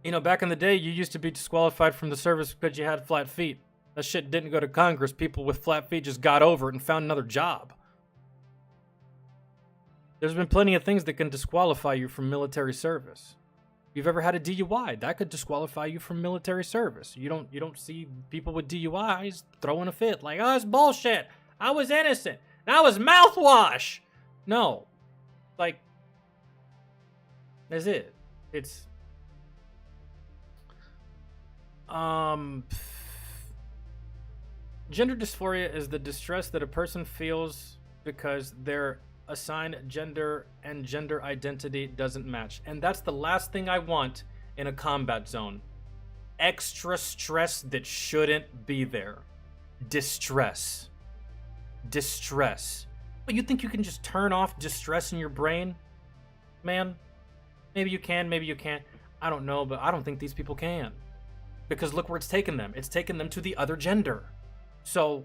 You know, back in the day, you used to be disqualified from the service because you had flat feet. That shit didn't go to Congress. People with flat feet just got over it and found another job. There's been plenty of things that can disqualify you from military service. If you've ever had a DUI, that could disqualify you from military service. You don't see people with DUIs throwing a fit like, oh, it's bullshit. I was innocent. That was mouthwash. No. Like, that's it. It's gender dysphoria is the distress that a person feels because their assigned gender and gender identity doesn't match. And that's the last thing I want in a combat zone. Extra stress that shouldn't be there. Distress. But you think you can just turn off distress in your brain? Man, maybe you can, maybe you can't. I don't know, but I don't think these people can. Because look where it's taken them. It's taken them to the other gender. So,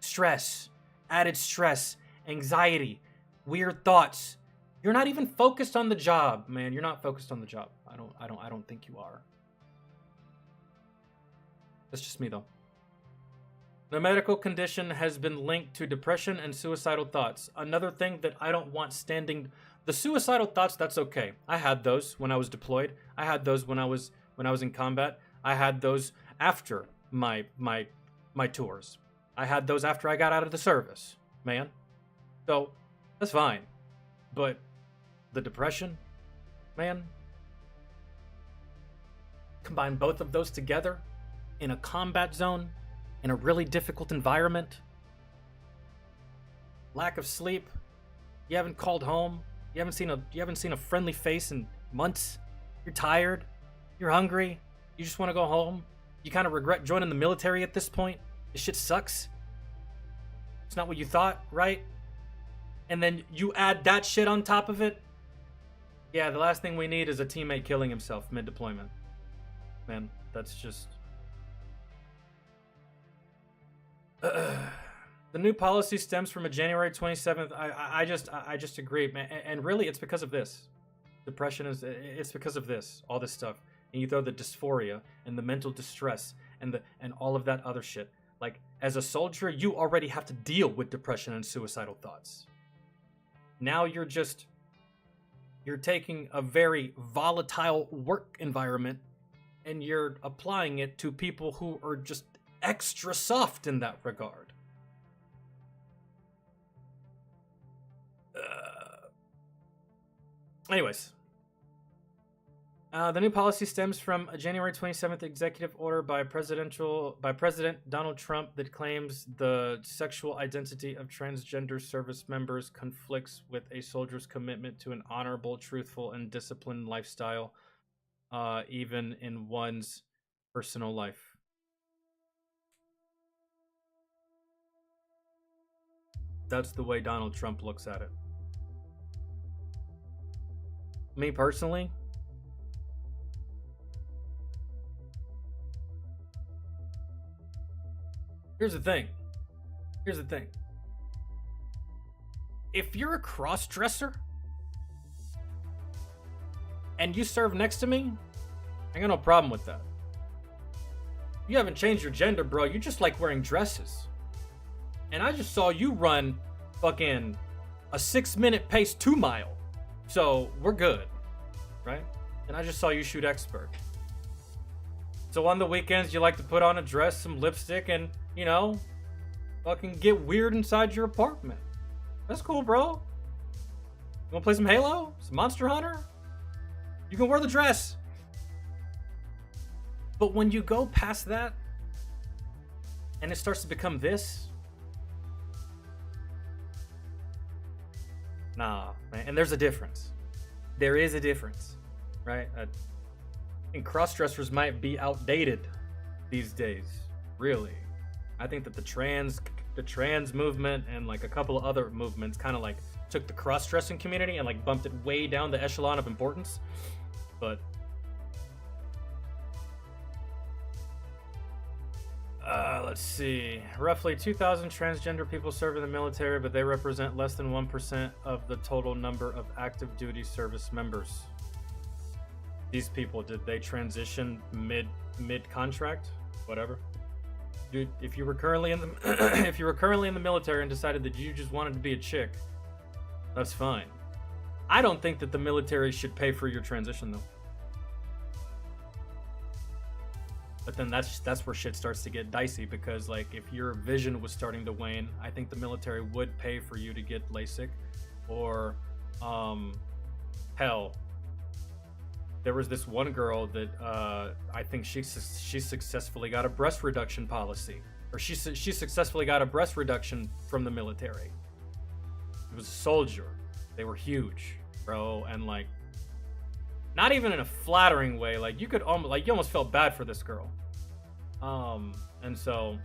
stress, added stress, anxiety, weird thoughts. You're not even focused on the job, man. You're not focused on the job. I don't think you are. That's just me though. The medical condition has been linked to depression and suicidal thoughts. Another thing that I don't want standing. The suicidal thoughts, that's okay. I had those when I was deployed. I had those when I was in combat. I had those after my tours. I had those after I got out of the service, man. So, that's fine. But the depression, man, combine both of those together in a combat zone, in a really difficult environment, lack of sleep, you haven't called home, you haven't seen a friendly face in months, you're tired, you're hungry, you just want to go home, you kind of regret joining the military at this point, this shit sucks, it's not what you thought, right? And then you add that shit on top of it, yeah, the last thing we need is a teammate killing himself mid-deployment. Man, that's just... The new policy stems from a January 27th. I just agree, man. And really, it's because of this. Depression it's because of this, all this stuff. And you throw the dysphoria and the mental distress and all of that other shit. Like, as a soldier, you already have to deal with depression and suicidal thoughts. Now you're taking a very volatile work environment and you're applying it to people who are just extra soft in that regard. Anyways, the new policy stems from a January 27th executive order by President Donald Trump that claims the sexual identity of transgender service members conflicts with a soldier's commitment to an honorable, truthful, and disciplined lifestyle, even in one's personal life. That's the way Donald Trump looks at it. Me personally, here's the thing. If you're a cross-dresser and you serve next to me, I got no problem with that. You haven't changed your gender, bro. You just like wearing dresses. And I just saw you run fucking a 6-minute pace 2 mile. So we're good, right? And I just saw you shoot expert. So on the weekends, you like to put on a dress, some lipstick, and, you know, fucking get weird inside your apartment. That's cool, bro. You wanna play some Halo? Some Monster Hunter? You can wear the dress. But when you go past that, and it starts to become this, nah, man. And there's a difference. There is a difference, right? I think cross-dressers might be outdated these days, really. I think that the trans movement and like a couple of other movements kind of like took the cross-dressing community and like bumped it way down the echelon of importance. But Let's see. Roughly 2,000 transgender people serve in the military, but they represent less than 1% of the total number of active duty service members. These people, did they transition mid contract? Whatever. Dude, if you were currently in the if you were currently in the military and decided that you just wanted to be a chick, that's fine. I don't think that the military should pay for your transition though. But then that's where shit starts to get dicey, because like if your vision was starting to wane, I think the military would pay for you to get LASIK, or hell, there was this one girl that I think she successfully got a breast reduction policy, or she successfully got a breast reduction from the military. It was a soldier. They were huge, bro, and like, not even in a flattering way. Like you almost felt bad for this girl. And so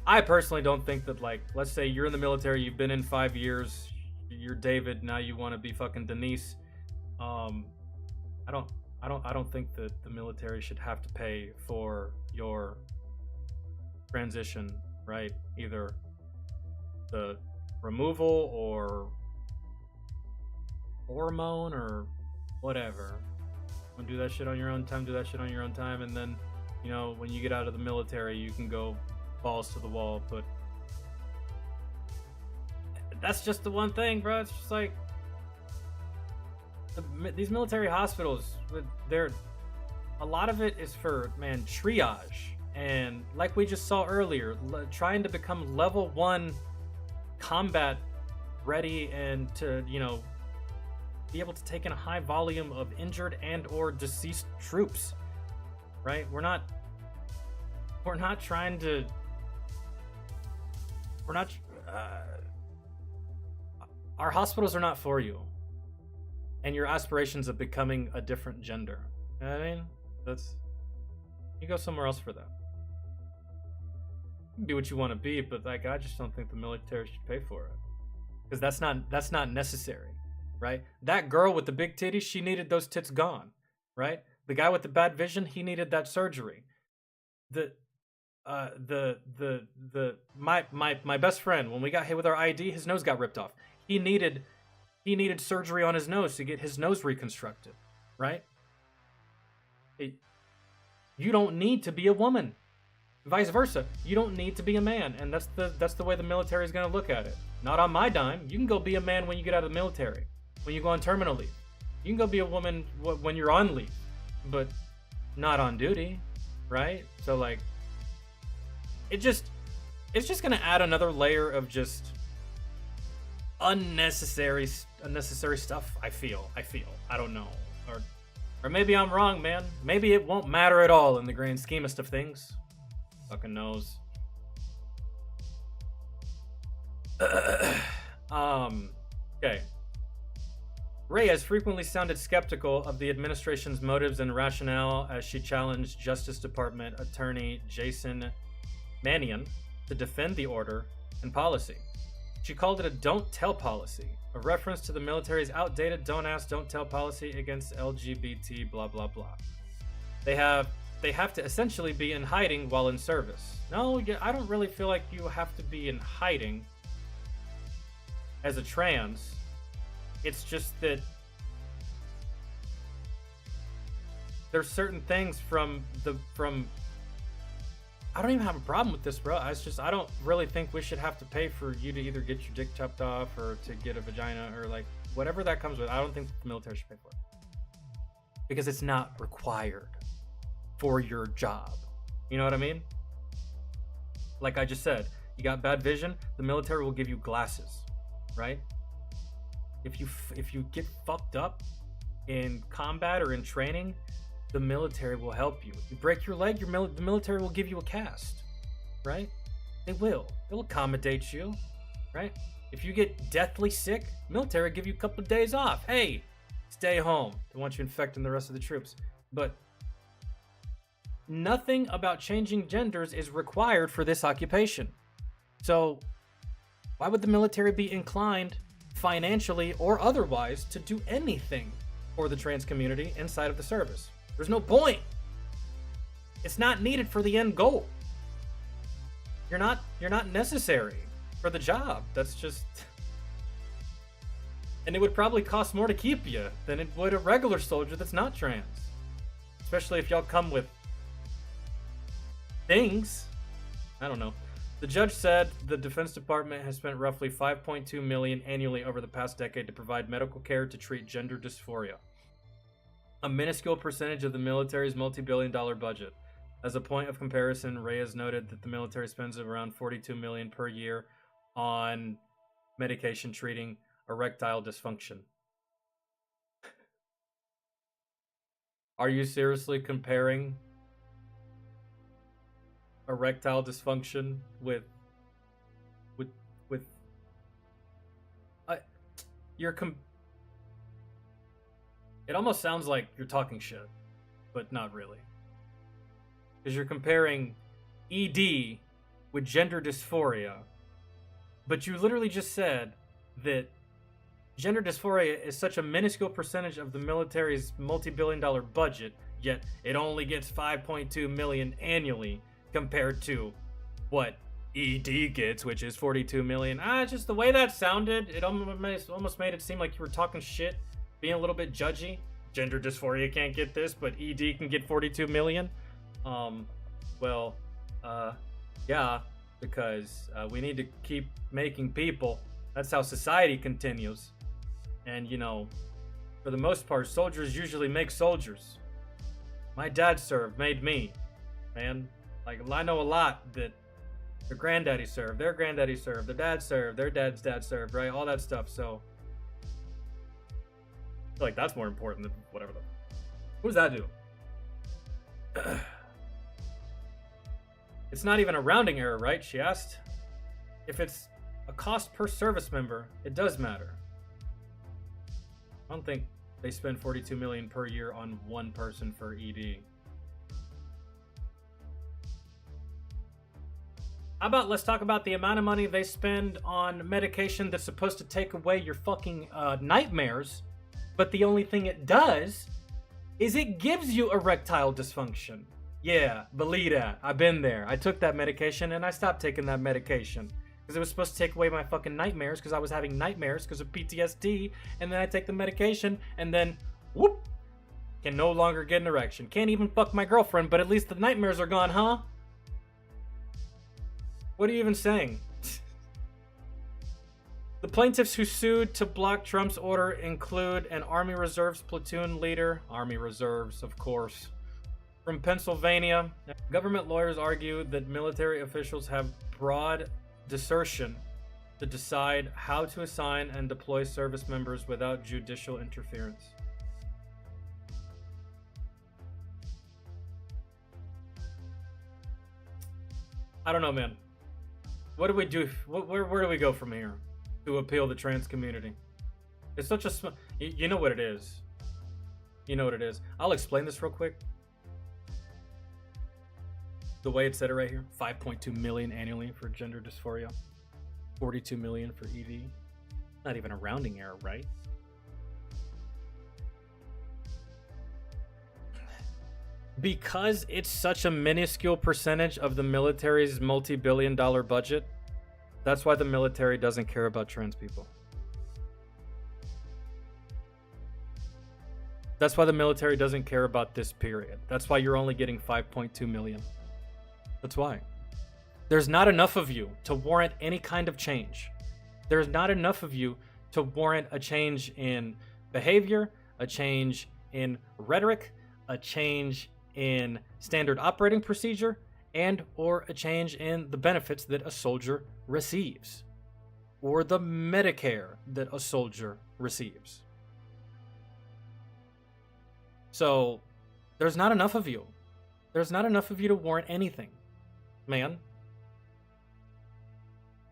I personally don't think that, like, let's say you're in the military, you've been in 5 years, you're David, now you want to be fucking Denise. I don't think that the military should have to pay for your transition, right? Either the removal or hormone or whatever. Want to do that shit on your own time, do that shit on your own time, and then, you know, when you get out of the military, you can go balls to the wall. But that's just the one thing, bro. It's just like these military hospitals, they're, a lot of it is for, man, triage, and like we just saw earlier, trying to become level 1 combat ready, and to, you know, be able to take in a high volume of injured and or deceased troops, right? We're not trying to, our hospitals are not for you and your aspirations of becoming a different gender. You know what I mean? You go somewhere else for that. You can be what you want to be, but like, I just don't think the military should pay for it, because that's not necessary. Right? That girl with the big titties, she needed those tits gone, right? The guy with the bad vision, he needed that surgery. My best friend, when we got hit with our ID, his nose got ripped off. He needed surgery on his nose to get his nose reconstructed, right? You don't need to be a woman. Vice versa. You don't need to be a man, and that's the way the military is going to look at it. Not on my dime. You can go be a man when you get out of the military. When you go on terminal leave, you can go be a woman when you're on leave, but not on duty, right? So like, it's just gonna add another layer of just unnecessary stuff. I feel. I don't know, or maybe I'm wrong, man. Maybe it won't matter at all in the grand scheme of things. Fucking knows. Okay. Ray has frequently sounded skeptical of the administration's motives and rationale as she challenged Justice Department Attorney Jason Mannion to defend the order and policy. She called it a don't tell policy, a reference to the military's outdated don't ask, don't tell policy against LGBT blah blah blah. They have to essentially be in hiding while in service. No, I don't really feel like you have to be in hiding as a trans. It's just that there's certain things from I don't even have a problem with this, bro. I don't really think we should have to pay for you to either get your dick chopped off or to get a vagina or like whatever that comes with. I don't think the military should pay for it, because it's not required for your job. You know what I mean? Like I just said, you got bad vision, the military will give you glasses, right? If you get fucked up in combat or in training, the military will help you. If you break your leg, the military will give you a cast, right? They'll accommodate you, right? If you get deathly sick, military will give you a couple of days off. Hey, stay home. They want you infecting the rest of the troops. But nothing about changing genders is required for this occupation. So why would the military be inclined, financially or otherwise, to do anything for the trans community inside of the service? There's no point. It's not needed for the end goal. You're not necessary for the job. That's just... And it would probably cost more to keep you than it would a regular soldier that's not trans. Especially if y'all come with things. I don't know. The judge said the Defense Department has spent roughly $5.2 million annually over the past decade to provide medical care to treat gender dysphoria. A minuscule percentage of the military's multi-billion-dollar budget. As a point of comparison, Reyes noted that the military spends around $42 million per year on medication treating erectile dysfunction. Are you seriously comparing erectile dysfunction with it almost sounds like you're talking shit, but not really. Because you're comparing ED with gender dysphoria, but you literally just said that gender dysphoria is such a minuscule percentage of the military's multi-billion-dollar budget, yet it only gets $5.2 million annually compared to what ED gets, which is $42 million. Just the way that sounded, it almost made it seem like you were talking shit, being a little bit judgy. Gender dysphoria can't get this, but ED can get $42 million. Yeah, because we need to keep making people. That's how society continues. And, you know, for the most part, soldiers usually make soldiers. My dad served, made me, man. Like, I know a lot that their granddaddy served, their granddaddy served, their dad served, their dad's dad served, right? All that stuff, so... I feel like that's more important than whatever the... What does that do? It's not even a rounding error, right? She asked. If it's a cost per service member, it does matter. I don't think they spend $42 million per year on one person for ED. How about let's talk about the amount of money they spend on medication that's supposed to take away your fucking nightmares, but the only thing it does is it gives you erectile dysfunction. Yeah, believe that. I've been there. I took that medication and I stopped taking that medication because it was supposed to take away my fucking nightmares because I was having nightmares because of PTSD, and then I take the medication and then whoop, can no longer get an erection. Can't even fuck my girlfriend, but at least the nightmares are gone, huh? What are you even saying? The plaintiffs who sued to block Trump's order include an Army Reserves platoon leader, Army Reserves, of course, from Pennsylvania. Government lawyers argue that military officials have broad discretion to decide how to assign and deploy service members without judicial interference. I don't know, man. What do we do? Where do we go from here to appeal the trans community? It's such a you know what it is. You know what it is. I'll explain this real quick. The way it said it right here, 5.2 million annually for gender dysphoria, 42 million for ED. Not even a rounding error, right? Because it's such a minuscule percentage of the military's multi-billion-dollar budget, that's why the military doesn't care about trans people. That's why the military doesn't care about this period. That's why you're only getting 5.2 million. That's why. There's not enough of you to warrant any kind of change. There's not enough of you to warrant a change in behavior, a change in rhetoric, a change in standard operating procedure, and or a change in the benefits that a soldier receives, or the Medicare that a soldier receives. So there's not enough of you. There's not enough of you to warrant anything, man.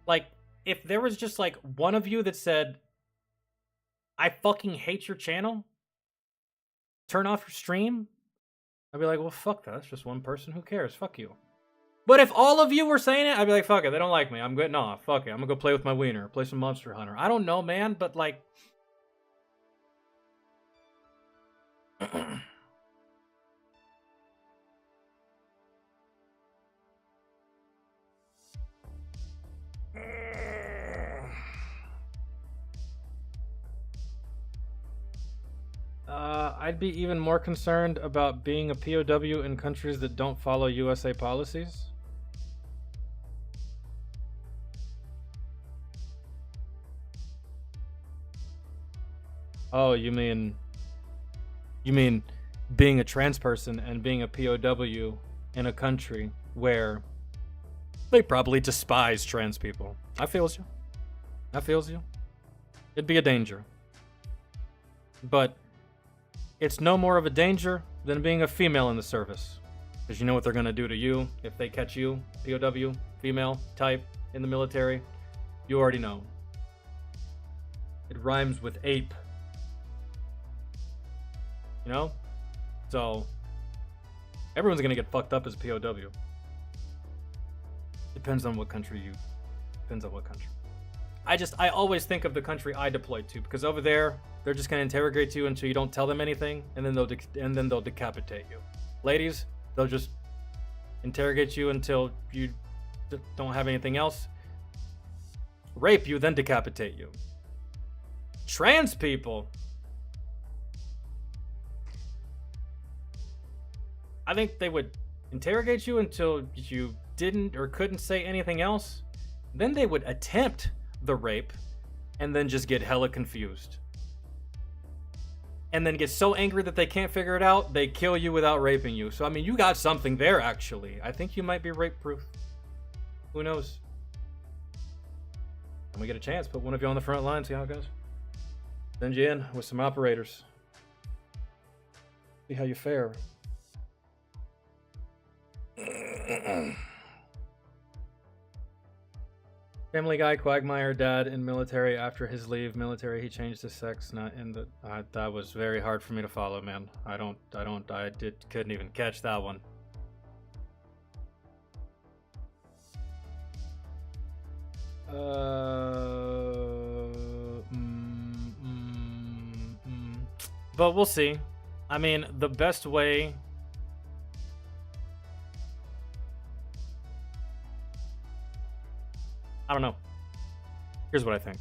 Like, if there was just like one of you that said, I fucking hate your channel, turn off your stream, I'd be like, well, fuck that. That's just one person. Who cares? Fuck you. But if all of you were saying it, I'd be like, fuck it. They don't like me. I'm getting off. Fuck it. I'm gonna go play with my wiener. Play some Monster Hunter. I don't know, man, but like... I'd be even more concerned about being a POW in countries that don't follow USA policies. Oh, you mean being a trans person and being a POW in a country where they probably despise trans people. I feels you. I feels you. It'd be a danger. But it's no more of a danger than being a female in the service. Because you know what they're going to do to you if they catch you, POW, female type, in the military. You already know. It rhymes with ape. You know? So, everyone's going to get fucked up as a POW. Depends on what country you... Depends on what country. I always think of the country I deployed to, because over there, they're just going to interrogate you until you don't tell them anything, and then they'll decapitate you. Ladies, they'll just interrogate you until you don't have anything else. Rape you, then decapitate you. Trans people, I think they would interrogate you until you didn't or couldn't say anything else. Then they would attempt the rape and then just get hella confused. And then get so angry that they can't figure it out, they kill you without raping you. So, I mean, you got something there, actually. I think you might be rape-proof. Who knows? When we get a chance, put one of you on the front line, see how it goes. Send you in with some operators. See how you fare. Family Guy, Quagmire, dad in military. After his leave military, he changed his sex. Not in the. That was very hard for me to follow, man. I couldn't even catch that one. But we'll see. I mean, the best way. I don't know. Here's what I think.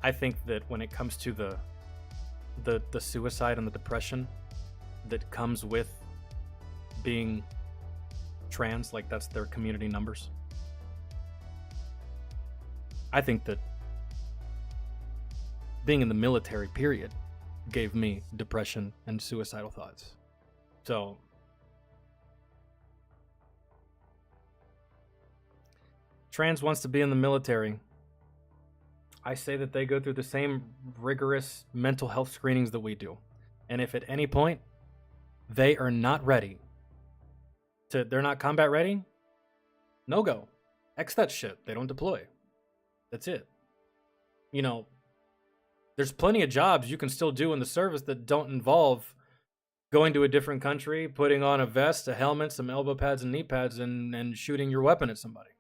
I think that when it comes to the suicide and the depression that comes with being trans, like that's their community numbers. I think that being in the military, period, gave me depression and suicidal thoughts. So trans wants to be in the military. I say that they go through the same rigorous mental health screenings that we do. And if at any point they are not ready they're not combat ready, no go. X that shit. They don't deploy. That's it. You know, there's plenty of jobs you can still do in the service that don't involve going to a different country, putting on a vest, a helmet, some elbow pads and knee pads, and shooting your weapon at somebody.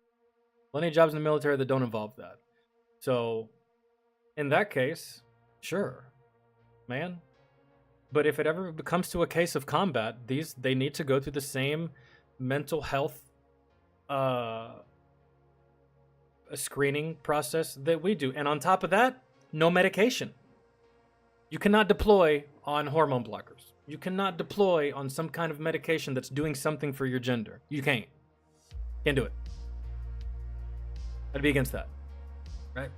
Plenty of jobs in the military that don't involve that. So, in that case, sure, man. But if it ever comes to a case of combat, they need to go through the same mental health screening process that we do. And on top of that, no medication. You cannot deploy on hormone blockers. You cannot deploy on some kind of medication that's doing something for your gender. You can't. Can't do it. I'd be against that, right?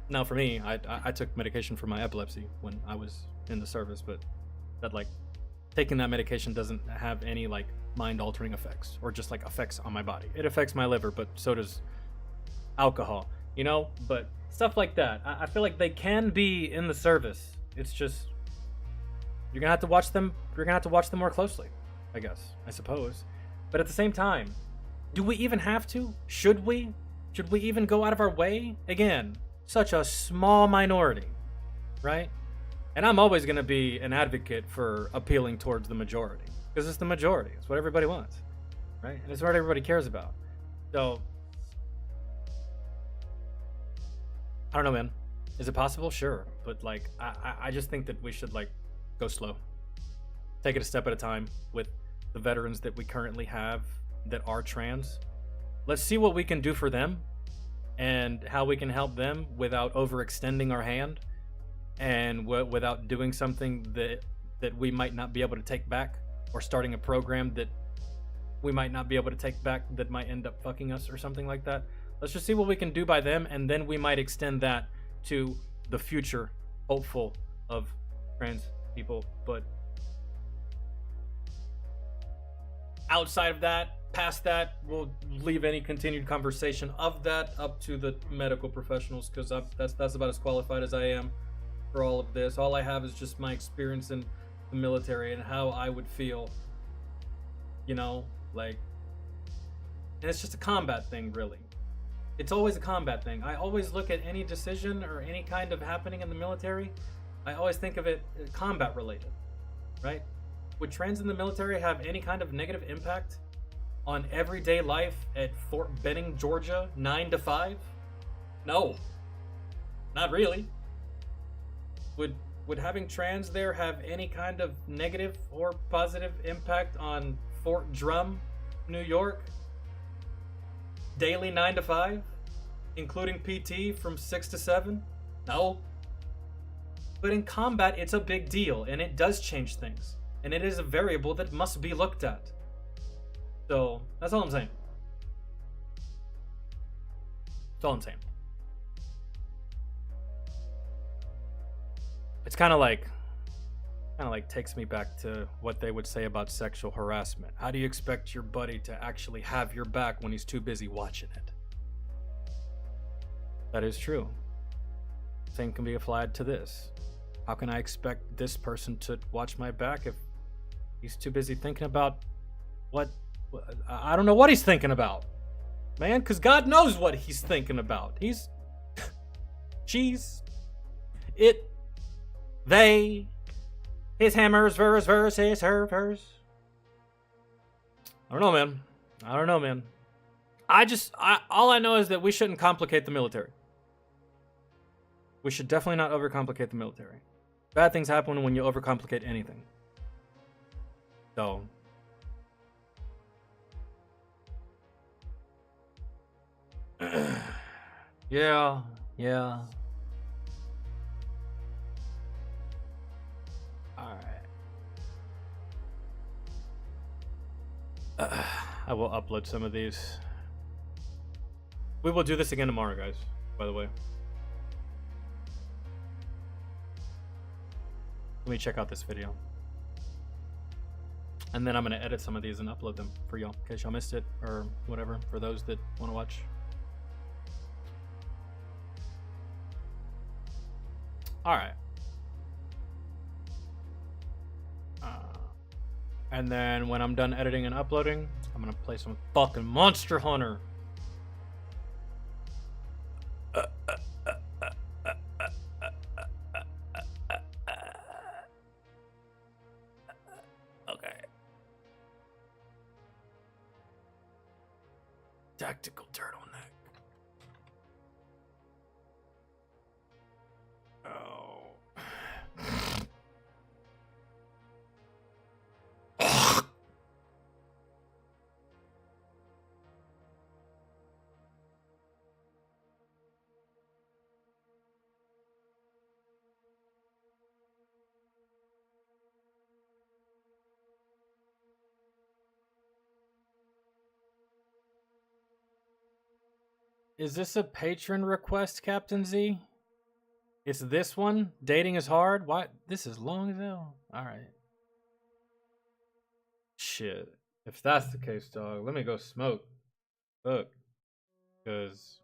Now, for me, I took medication for my epilepsy when I was in the service, but that, like, taking that medication doesn't have any, like, mind-altering effects or just, like, effects on my body. It affects my liver, but so does alcohol, you know? But stuff like that, I feel like they can be in the service. It's just you're gonna have to watch them. You're gonna have to watch them more closely, I guess. I suppose. But at the same time, do we even have to? Should we? Should we even go out of our way? Again, such a small minority, right? And I'm always going to be an advocate for appealing towards the majority. Because it's the majority. It's what everybody wants, right? And it's what everybody cares about. So, I don't know, man. Is it possible? Sure. But, like, I just think that we should, like, go slow. Take it a step at a time with the veterans that we currently have that are trans. let's see what we can do for them and how we can help them without overextending our hand and without doing something that we might not be able to take back, or starting a program that we might not be able to take back that might end up fucking us or something like that. Let's just see what we can do by them, and then we might extend that to the future hopeful of trans people. But outside of that, past that, we'll leave any continued conversation of that up to the medical professionals, because that's about as qualified as I am for all of this. All I have is just my experience in the military and how I would feel, you know, like, and it's just a combat thing, really. It's always a combat thing. I always look at any decision or any kind of happening in the military, I always think of it combat related, right? Would trans in the military have any kind of negative impact on everyday life at Fort Benning, Georgia, 9 to 5? No, not really. Would having trans there have any kind of negative or positive impact on Fort Drum, New York, daily 9 to 5, including PT from 6 to 7? No. But in combat, it's a big deal, and it does change things, and it is a variable that must be looked at. So that's all I'm saying. That's all I'm saying. It's kind of like takes me back to what they would say about sexual harassment. How do you expect your buddy to actually have your back when he's too busy watching it? That is true. Same can be applied to this. How can I expect this person to watch my back if he's too busy thinking about what I don't know what he's thinking about, man, because God knows what he's thinking about. He's she's it, they, his hammers, verse, his her, verse. I don't know, man. All I know is that we shouldn't complicate the military. We should definitely not overcomplicate the military. Bad things happen when you overcomplicate anything. So, yeah. All right. I will upload some of these. We will do this again tomorrow, guys, by the way. Let me check out this video. And then I'm going to edit some of these and upload them for y'all, in case y'all missed it, or whatever, for those that want to watch. Alright. And then when I'm done editing and uploading, I'm going to play some fucking Monster Hunter. Tactical turtleneck. Oh. Is this a patron request, Captain Z? It's this one? Dating is hard? Why? This is long as hell. Alright. Shit. If that's the case, dog, let me go smoke. Fuck. Because...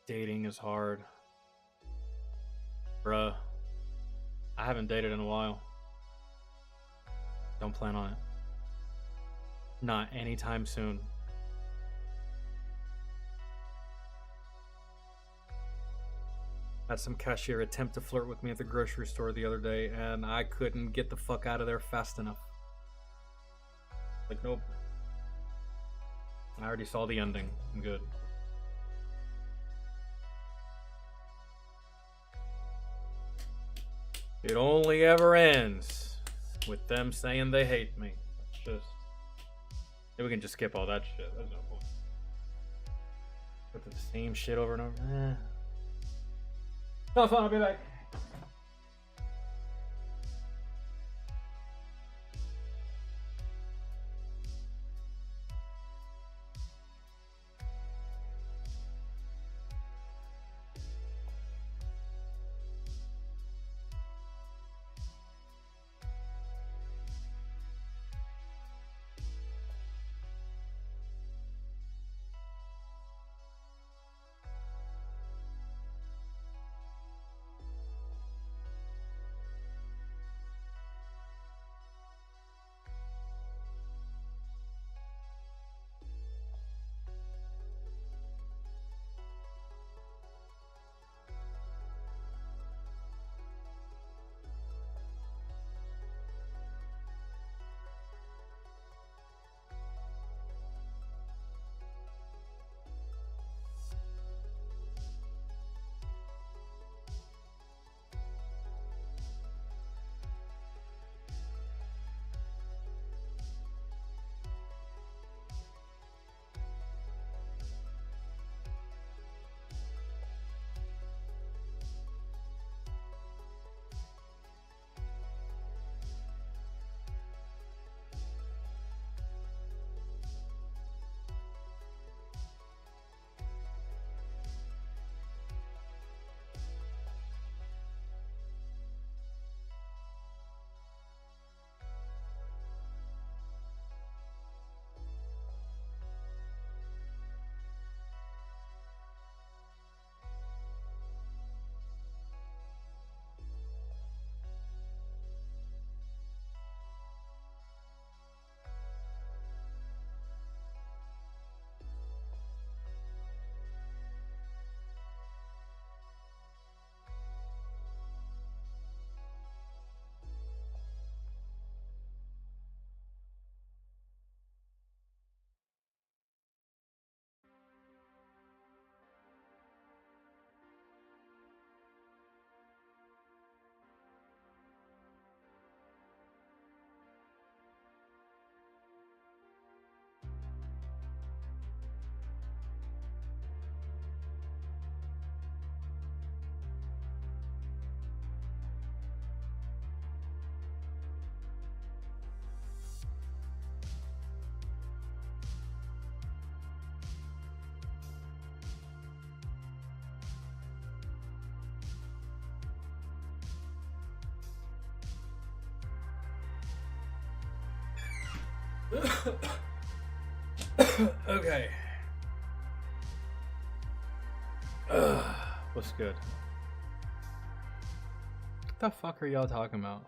dating is hard. Bruh. I haven't dated in a while. Don't plan on it. Not anytime soon. Had some cashier attempt to flirt with me at the grocery store the other day, and I couldn't get the fuck out of there fast enough. Like, nope. I already saw the ending. I'm good. It only ever ends with them saying they hate me. Just maybe we can just skip all that shit. That's no point. Go through the same shit over and over. No, it's fine. I'll be back. Okay. What's good? What the fuck are y'all talking about?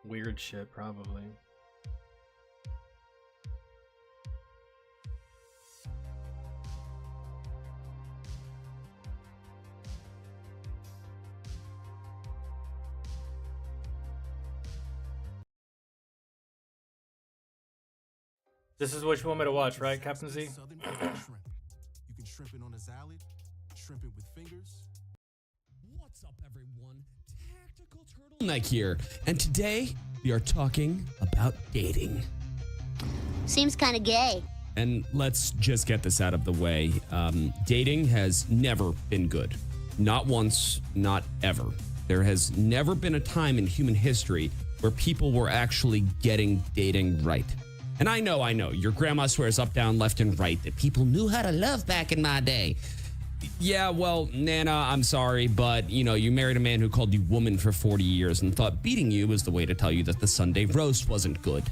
Weird shit, probably. This is what you want me to watch, right, Captain Z? Southern California shrimp. You can shrimp it on a salad, shrimp it with fingers. What's up, everyone? Tactical Turtleneck here, and today we are talking about dating. Seems kind of gay. And let's just get this out of the way. Dating has never been good. Not once, not ever. There has never been a time in human history where people were actually getting dating right. And I know, your grandma swears up, down, left, and right that people knew how to love back in my day. Yeah, well, Nana, I'm sorry, but, you married a man who called you woman for 40 years and thought beating you was the way to tell you that the Sunday roast wasn't good.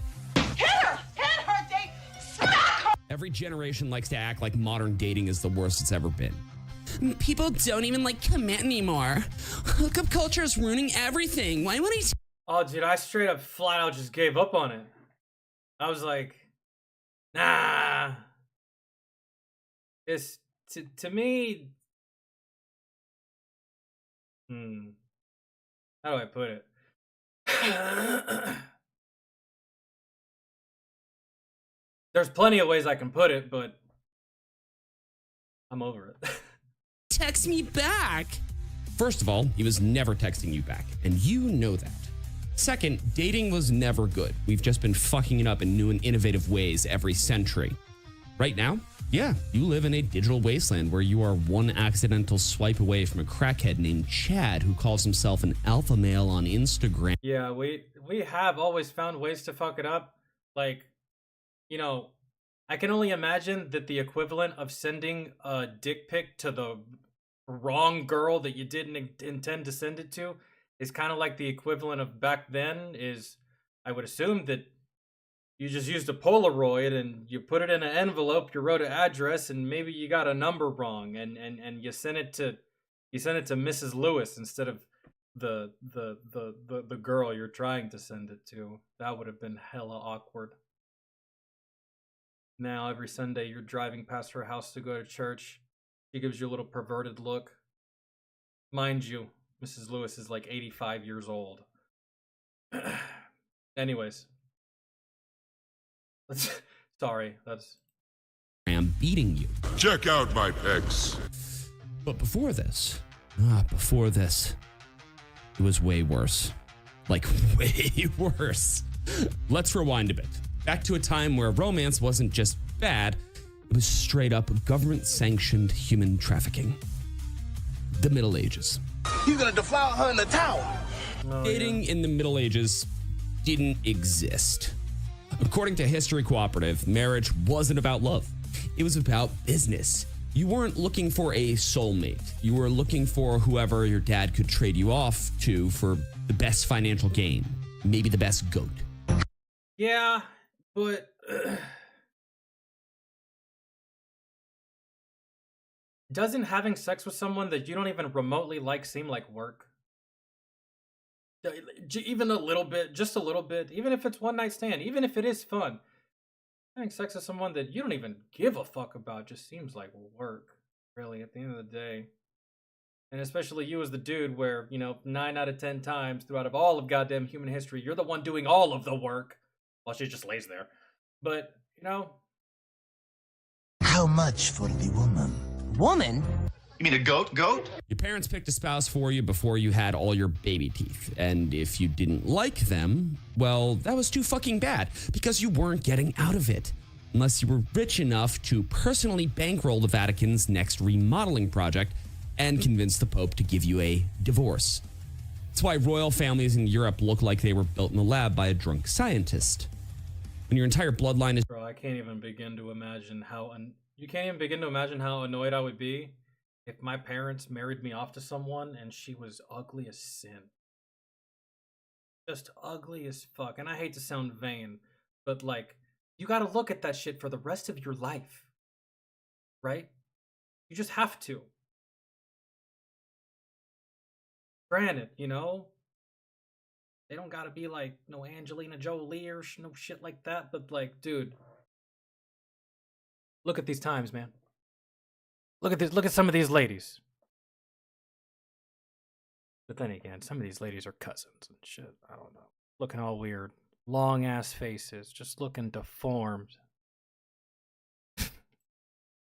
Hit her! Hit her, Dave! Smack her! Every generation likes to act like modern dating is the worst it's ever been. People don't even commit anymore. Hookup culture is ruining everything. Why would he... Oh, dude, I straight up flat out just gave up on it. I was like, nah. It's, to me... How do I put it? There's plenty of ways I can put it, but I'm over it. Text me back. First of all, he was never texting you back, and you know that. Second, dating was never good. We've just been fucking it up in new and innovative ways every century. Right now, yeah, you live in a digital wasteland where you are one accidental swipe away from a crackhead named Chad who calls himself an alpha male on Instagram. Yeah, we have always found ways to fuck it up. Like, you know, I can only imagine that the equivalent of sending a dick pic to the wrong girl that you didn't intend to send it to is kind of like the equivalent of back then is, I would assume that you just used a Polaroid and you put it in an envelope, you wrote an address, and maybe you got a number wrong, and you sent it to Mrs. Lewis instead of the girl you're trying to send it to. That would have been hella awkward. Now every Sunday you're driving past her house to go to church. She gives you a little perverted look. Mind you, Mrs. Lewis is like 85 years old. Anyways. Sorry, that's... I'm beating you. Check out my pecs. But before this, it was way worse. Like, way worse. Let's rewind a bit. Back to a time where romance wasn't just bad, it was straight up government-sanctioned human trafficking. The Middle Ages. You gonna deflower her in the tower? Dating in the Middle Ages didn't exist. According to History Cooperative, marriage wasn't about love. It was about business. You weren't looking for a soulmate. You were looking for whoever your dad could trade you off to for the best financial gain. Maybe the best goat. Yeah, but... doesn't having sex with someone that you don't even remotely like seem like work? Even a little bit, just a little bit, even if it's one night stand, even if it is fun, having sex with someone that you don't even give a fuck about just seems like work, really, at the end of the day. And especially you as the dude where, 9 out of 10 times throughout of all of goddamn human history, you're the one doing all of the work while she just lays there. But, How much for the woman? Woman? You mean a goat? Goat? Your parents picked a spouse for you before you had all your baby teeth. And if you didn't like them, well, that was too fucking bad because you weren't getting out of it. Unless you were rich enough to personally bankroll the Vatican's next remodeling project and convince the Pope to give you a divorce. That's why royal families in Europe look like they were built in a lab by a drunk scientist. When your entire bloodline is... Bro, I can't even begin to imagine how... You can't even begin to imagine how annoyed I would be if my parents married me off to someone and she was ugly as sin. Just ugly as fuck. And I hate to sound vain, but you gotta look at that shit for the rest of your life. Right? You just have to. Granted, they don't gotta be no Angelina Jolie or no shit like that, but dude, look at these times, man. Look at some of these ladies. But then again, some of these ladies are cousins and shit. I don't know. Looking all weird. Long ass faces, just looking deformed.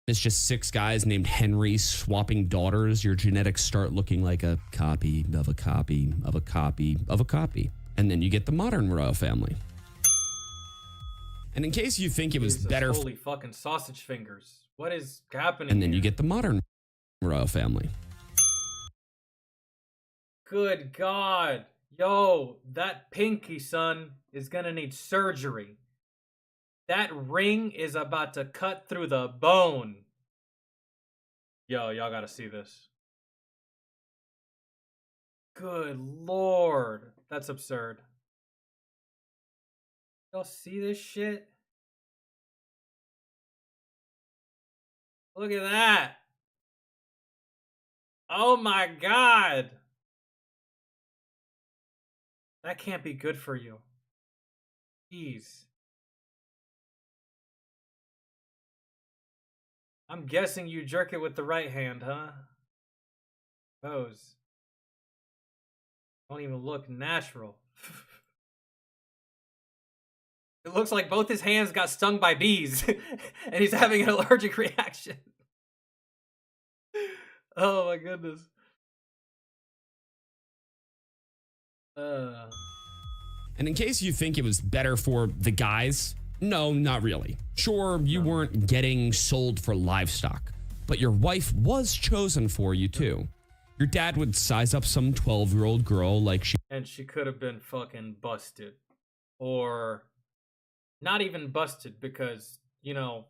It's just 6 guys named Henry swapping daughters. Your genetics start looking like a copy of a copy of a copy of a copy. And then you get the modern royal family. And in case you think it was Jesus, better... Holy fucking sausage fingers. What is happening And then here? you get the modern royal family. Good God. Yo, that pinky, son, is gonna need surgery. That ring is about to cut through the bone. Yo, y'all gotta see this. Good Lord. That's absurd. Y'all see this shit? Look at that. Oh my God. That can't be good for you. Jeez. I'm guessing you jerk it with the right hand, huh? Those don't even look natural. It looks like both his hands got stung by bees, and he's having an allergic reaction. Oh my goodness. And in case you think it was better for the guys, no, not really. Sure, you weren't getting sold for livestock, but your wife was chosen for you too. Your dad would size up some 12-year-old girl like she... And she could have been fucking busted. Or not even busted because, you know,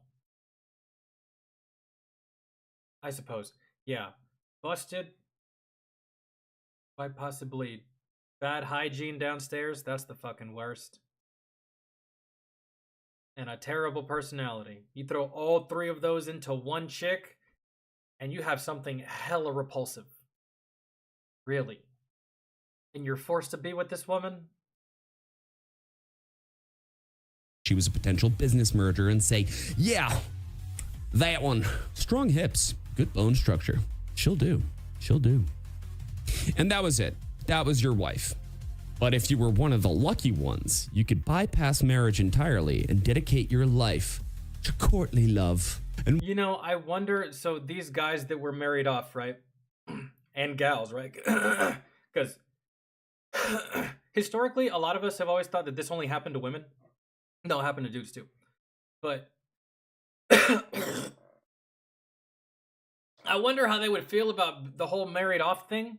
I suppose, yeah, busted by possibly bad hygiene downstairs. That's the fucking worst. And a terrible personality. You throw all three of those into one chick, and you have something hella repulsive. Really. And you're forced to be with this woman? She was a potential business merger and say, yeah, that one. Strong hips, good bone structure. She'll do. She'll do. And that was it. That was your wife. But if you were one of the lucky ones, you could bypass marriage entirely and dedicate your life to courtly love. And you know, I wonder, so these guys that were married off, right? And gals, right? Because historically, a lot of us have always thought that this only happened to women. No, it happened to dudes too. But I wonder how they would feel about the whole married off thing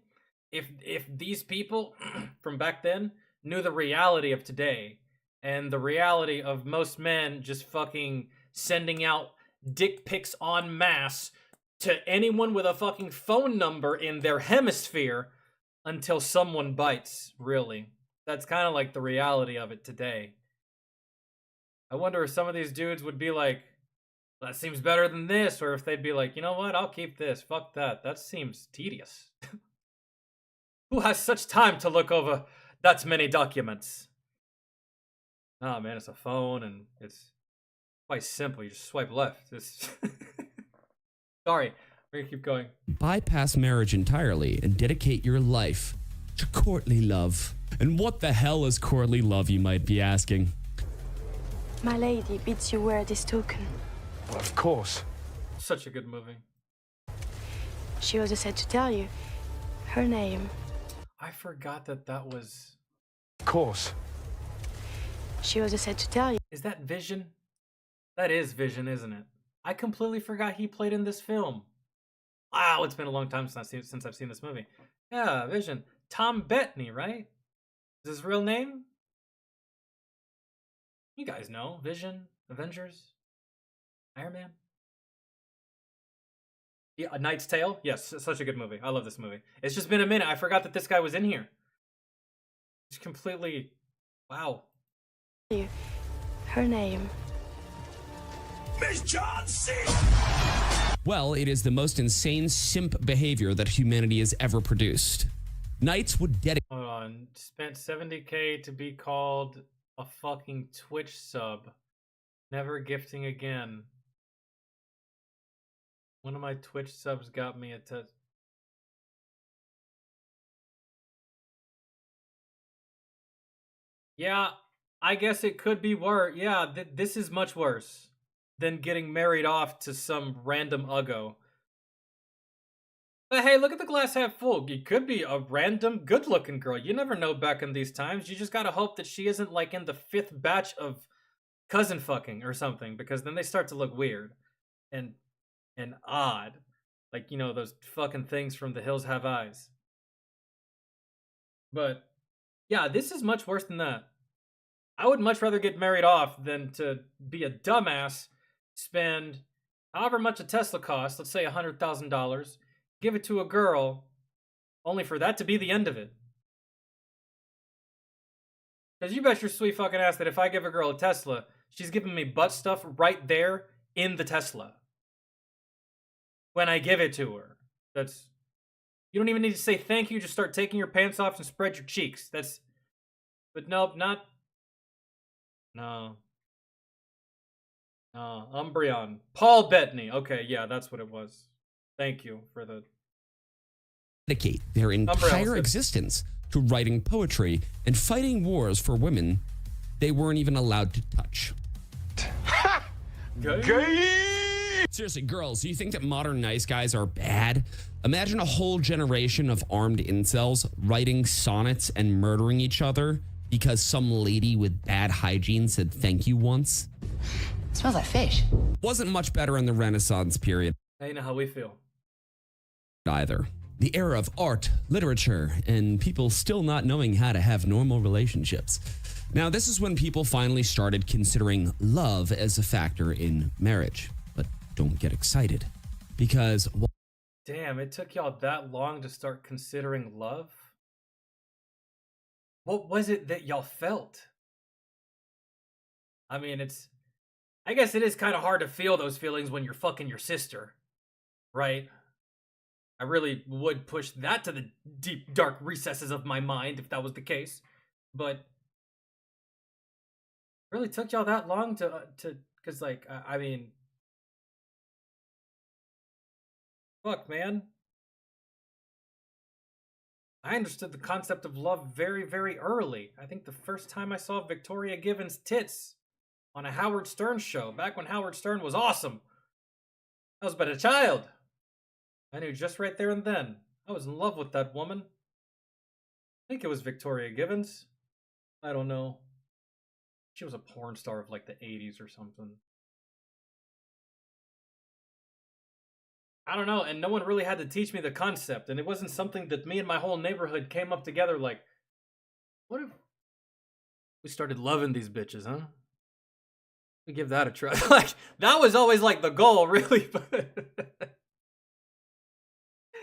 if these people from back then knew the reality of today and the reality of most men just fucking sending out dick pics en masse to anyone with a fucking phone number in their hemisphere until someone bites, really. That's kind of like the reality of it today. I wonder if some of these dudes would be like, that seems better than this, or if they'd be like, you know what, I'll keep this, fuck that, that seems tedious. Who has such time to look over that many documents? Oh man, it's a phone and it's quite simple. You just swipe left. Sorry, we're gonna keep going. bypass marriage entirely and dedicate your life to courtly love. And what the hell is courtly love, you might be asking? My lady bids you wear this token. Well, of course. Such a good movie. She also said to tell you her name. I forgot that was... Of course. She also said to tell you. Is that Vision? That is Vision, isn't it? I completely forgot he played in this film. Wow, it's been a long time since I've seen this movie. Yeah, Vision. Tom Bettany, right? Is his real name? You guys know. Vision, Avengers, Iron Man. Yeah, A Knight's Tale. Yes, such a good movie. I love this movie. It's just been a minute. I forgot that this guy was in here. It's completely... Wow. Her name. Miss John C. Well, it is the most insane simp behavior that humanity has ever produced. Knights would dedicate... Hold on. Spent $70K to be called a fucking Twitch sub. Never gifting again. One of my Twitch subs got me a test. Yeah, I guess it could be worse. Yeah, this is much worse than getting married off to some random uggo. But hey, look at the glass half full. It could be a random good-looking girl. You never know back in these times. You just gotta hope that she isn't like in the 5th batch of cousin fucking or something, because then they start to look weird and odd. Like, you know, those fucking things from The Hills Have Eyes. But yeah, this is much worse than that. I would much rather get married off than to be a dumbass, spend however much a Tesla costs, let's say $100,000, give it to a girl, only for that to be the end of it. Because you bet your sweet fucking ass that if I give a girl a Tesla, she's giving me butt stuff right there in the Tesla. When I give it to her. That's... You don't even need to say thank you, just start taking your pants off and spread your cheeks. That's... But nope, not... No. Umbreon. Paul Bettany. Okay, yeah, that's what it was. Thank you for the... Dedicate their entire existence to writing poetry and fighting wars for women they weren't even allowed to touch. Seriously, girls, do you think that modern nice guys are bad? Imagine a whole generation of armed incels writing sonnets and murdering each other because some lady with bad hygiene said thank you once. It smells like fish. Wasn't much better in the Renaissance period Now you know how we feel. either. The era of art, literature, and people still not knowing how to have normal relationships. Now, this is when people finally started considering love as a factor in marriage. But don't get excited, because Damn, it took y'all that long to start considering love? What was it that y'all felt? I mean, I guess it is kind of hard to feel those feelings when you're fucking your sister, right? I really would push that to the deep, dark recesses of my mind if that was the case. But it really took y'all that long because, like, I mean, fuck, man. I understood the concept of love very, very early. I think the first time I saw Victoria Given's tits on a Howard Stern show, back when Howard Stern was awesome, I was but a child. I knew just right there and then I was in love with that woman. I think it was Victoria Givens. I don't know. She was a porn star of like the 80s or something. I don't know, and no one really had to teach me the concept, and it wasn't something that me and my whole neighborhood came up together like, what if we started loving these bitches, huh? We give that a try. Like, that was always like the goal, really, but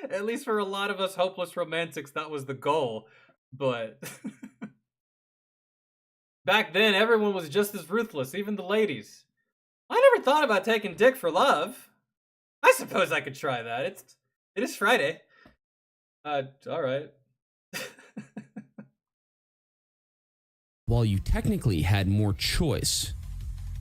at least for a lot of us hopeless romantics, that was the goal. But back then, everyone was just as ruthless, even the ladies. I never thought about taking dick for love. I suppose I could try that. It is Friday. All right. while you technically had more choice,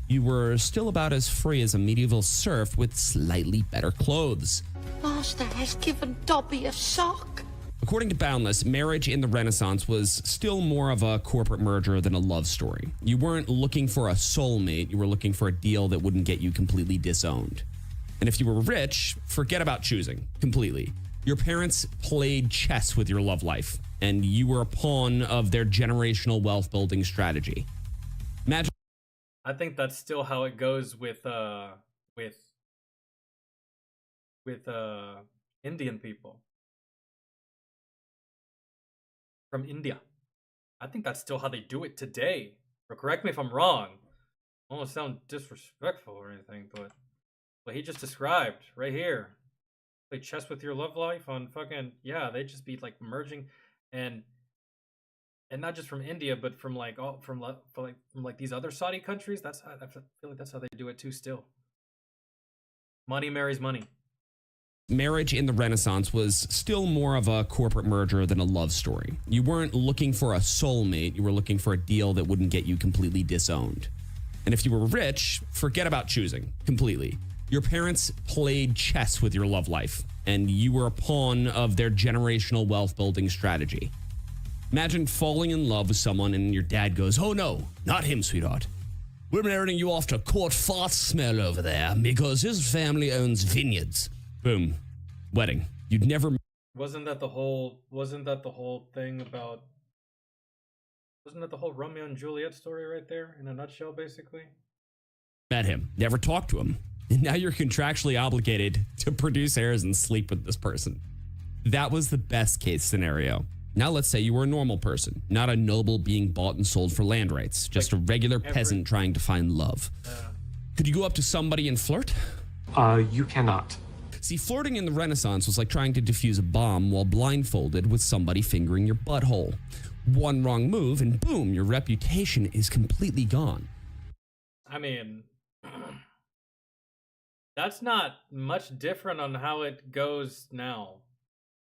you were still about as free as a medieval serf with slightly better clothes. Master has given Dobby a sock. According to Boundless, marriage in the Renaissance was still more of a corporate merger than a love story. You weren't looking for a soulmate, you were looking for a deal that wouldn't get you completely disowned. And if you were rich, forget about choosing completely. Your parents played chess with your love life, and you were a pawn of their generational wealth building strategy. Imagine. I think that's still how it goes with Indian people from India. I think that's still how they do it today. Or correct me if I'm wrong. I don't want to sound disrespectful or anything, but what he just described right here, play chess with your love life on fucking, yeah, they just be like merging, and not just from India, but from like from these other Saudi countries. I feel like that's how they do it too. Still, money marries money. Marriage in the Renaissance was still more of a corporate merger than a love story. You weren't looking for a soulmate, you were looking for a deal that wouldn't get you completely disowned. And if you were rich, forget about choosing completely. Your parents played chess with your love life, and you were a pawn of their generational wealth building strategy. Imagine falling in love with someone and your dad goes, "Oh no, not him, sweetheart. We're marrying you off to Court Fart Smell over there because his family owns vineyards." Boom. Wedding. You'd never. Wasn't that the whole thing about? Wasn't that the whole Romeo and Juliet story right there in a nutshell, basically? Met him, never talked to him, and now you're contractually obligated to produce heirs and sleep with this person. That was the best case scenario. Now let's say you were a normal person, not a noble being bought and sold for land rights, just like a regular peasant trying to find love. Could you go up to somebody and flirt? You cannot. See, flirting in the Renaissance was like trying to defuse a bomb while blindfolded with somebody fingering your butthole. One wrong move and boom, your reputation is completely gone. I mean, that's not much different on how it goes now,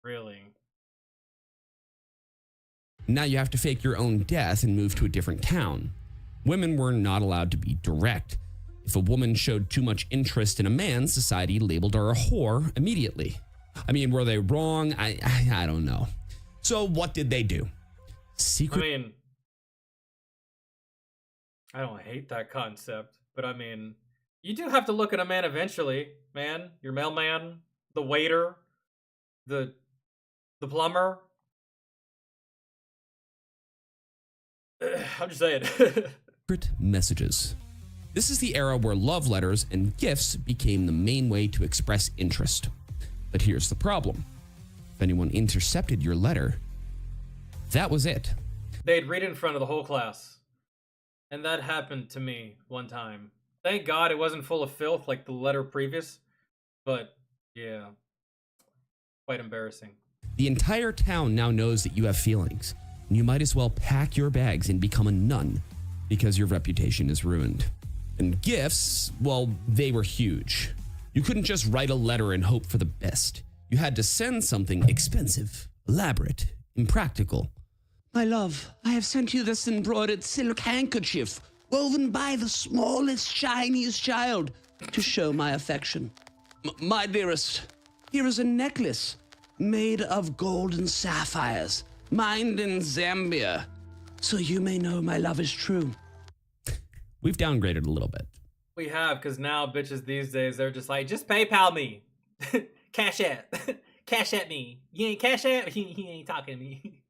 really. Now you have to fake your own death and move to a different town. Women were not allowed to be direct. If a woman showed too much interest in a man, society labeled her a whore immediately. I mean, were they wrong? I don't know. So what did they do? I mean, I don't hate that concept, but I mean, you do have to look at a man eventually, man. Your mailman, the waiter, the plumber. I'm just saying. Secret messages. This is the era where love letters and gifts became the main way to express interest. But here's the problem. If anyone intercepted your letter, that was it. They'd read it in front of the whole class. And that happened to me one time. Thank God it wasn't full of filth like the letter previous. But, yeah. Quite embarrassing. The entire town now knows that you have feelings, and you might as well pack your bags and become a nun because your reputation is ruined. And gifts, well, they were huge. You couldn't just write a letter and hope for the best. You had to send something expensive, elaborate, impractical. My love, I have sent you this embroidered silk handkerchief woven by the smallest, shiniest child to show my affection. My dearest, here is a necklace made of gold and sapphires, mined in Zambia, so you may know my love is true. We've downgraded a little bit. We have, because now bitches these days, they're just like, just PayPal me. Cash at. Cash at me. You ain't cash at? He ain't talking to me.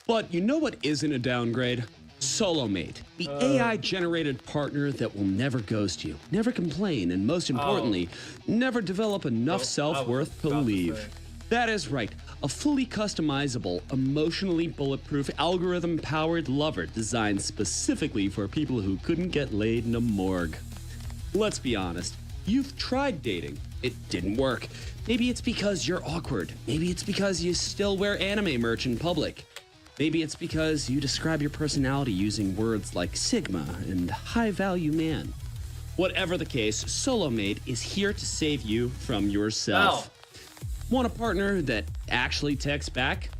But you know what isn't a downgrade? SoloMate, the AI-generated partner that will never ghost you, never complain, and most importantly, never develop enough self-worth to leave. That is right, a fully customizable, emotionally bulletproof, algorithm-powered lover designed specifically for people who couldn't get laid in a morgue. Let's be honest, you've tried dating. It didn't work. Maybe it's because you're awkward. Maybe it's because you still wear anime merch in public. Maybe it's because you describe your personality using words like Sigma and high-value man. Whatever the case, SoloMate is here to save you from yourself. Want a partner that actually texts back?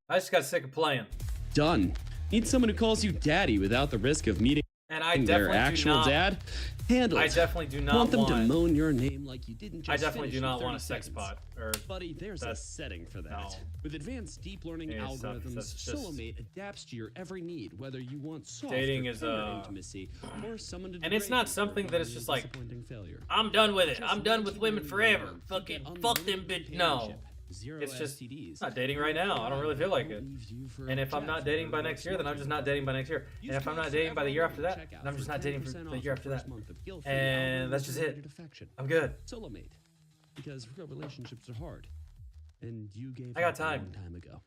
I just got sick of playing. Done. Need someone who calls you daddy without the risk of meeting And I their definitely actual do not. dad? Handled. I definitely do not want them to moan your name like you didn't just I definitely finish do in not 30 want a sex seconds. bot. Or Buddy, there's a setting for that. No. With advanced deep learning Yeah, algorithms, that's just- SoloMate adapts to your every need, whether you want soft Dating or is, tender intimacy or someone to and it's degrade not you something for that is a just like, disappointing failure. I'm done with it. Just I'm done let with you women know forever. you Fucking get fuck them unlimited bitch. No. companionship, zero It's just STDs. not dating right now. I don't really feel like it. Leaves you for And if I'm not Jeff dating or by next year, then I'm just not dating by next year. And if I'm not dating by the year after that, then I'm just not dating for the year after that. And that's just it. I'm good. SoloMate, because real relationships are hard, and you gave I got up a time. long time ago.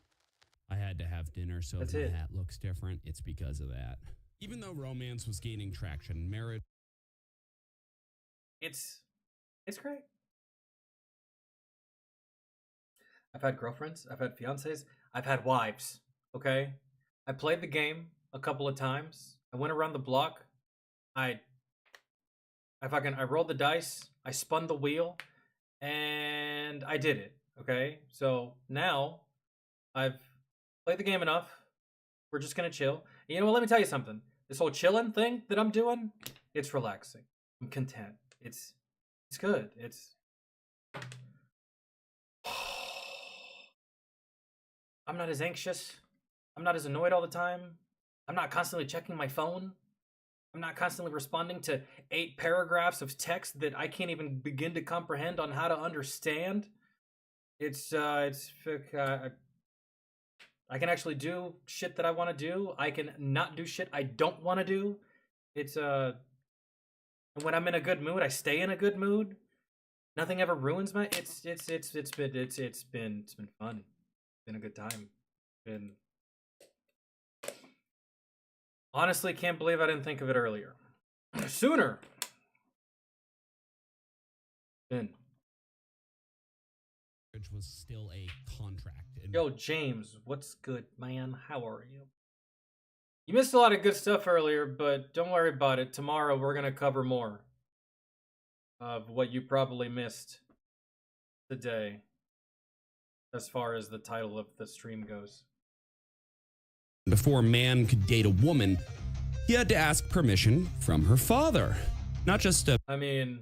I had to have dinner, so That's if my it. hat looks different, it's because of that. Even though romance was gaining traction, marriage. It's great. I've had girlfriends, I've had fiancés, I've had wives. Okay? I played the game a couple of times. I went around the block. I rolled the dice, I spun the wheel, and I did it. Okay? So now I've played the game enough. We're just gonna chill. And you know what? Let me tell you something. This whole chilling thing that I'm doing, it's relaxing. I'm content. It's good. I'm not as anxious. I'm not as annoyed all the time. I'm not constantly checking my phone. I'm not constantly responding to 8 paragraphs of text that I can't even begin to comprehend on how to understand. I can actually do shit that I want to do. I can not do shit I don't want to do. And when I'm in a good mood, I stay in a good mood. Nothing ever ruins my. It's been fun. It's been a good time. Honestly, can't believe I didn't think of it earlier. Sooner. Been. Marriage was still a contract. And Yo, James, what's good, man? How are you? You missed a lot of good stuff earlier, but don't worry about it. Tomorrow we're gonna cover more of what you probably missed today, as far as the title of the stream goes. Before a man could date a woman, he had to ask permission from her father. Not just a I mean,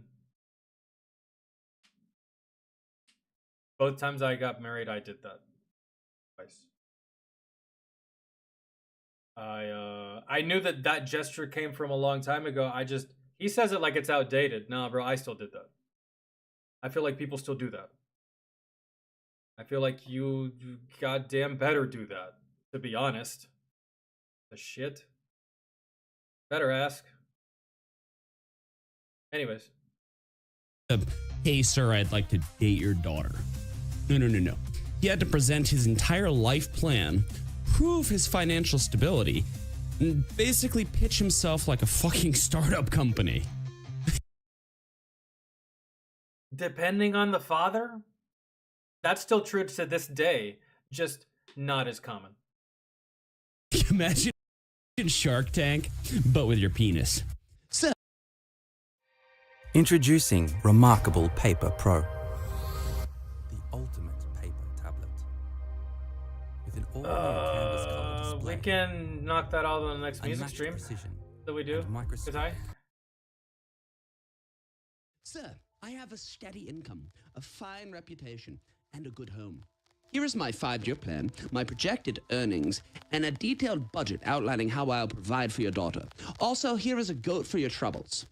both times I got married, I did that twice. I knew that that gesture came from a long time ago. He says it like it's outdated. Nah, bro, I still did that. I feel like people still do that. I feel like you goddamn better do that, to be honest. The shit. Better ask. Anyways. Hey, sir, I'd like to date your daughter. No. He had to present his entire life plan, prove his financial stability, and basically pitch himself like a fucking startup company. Depending on the father, that's still true to this day, just not as common. Imagine Shark Tank, but with your penis. So, introducing Remarkable Paper Pro. The ultimate paper tablet. With an all-new canvas color display. We can knock that out on the next music stream that we do. Cause Sir, I have a steady income, a fine reputation, and a good home. Here is my 5-year plan, my projected earnings, and a detailed budget outlining how I'll provide for your daughter. Also, here is a goat for your troubles.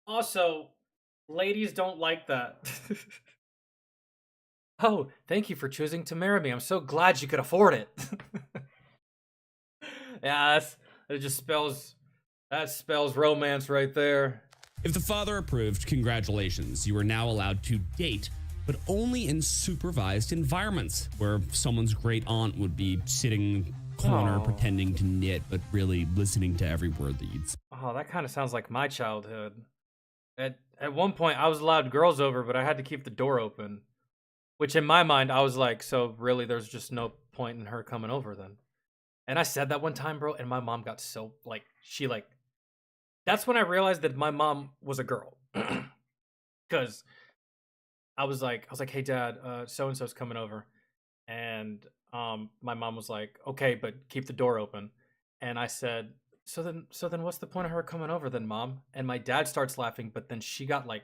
Also, ladies don't like that. Oh, thank you for choosing to marry me. I'm so glad you could afford it. Yeah, that spells romance right there. If the father approved, congratulations. You are now allowed to date, but only in supervised environments where someone's great aunt would be sitting in the corner pretending to knit, but really listening to every word that you'd say. Oh, that kind of sounds like my childhood. At one point, I was allowed girls over, but I had to keep the door open. Which in my mind, I was like, so really there's just no point in her coming over then. And I said that one time, bro, and my mom got so, that's when I realized that my mom was a girl. Because I was like, hey, Dad, so-and-so's coming over. And my mom was like, okay, but keep the door open. And I said, so then what's the point of her coming over then, Mom? And my dad starts laughing, but then she got I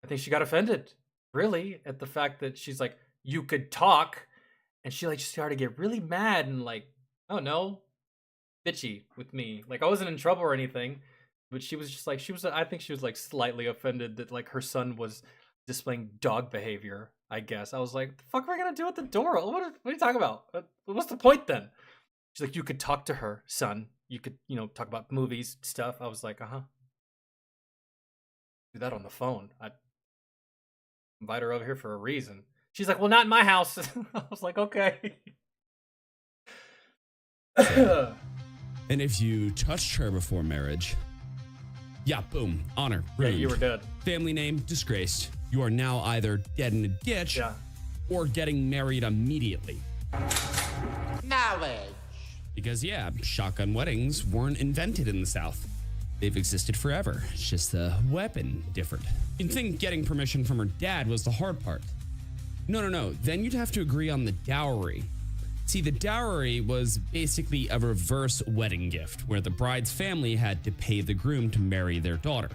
think she got offended, really, at the fact that she's like, you could talk. And she just started to get really mad and oh no, bitchy with me. I wasn't in trouble or anything, but she was just I think she was slightly offended that her son was displaying dog behavior, I guess. I was like, the fuck are we gonna do at the door? What are you talking about? What's the point then? She's like, you could talk to her, son. You could, talk about movies, stuff. I was like, uh-huh. Do that on the phone. I invite her over here for a reason. She's like, well, not in my house. I was like, okay. And if you touched her before marriage, yeah, boom, honor, ruined. Yeah, you were dead. Family name, disgraced. You are now either dead in a ditch or getting married immediately. Knowledge. Because, yeah, shotgun weddings weren't invented in the South. They've existed forever. It's just the weapon different. You'd think getting permission from her dad was the hard part. No. Then you'd have to agree on the dowry. See, the dowry was basically a reverse wedding gift where the bride's family had to pay the groom to marry their daughter.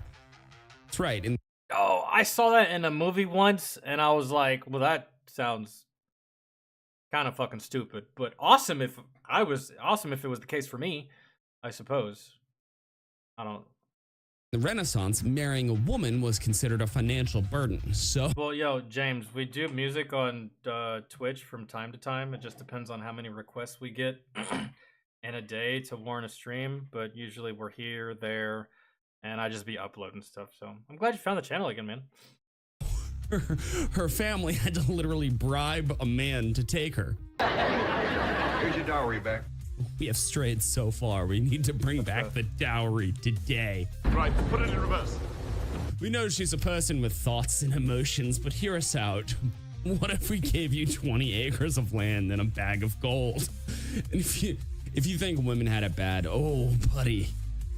That's right. And I saw that in a movie once, and I was like, well, that sounds kind of fucking stupid, but awesome if it was the case for me, I suppose. The Renaissance, marrying a woman was considered a financial burden. So, well, yo, James, we do music on Twitch from time to time. It just depends on how many requests we get in a day to warrant a stream. But usually we're here, there, and I just be uploading stuff. So I'm glad you found the channel again, man. Her family had to literally bribe a man to take her. Here's your dowry back. We have strayed so far. We need to bring back the dowry today. Right, put it in reverse. We know she's a person with thoughts and emotions, but hear us out. What if we gave you 20 acres of land and a bag of gold? And if you think women had it bad, oh, buddy,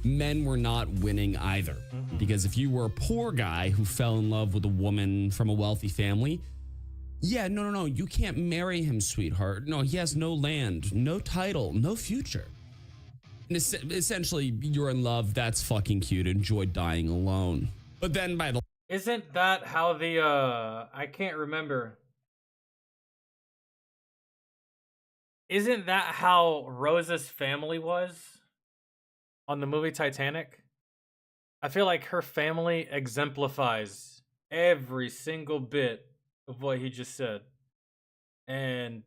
men were not winning either. Mm-hmm. Because if you were a poor guy who fell in love with a woman from a wealthy family, yeah, no, you can't marry him, sweetheart. No, he has no land, no title, no future. And essentially, you're in love, that's fucking cute, enjoy dying alone. But then by the... Isn't that how the, I can't remember. isn't that how Rose's family was on the movie Titanic? I feel like her family exemplifies every single bit of what he just said. And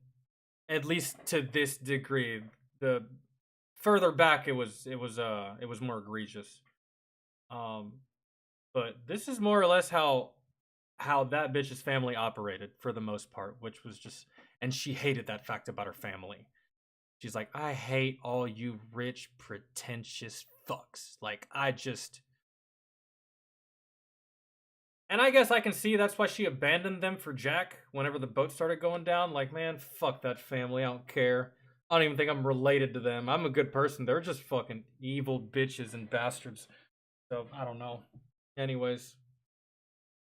at least to this degree, the further back it was more egregious. But this is more or less how that bitch's family operated for the most part, which was just, and she hated that fact about her family. She's like, I hate all you rich, pretentious fucks. Like, and I guess I can see that's why she abandoned them for Jack whenever the boat started going down. Like, man, fuck that family. I don't care. I don't even think I'm related to them. I'm a good person. They're just fucking evil bitches and bastards. So, I don't know. Anyways.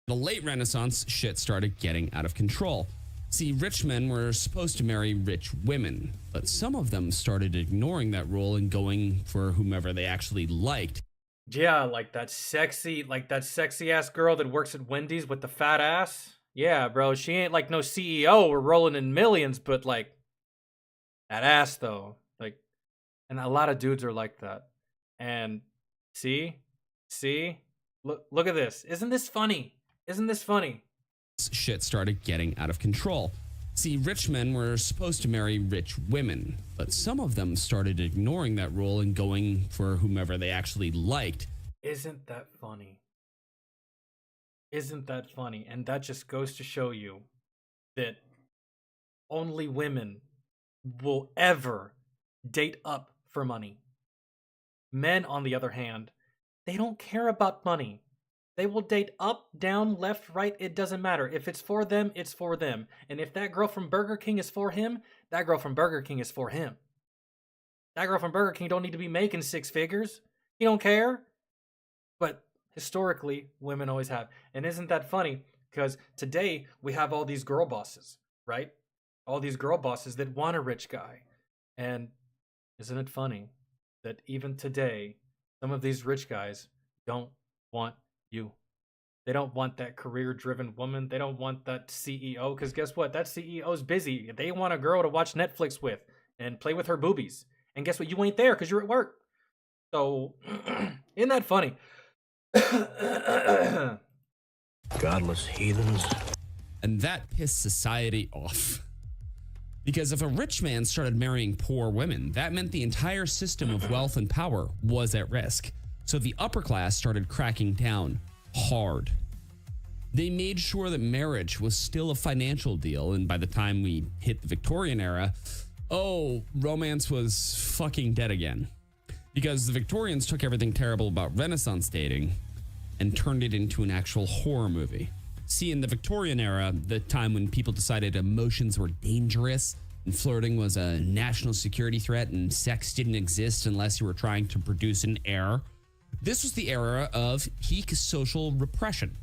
The late Renaissance, shit started getting out of control. See, rich men were supposed to marry rich women, but some of them started ignoring that rule and going for whomever they actually liked. Yeah, like that sexy ass girl that works at Wendy's with the fat ass. Yeah, bro, she ain't like no CEO or rolling in millions, but like that ass though. Like, and a lot of dudes are like that. And see, look at this. Isn't this funny? Shit started getting out of control. See, rich men were supposed to marry rich women, but some of them started ignoring that rule and going for whomever they actually liked. Isn't that funny? And that just goes to show you that only women will ever date up for money. Men, on the other hand, they don't care about money. They will date up, down, left, right. It doesn't matter. If it's for them, it's for them. And if that girl from Burger King is for him, that girl from Burger King is for him. That girl from Burger King don't need to be making six figures. He don't care. But historically, women always have. And isn't that funny? Because today we have all these girl bosses, right? All these girl bosses that want a rich guy. And isn't it funny that even today, some of these rich guys don't want you. They don't want that career-driven woman. They don't want that CEO, because guess what? That CEO's busy. They want a girl to watch Netflix with and play with her boobies. And guess what? You ain't there because you're at work. So, isn't that funny? Godless heathens. And that pissed society off. Because if a rich man started marrying poor women, that meant the entire system of wealth and power was at risk. So the upper class started cracking down hard. They made sure that marriage was still a financial deal, and by the time we hit the Victorian era, romance was fucking dead again. Because the Victorians took everything terrible about Renaissance dating and turned it into an actual horror movie. See, in the Victorian era, the time when people decided emotions were dangerous and flirting was a national security threat and sex didn't exist unless you were trying to produce an heir, this was the era of peak social repression,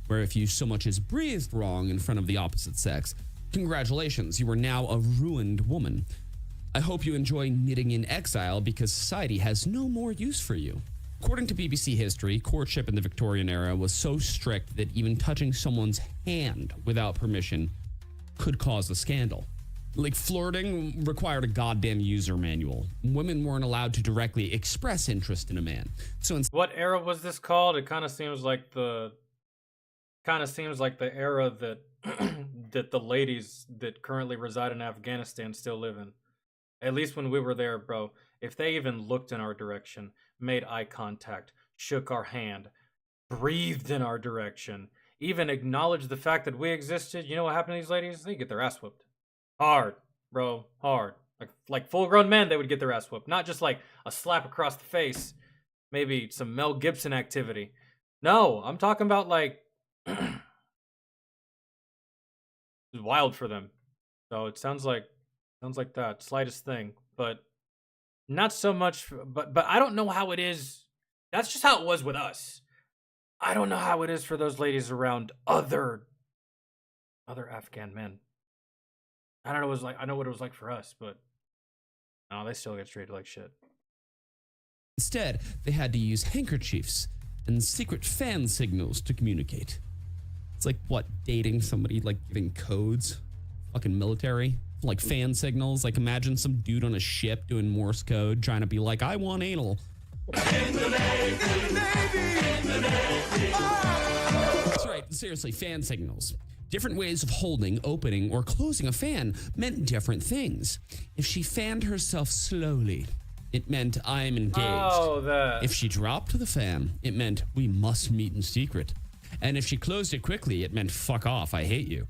where if you so much as breathed wrong in front of the opposite sex, congratulations, you were now a ruined woman. I hope you enjoy knitting in exile because society has no more use for you. According to BBC History, courtship in the Victorian era was so strict that even touching someone's hand without permission could cause a scandal. Like, flirting required a goddamn user manual. Women weren't allowed to directly express interest in a man. So what era was this called? It kind of seems like the era that that the ladies that currently reside in Afghanistan still live in. At least when we were there, bro. If they even looked in our direction, made eye contact, shook our hand, breathed in our direction, even acknowledged the fact that we existed, you know what happened to these ladies? They get their ass whooped. Hard, bro, hard. Like full-grown men, they would get their ass whooped. Not just like a slap across the face, maybe some Mel Gibson activity. No, I'm talking about like it's wild for them. So it sounds like that slightest thing, but not so much. But I don't know how it is. That's just how it was with us. I don't know how it is for those ladies around other Afghan men. I don't know. I know what it was like for us, but no, they still get treated like shit. instead, they had to use handkerchiefs and secret fan signals to communicate. It's like, what, dating somebody, like giving codes? Fucking military? like fan signals. Like imagine some dude on a ship doing Morse code trying to be like, I want anal. That's right. Seriously, fan signals. Different ways of holding, opening, or closing a fan meant different things. If she fanned herself slowly, it meant I'm engaged. Oh, that. If she dropped the fan, it meant we must meet in secret. And if she closed it quickly, it meant fuck off, I hate you.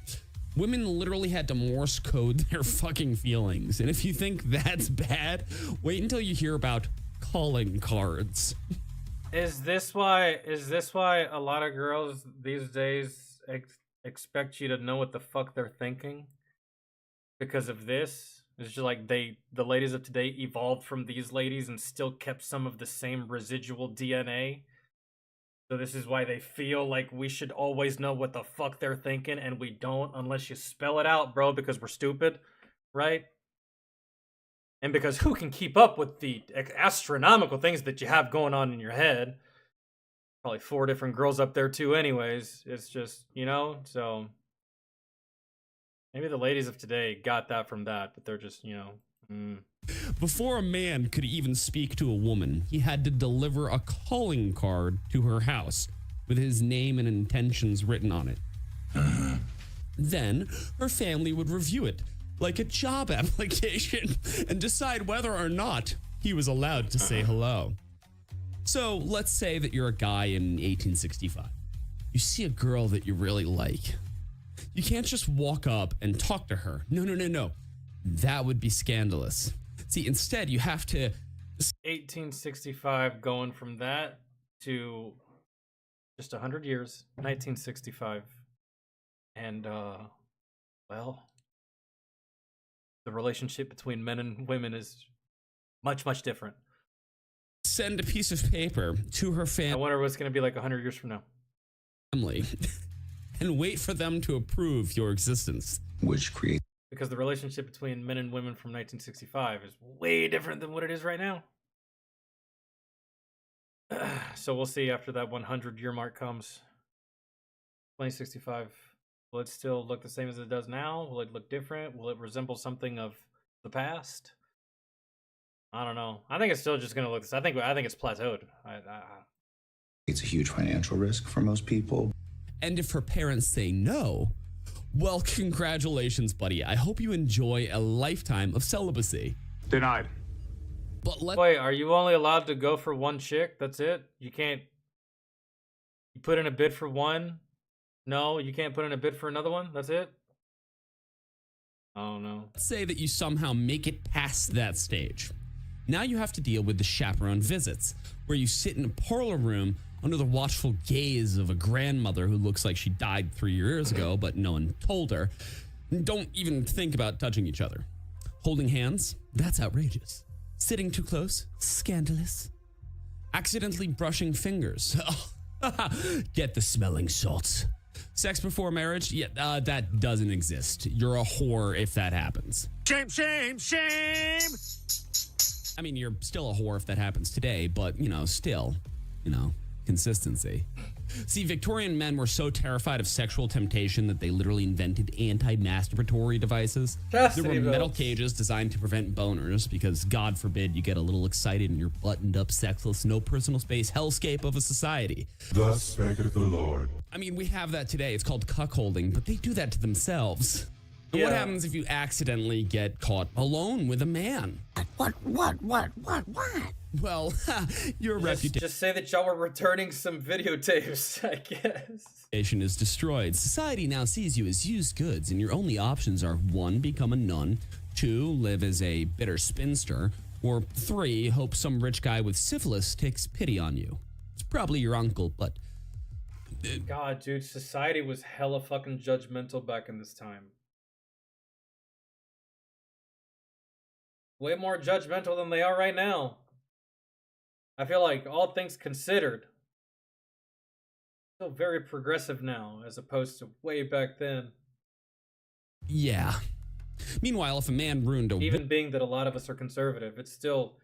Women literally had to Morse code their fucking feelings. And if you think that's bad, wait until you hear about calling cards. Is this why a lot of girls these days expect you to know what the fuck they're thinking? Because of this? It's just like the ladies of today evolved from these ladies and still kept some of the same residual DNA. So this is why they feel like we should always know what the fuck they're thinking, and we don't unless you spell it out, bro, because we're stupid, right? And because who can keep up with the astronomical things that you have going on in your head? Probably 4 different girls up there too anyways. It's just, you know, so maybe the ladies of today got that from that, but they're just, you know. Before a man could even speak to a woman, he had to deliver a calling card to her house with his name and intentions written on it. Then her family would review it like a job application and decide whether or not he was allowed to say hello. So let's say that you're a guy in 1865. You see a girl that you really like. You can't just walk up and talk to her. No. That would be scandalous. See, instead you have to... 1865 going from that to just 100 years, 1965. And, well, the relationship between men and women is much, much different. Send a piece of paper to her I wonder what's going to be like 100 years from now. Family and wait for them to approve your existence. Which creates... Because the relationship between men and women from 1965 is way different than what it is right now. So we'll see after that 100-year mark comes. 2065. Will it still look the same as it does now? Will it look different? Will it resemble something of the past? I don't know. I think it's still just going to look this. I think it's plateaued. It's a huge financial risk for most people. And if her parents say no, well, congratulations, buddy. I hope you enjoy a lifetime of celibacy. Denied. But wait, are you only allowed to go for one chick? That's it? You can't... You put in a bid for one? No, you can't put in a bid for another one? That's it? Oh, no. Let's say that you somehow make it past that stage. Now you have to deal with the chaperone visits, where you sit in a parlor room under the watchful gaze of a grandmother who looks like she died 3 years ago, but no one told her. Don't even think about touching each other. Holding hands? That's outrageous. Sitting too close? Scandalous. Accidentally brushing fingers? Get the smelling salts. Sex before marriage? Yeah, that doesn't exist. You're a whore if that happens. Shame, shame, shame! I mean, you're still a whore if that happens today, but, still, consistency. See, Victorian men were so terrified of sexual temptation that they literally invented anti-masturbatory devices. Chastity there were metal belts. cages designed to prevent boners because, God forbid, you get a little excited in your buttoned-up, sexless, no personal space hellscape of a society. Thus speaketh the Lord. I mean, we have that today. It's called cuckolding, but they do that to themselves. And what happens if you accidentally get caught alone with a man? What? Well, your reputation Just say that y'all were returning some videotapes, I guess. is destroyed. Society now sees you as used goods, and your only options are 1, become a nun, 2, live as a bitter spinster, or 3, hope some rich guy with syphilis takes pity on you. It's probably your uncle, but... God, dude, society was hella fucking judgmental back in this time. Way more judgmental than they are right now. I feel like all things considered, still very progressive now as opposed to way back then. Yeah. Meanwhile, if a man ruined a... Even being that a lot of us are conservative, it's still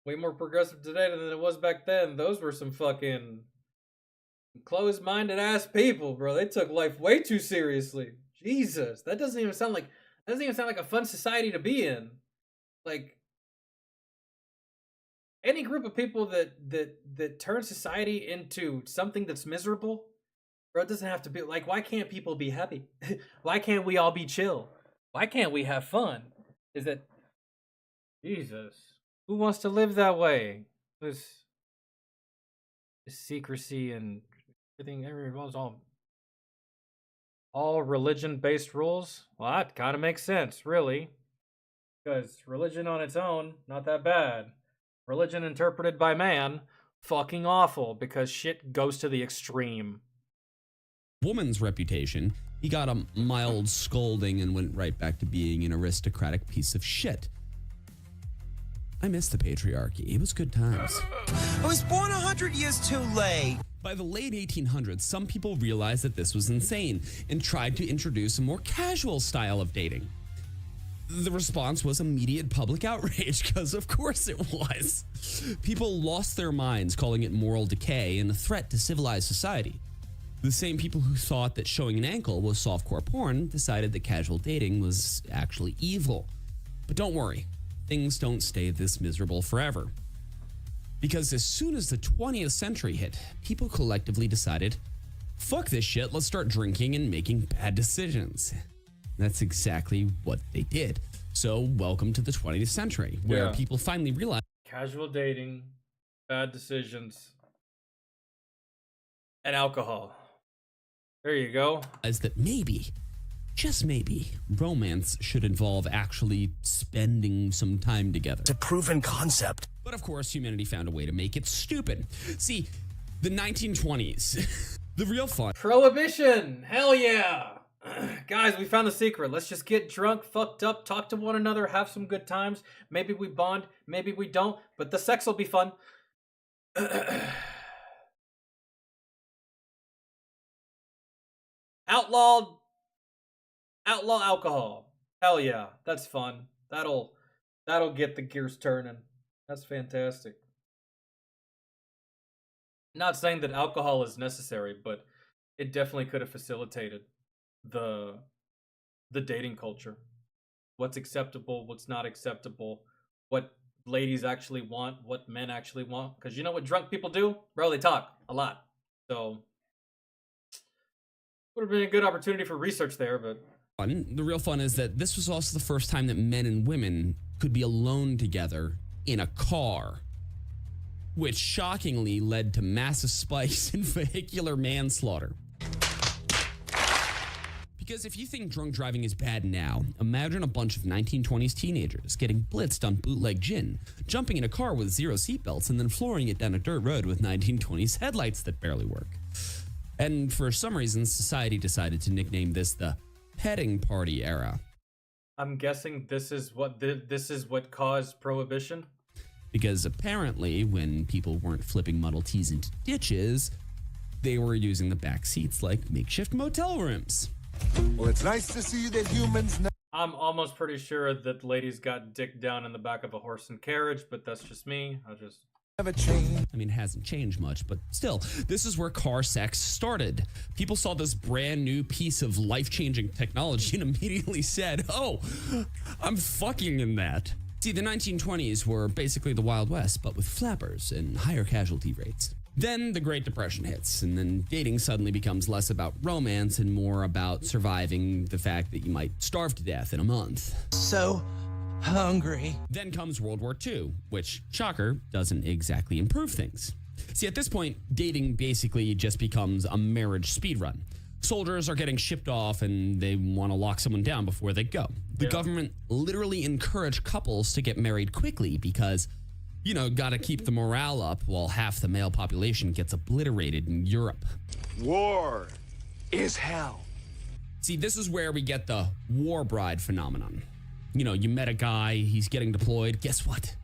way more progressive today than it was back then. Those were some fucking closed-minded ass people, bro. They took life way too seriously. Jesus, that doesn't doesn't even sound like a fun society to be in. Like, any group of people that turn society into something that's miserable, bro, it doesn't have to be like, why can't people be happy? Why can't we all be chill? Why can't we have fun? Is that Jesus? Who wants to live that way? This secrecy and everything involves all religion-based rules. Well, that kind of makes sense, really, because religion on its own, not that bad. Religion interpreted by man, fucking awful, because shit goes to the extreme. Woman's reputation, he got a mild scolding and went right back to being an aristocratic piece of shit. I miss the patriarchy. It was good times. I was born 100 years too late. By the late 1800s, some people realized that this was insane and tried to introduce a more casual style of dating. The response was immediate public outrage, because of course it was. People lost their minds, calling it moral decay and a threat to civilized society. The same people who thought that showing an ankle was softcore porn decided that casual dating was actually evil. But don't worry, things don't stay this miserable forever. Because as soon as the 20th century hit, people collectively decided, fuck this shit, let's start drinking and making bad decisions. That's exactly what they did. So welcome to the 20th century, where people finally realized casual dating, bad decisions, and alcohol. There you go. That maybe, just maybe, romance should involve actually spending some time together. It's a proven concept. But of course, humanity found a way to make it stupid. See, the 1920s, the real fun. Prohibition! Hell yeah! Guys, we found the secret. Let's just get drunk, fucked up, talk to one another, have some good times. Maybe we bond, maybe we don't, but the sex will be fun. Outlaw alcohol. Hell yeah, that's fun. That'll get the gears turning. That's fantastic. Not saying that alcohol is necessary, but it definitely could have facilitated the dating culture. What's acceptable, what's not acceptable, what ladies actually want, what men actually want. Because you know what drunk people do? Bro, they talk a lot. So would have been a good opportunity for research there, but the real fun is that this was also the first time that men and women could be alone together in a car, which shockingly led to massive spikes in vehicular manslaughter. Because if you think drunk driving is bad now, imagine a bunch of 1920s teenagers getting blitzed on bootleg gin, jumping in a car with zero seatbelts, and then flooring it down a dirt road with 1920s headlights that barely work. And for some reason, society decided to nickname this the petting party era. I'm guessing this is what caused prohibition? Because apparently, when people weren't flipping Model Ts into ditches, they were using the back seats like makeshift motel rooms. Well, it's nice to see that humans know. I'm almost pretty sure that ladies got dick down in the back of a horse and carriage, but that's just me. Never change. I mean, it hasn't changed much, but still, this is where car sex started. People saw this brand new piece of life-changing technology and immediately said, oh, I'm fucking in that. See, the 1920s were basically the Wild West, but with flappers and higher casualty rates. Then the Great Depression hits, and then dating suddenly becomes less about romance and more about surviving the fact that you might starve to death in a month. So hungry. Then comes World War II, which, shocker, doesn't exactly improve things. See, at this point, dating basically just becomes a marriage speedrun. Soldiers are getting shipped off and they want to lock someone down before they go. The government literally encouraged couples to get married quickly because, you know, gotta keep the morale up while half the male population gets obliterated in Europe. War is hell. See, this is where we get the war bride phenomenon. You know, you met a guy, he's getting deployed. Guess what?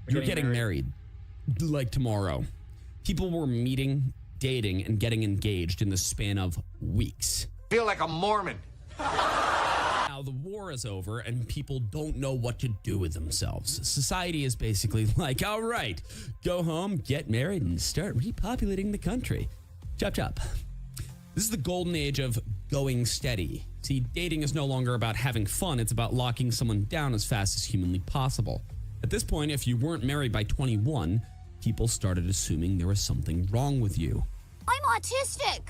You're getting married. Like tomorrow. People were meeting, dating, and getting engaged in the span of weeks. Feel like a Mormon. Now the war is over and people don't know what to do with themselves. Society is basically like, all right, go home, get married, and start repopulating the country. Chop chop. This is the golden age of going steady. See, dating is no longer about having fun. It's about locking someone down as fast as humanly possible. At this point, if you weren't married by 21, people started assuming there was something wrong with you. I'm autistic.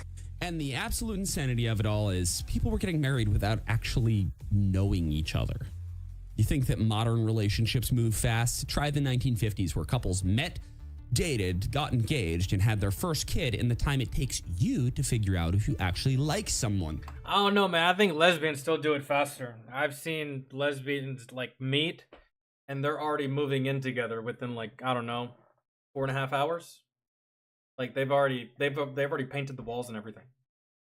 And the absolute insanity of it all is people were getting married without actually knowing each other. You think that modern relationships move fast? Try the 1950s where couples met, dated, got engaged, and had their first kid in the time it takes you to figure out if you actually like someone. I don't know, man. I think lesbians still do it faster. I've seen lesbians like meet and they're already moving in together within like, I don't know, 4.5 hours. Like they've already painted the walls and everything.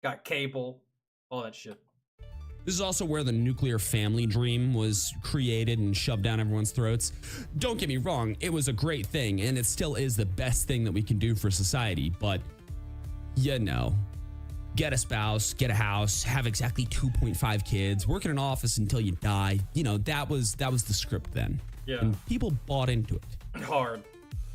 Got cable, all that shit. This is also where the nuclear family dream was created and shoved down everyone's throats. Don't get me wrong, it was a great thing, and it still is the best thing that we can do for society, but you know, get a spouse, get a house, have exactly 2.5 kids, work in an office until you die. You know, that was the script then. Yeah. And people bought into it. Hard.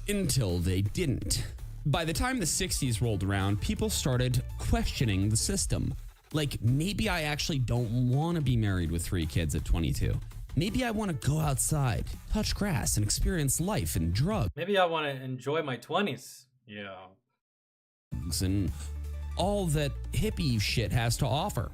Until they didn't. By the time the 60s rolled around, people started questioning the system. Like, maybe I actually don't want to be married with 3 kids at 22. Maybe I want to go outside, touch grass, and experience life and drugs. Maybe I want to enjoy my 20s. Yeah. And all that hippie shit has to offer.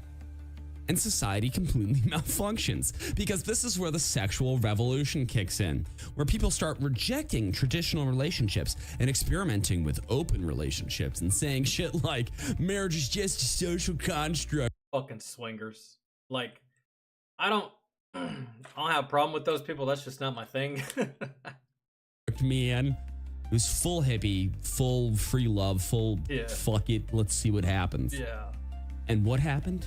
And society completely malfunctions because this is where the sexual revolution kicks in, where people start rejecting traditional relationships and experimenting with open relationships and saying shit like marriage is just a social construct. Fucking swingers. Like, I don't have a problem with those people. That's just not my thing. Man, it was full hippie, full free love, full fuck it, let's see what happens. Yeah. And what happened?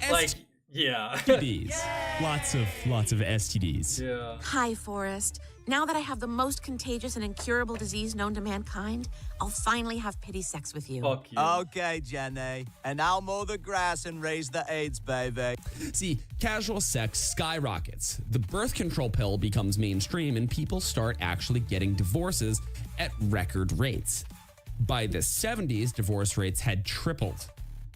Like, yeah. STDs. Lots of STDs. Yeah. Hi, Forrest. Now that I have the most contagious and incurable disease known to mankind, I'll finally have pity sex with you. Fuck you. Okay, Jenny. And I'll mow the grass and raise the AIDS, baby. See, casual sex skyrockets. The birth control pill becomes mainstream and people start actually getting divorces at record rates. By the 70s, divorce rates had tripled.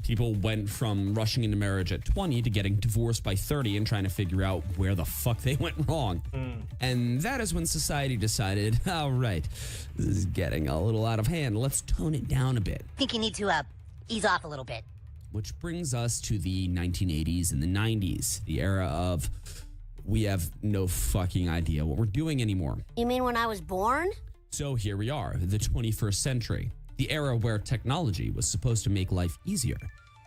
People went from rushing into marriage at 20 to getting divorced by 30 and trying to figure out where the fuck they went wrong. And that is when society decided, all right, this is getting a little out of hand. Let's tone it down a bit. I think you need to ease off a little bit. Which brings us to the 1980s and the 90s, the era of we have no fucking idea what we're doing anymore. You mean when I was born? So here we are, the 21st century. The era where technology was supposed to make life easier,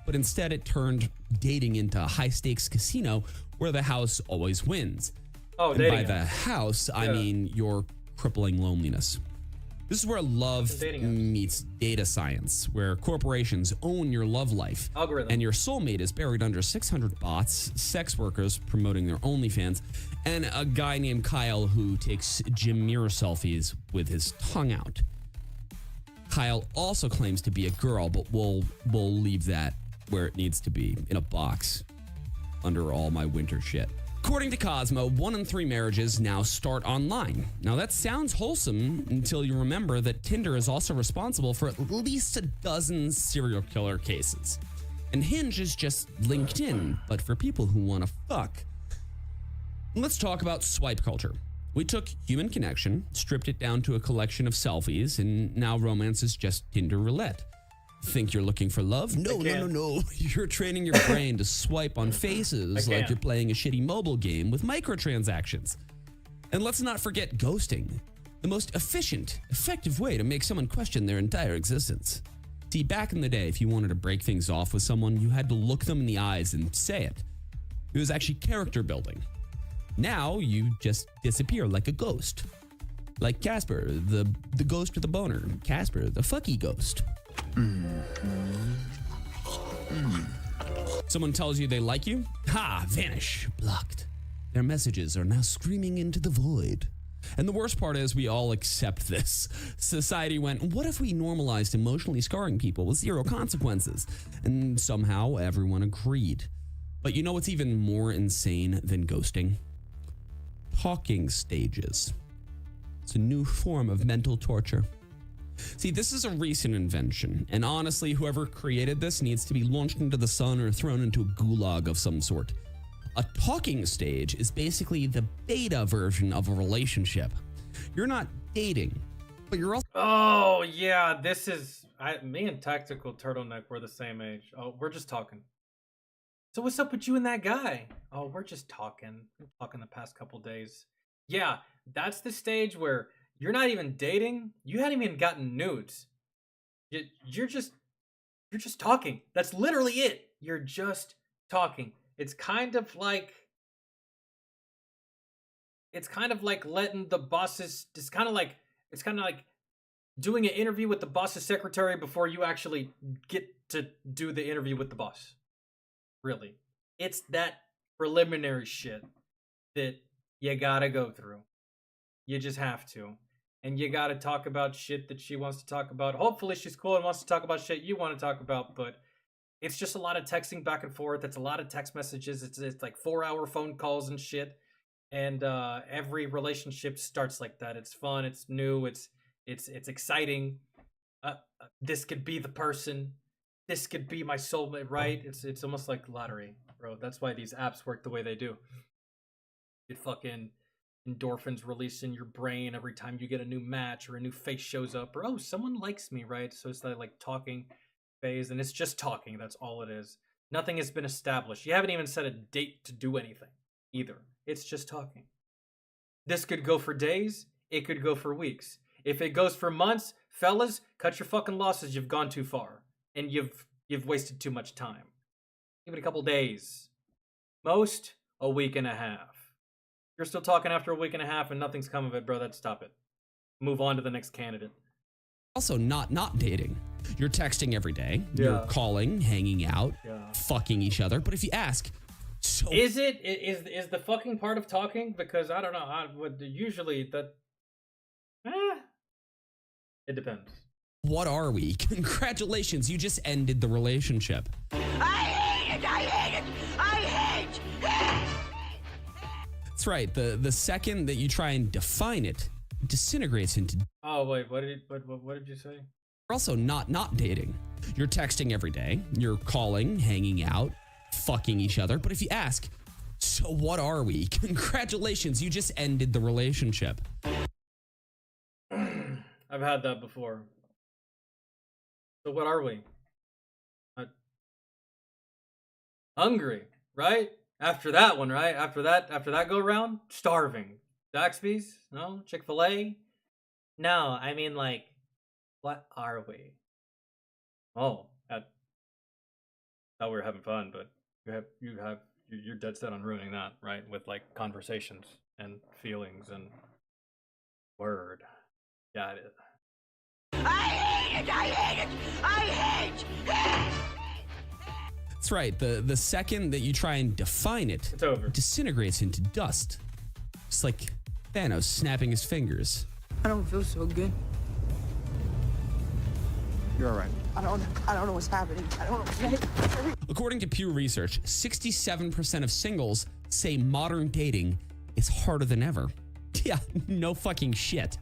but instead it turned dating into a high-stakes casino where the house always wins. Oh, and by the house, I mean your crippling loneliness. This is where love meets data science, where corporations own your love life. Algorithm. And your soulmate is buried under 600 bots, sex workers promoting their OnlyFans, and a guy named Kyle who takes gym mirror selfies with his tongue out. Kyle also claims to be a girl, but we'll leave that where it needs to be, in a box under all my winter shit. According to Cosmo, 1 in 3 marriages now start online. Now that sounds wholesome until you remember that Tinder is also responsible for at least a dozen serial killer cases. And Hinge is just LinkedIn, but for people who want to fuck. Let's talk about swipe culture. We took human connection, stripped it down to a collection of selfies, and now romance is just Tinder roulette. Think you're looking for love? No. You're training your brain to swipe on faces like you're playing a shitty mobile game with microtransactions. And let's not forget ghosting, the most efficient, effective way to make someone question their entire existence. See, back in the day, if you wanted to break things off with someone, you had to look them in the eyes and say it. It was actually character building. Now you just disappear like a ghost. Like Casper, the ghost of the boner. Casper, the fucky ghost. Someone tells you they like you? Ha! Vanish. Blocked. Their messages are now screaming into the void. And the worst part is we all accept this. Society went, what if we normalized emotionally scarring people with 0 consequences? And somehow everyone agreed. But you know what's even more insane than ghosting? Talking stages. It's a new form of mental torture. See, this is a recent invention, and honestly, whoever created this needs to be launched into the sun or thrown into a gulag of some sort. A talking stage is basically the beta version of a relationship. You're not dating, but you're also... Oh, yeah, this is... me and Tactical Turtleneck were the same age. Oh, we're just talking. So what's up with you and that guy? Oh, we're just talking. We're talking the past couple days. Yeah, that's the stage where you're not even dating. You hadn't even gotten nudes. You're just talking. That's literally it. You're just talking. It's kind of like letting the bosses. It's kind of like doing an interview with the boss's secretary before you actually get to do the interview with the boss. Really, it's that preliminary shit that you gotta go through. You just have to. And you gotta talk about shit that she wants to talk about. Hopefully she's cool and wants to talk about shit you want to talk about, but it's just a lot of texting back and forth. It's a lot of text messages. It's like 4-hour phone calls and shit. And every relationship starts like that. It's fun, it's new, it's exciting. This could be the person. This could be my soulmate, right? It's almost like lottery, bro. That's why these apps work the way they do. It fucking endorphins release in your brain every time you get a new match or a new face shows up, or oh, someone likes me, right? So it's that like talking phase, and it's just talking. That's all it is. Nothing has been established. You haven't even set a date to do anything either. It's just talking. This could go for days. It could go for weeks. If it goes for months, fellas, cut your fucking losses. You've gone too far. And you've wasted too much time. Give it a couple days. Most, a week and a half. You're still talking after a week and a half and nothing's come of it, bro. Then stop it. Move on to the next candidate. Also not dating. You're texting every day. Yeah. You're calling, hanging out, fucking each other. But if you ask, so is the fucking part of talking? Because I don't know. I would usually that. It depends. What are we? Congratulations, you just ended the relationship. I hate it! I hate it! I hate it! That's right. The second that you try and define it, it disintegrates into... Oh, wait, what did you say? You're also not dating. You're texting every day. You're calling, hanging out, fucking each other. But if you ask, so what are we? Congratulations, you just ended the relationship. I've had that before. So what are we? Hungry, right? After that one, right? After that go round, starving. Zaxby's? No? Chick-fil-A? No, I mean like, what are we? Oh, I thought we were having fun, but you're dead set on ruining that, right? With like conversations and feelings and word. Got it. I hate it! I hate it! I hate it! That's right. The second that you try and define it, it's over. It disintegrates into dust. It's like Thanos snapping his fingers. I don't feel so good. You're all right. I don't know what's happening. I don't know. According to Pew Research, 67% of singles say modern dating is harder than ever. Yeah, no fucking shit.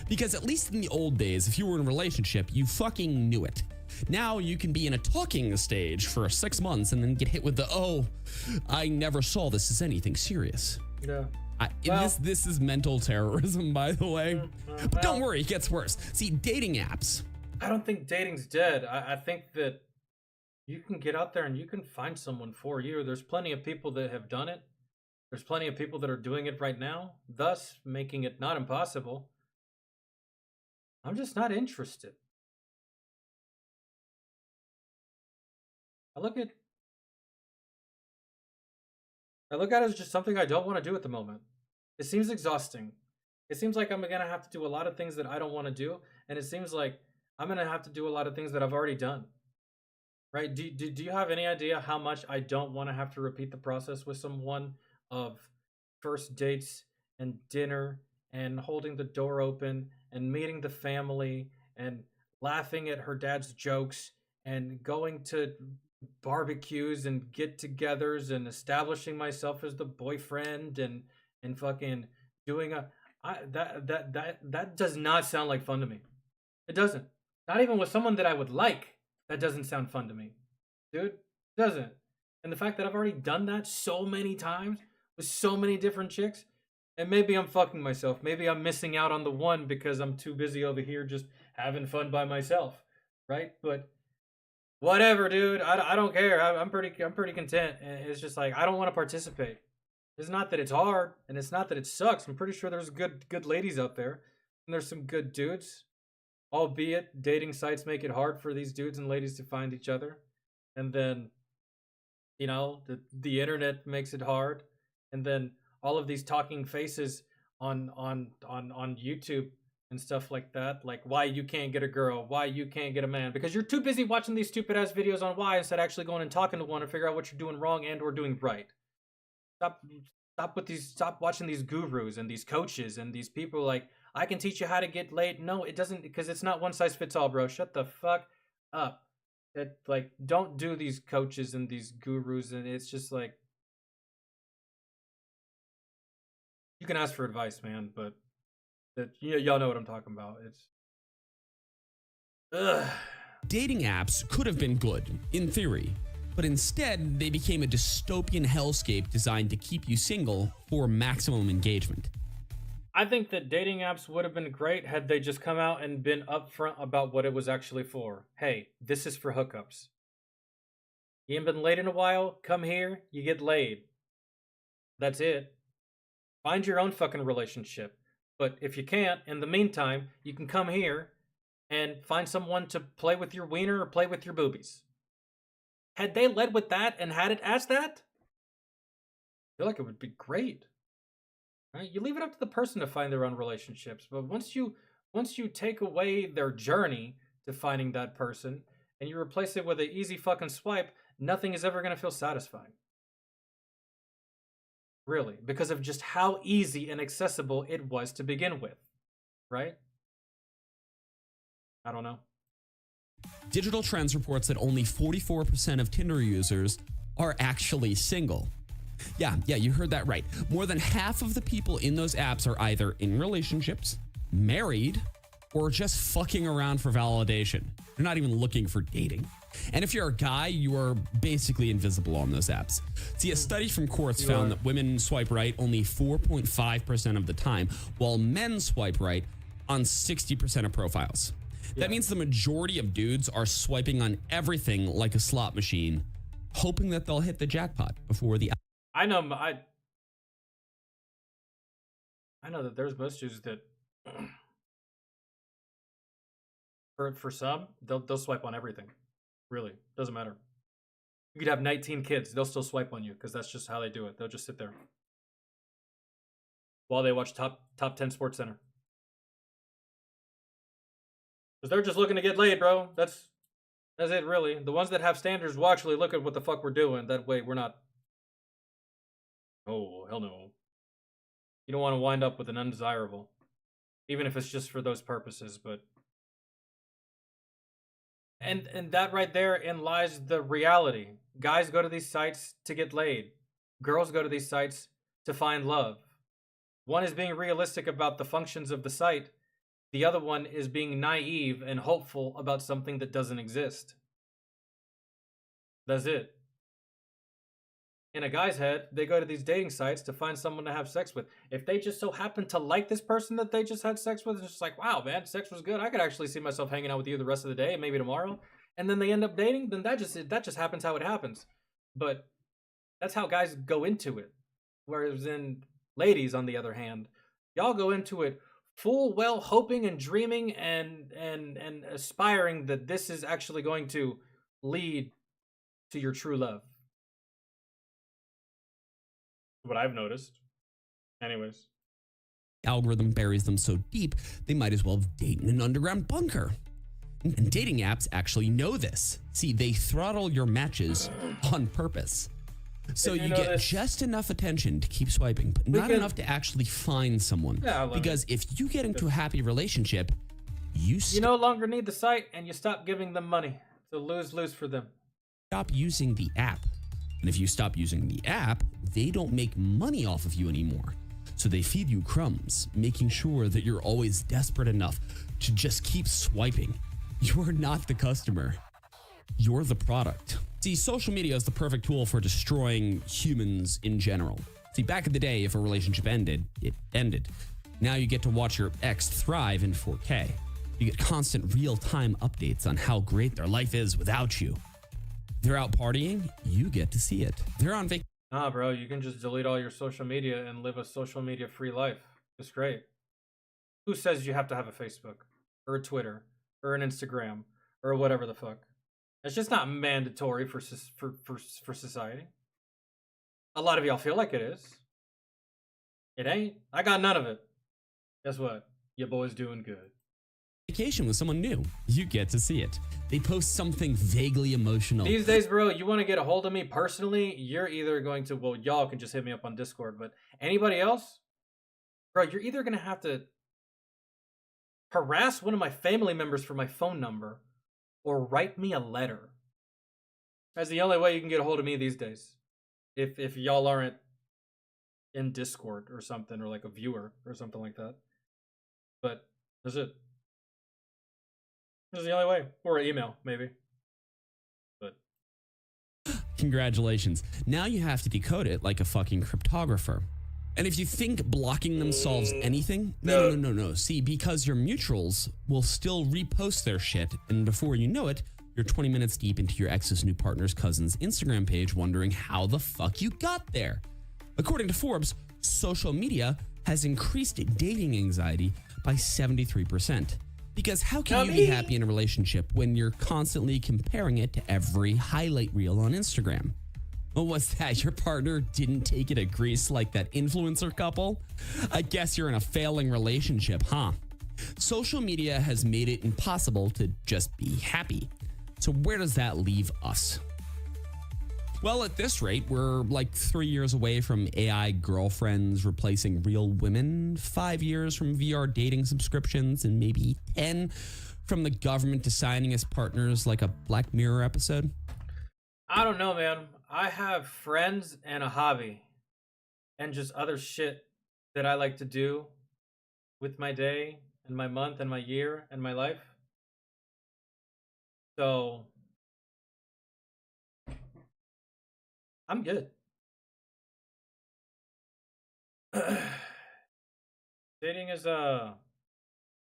Because at least in the old days, if you were in a relationship, you fucking knew it. Now you can be in a talking stage for 6 months and then get hit with the, oh, I never saw this as anything serious. Yeah. This is mental terrorism, by the way. But don't worry, it gets worse. See, dating apps. I don't think dating's dead. I think that you can get out there and you can find someone for you. There's plenty of people that have done it. There's plenty of people that are doing it right now, thus making it not impossible. I'm just not interested. I look at it as just something I don't want to do at the moment. It seems exhausting. It seems like I'm going to have to do a lot of things that I don't want to do, and it seems like I'm going to have to do a lot of things that I've already done. Right? Do you have any idea how much I don't want to have to repeat the process with someone of first dates and dinner and holding the door open and meeting the family and laughing at her dad's jokes and going to barbecues and get-togethers and establishing myself as the boyfriend and fucking doing that does not sound like fun to me. It doesn't. Not even with someone that I would like. That doesn't sound fun to me. Dude, it doesn't. And the fact that I've already done that so many times with so many different chicks, and maybe I'm fucking myself. Maybe I'm missing out on the one because I'm too busy over here just having fun by myself, right? But whatever, dude. I don't care. I'm pretty content. And it's just like I don't want to participate. It's not that it's hard, and it's not that it sucks. I'm pretty sure there's good ladies out there, and there's some good dudes. Albeit dating sites make it hard for these dudes and ladies to find each other, and then the internet makes it hard, and then all of these talking faces on YouTube and stuff like that, like why you can't get a girl, why you can't get a man, because you're too busy watching these stupid ass videos on why instead of actually going and talking to one and figure out what you're doing wrong and or doing right. Stop watching these gurus and these coaches and these people like I can teach you how to get laid. No, it doesn't, because it's not one size fits all, bro. Shut the fuck up. Don't do these coaches and these gurus, and it's just like you can ask for advice, man, but y'all know what I'm talking about. It's Dating apps could have been good, in theory, but instead they became a dystopian hellscape designed to keep you single for maximum engagement. I think that dating apps would have been great had they just come out and been upfront about what it was actually for. Hey, this is for hookups. You ain't been laid in a while? Come here, you get laid. That's it. Find your own fucking relationship. But if you can't, in the meantime, you can come here and find someone to play with your wiener or play with your boobies. Had they led with that and had it as that, I feel like it would be great. Right? You leave it up to the person to find their own relationships, but once you take away their journey to finding that person and you replace it with an easy fucking swipe, nothing is ever going to feel satisfying. Really, because of just how easy and accessible it was to begin with, right? I don't know. Digital Trends reports that only 44% of Tinder users are actually single. Yeah, you heard that right. More than half of the people in those apps are either in relationships, married, or just fucking around for validation. They're not even looking for dating. And if you're a guy, you are basically invisible on those apps. See, a study from Quartz found that women swipe right only 4.5% of the time, while men swipe right on 60% of profiles. That means the majority of dudes are swiping on everything like a slot machine, hoping that they'll hit the jackpot before the... I know that there's most dudes that for some they'll swipe on everything. Really, doesn't matter. You could have 19 kids, they'll still swipe on you because that's just how they do it. They'll just sit there while they watch top 10 Sports Center. Because they're just looking to get laid, bro. That's it, really. The ones that have standards will actually look at what the fuck we're doing. That way we're not... Oh, hell no. You don't want to wind up with an undesirable. Even if it's just for those purposes, but... And that right therein lies the reality. Guys go to these sites to get laid. Girls go to these sites to find love. One is being realistic about the functions of the site. The other one is being naive and hopeful about something that doesn't exist. That's it. In a guy's head, they go to these dating sites to find someone to have sex with. If they just so happen to like this person that they just had sex with, it's just like, wow, man, sex was good. I could actually see myself hanging out with you the rest of the day and maybe tomorrow. And then they end up dating, then that just happens how it happens. But that's how guys go into it. Whereas in ladies, on the other hand, y'all go into it full well hoping and dreaming and aspiring that this is actually going to lead to your true love. What I've noticed. Anyways. Algorithm buries them so deep, they might as well date in an underground bunker. And dating apps actually know this. See, they throttle your matches on purpose. So you get just enough attention to keep swiping, but not enough to actually find someone. Because if you get into a happy relationship, you no longer need the site and you stop giving them money. So lose for them. Stop using the app. And if you stop using the app, they don't make money off of you anymore. So they feed you crumbs, making sure that you're always desperate enough to just keep swiping. You're not the customer. You're the product. See, social media is the perfect tool for destroying humans in general. See, back in the day, if a relationship ended, it ended. Now you get to watch your ex thrive in 4K. You get constant real-time updates on how great their life is without you. They're out partying, you get to see it. They're on vacation. Nah, bro, you can just delete all your social media and live a social media free life. It's great. Who says you have to have a Facebook or a Twitter or an Instagram or whatever the fuck? It's just not mandatory for society. A lot of y'all feel like it is. It ain't. I got none of it. Guess what? Your boy's doing good. Vacation with someone new. You get to see it. They post something vaguely emotional. These days, bro, you want to get a hold of me personally, you're either going to, well, y'all can just hit me up on Discord, but anybody else, bro, you're either going to have to harass one of my family members for my phone number or write me a letter. That's the only way you can get a hold of me these days. If y'all aren't in Discord or something, or like a viewer or something like that. But that's it. This is the only way. Or an email, maybe. But congratulations. Now you have to decode it like a fucking cryptographer. And if you think blocking them solves anything, no. See, because your mutuals will still repost their shit, and before you know it, you're 20 minutes deep into your ex's new partner's cousin's Instagram page wondering how the fuck you got there. According to Forbes, social media has increased dating anxiety by 73%. Because how can you be happy in a relationship when you're constantly comparing it to every highlight reel on Instagram? Well, what's that? Your partner didn't take it to Greece like that influencer couple? I guess you're in a failing relationship, huh? Social media has made it impossible to just be happy. So where does that leave us? Well, at this rate, we're like 3 years away from AI girlfriends replacing real women, 5 years from VR dating subscriptions, and maybe 10 from the government assigning us partners like a Black Mirror episode. I don't know, man. I have friends and a hobby and just other shit that I like to do with my day and my month and my year and my life. So I'm good. Dating is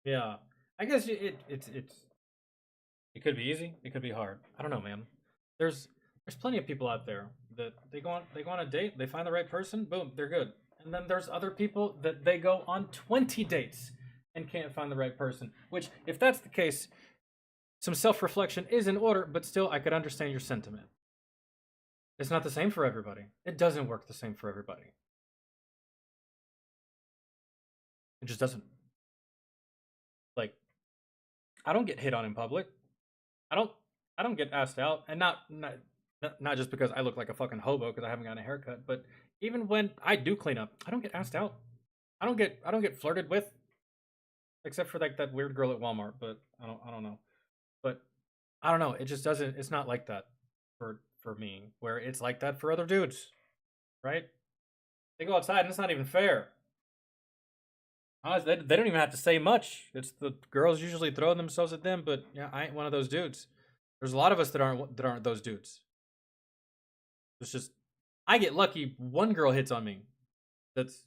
yeah. I guess it could be easy, it could be hard. I don't know, man. There's plenty of people out there that they go on a date, they find the right person, boom, they're good. And then there's other people that they go on 20 dates and can't find the right person. Which, if that's the case, some self-reflection is in order, but still I could understand your sentiment. It's not the same for everybody. It doesn't work the same for everybody. It just doesn't. Like, I don't get hit on in public. I don't get asked out, and not just because I look like a fucking hobo because I haven't gotten a haircut, but even when I do clean up, I don't get asked out. I don't get flirted with, except for like that weird girl at Walmart. But I don't know. But I don't know. It just doesn't. It's not like that for me, where it's like that for other dudes, right? They go outside and it's not even fair. Honestly, they don't even have to say much. It's the girls usually throwing themselves at them, but yeah, I ain't one of those dudes. There's a lot of us that aren't those dudes. It's just I get lucky. One girl hits on me. That's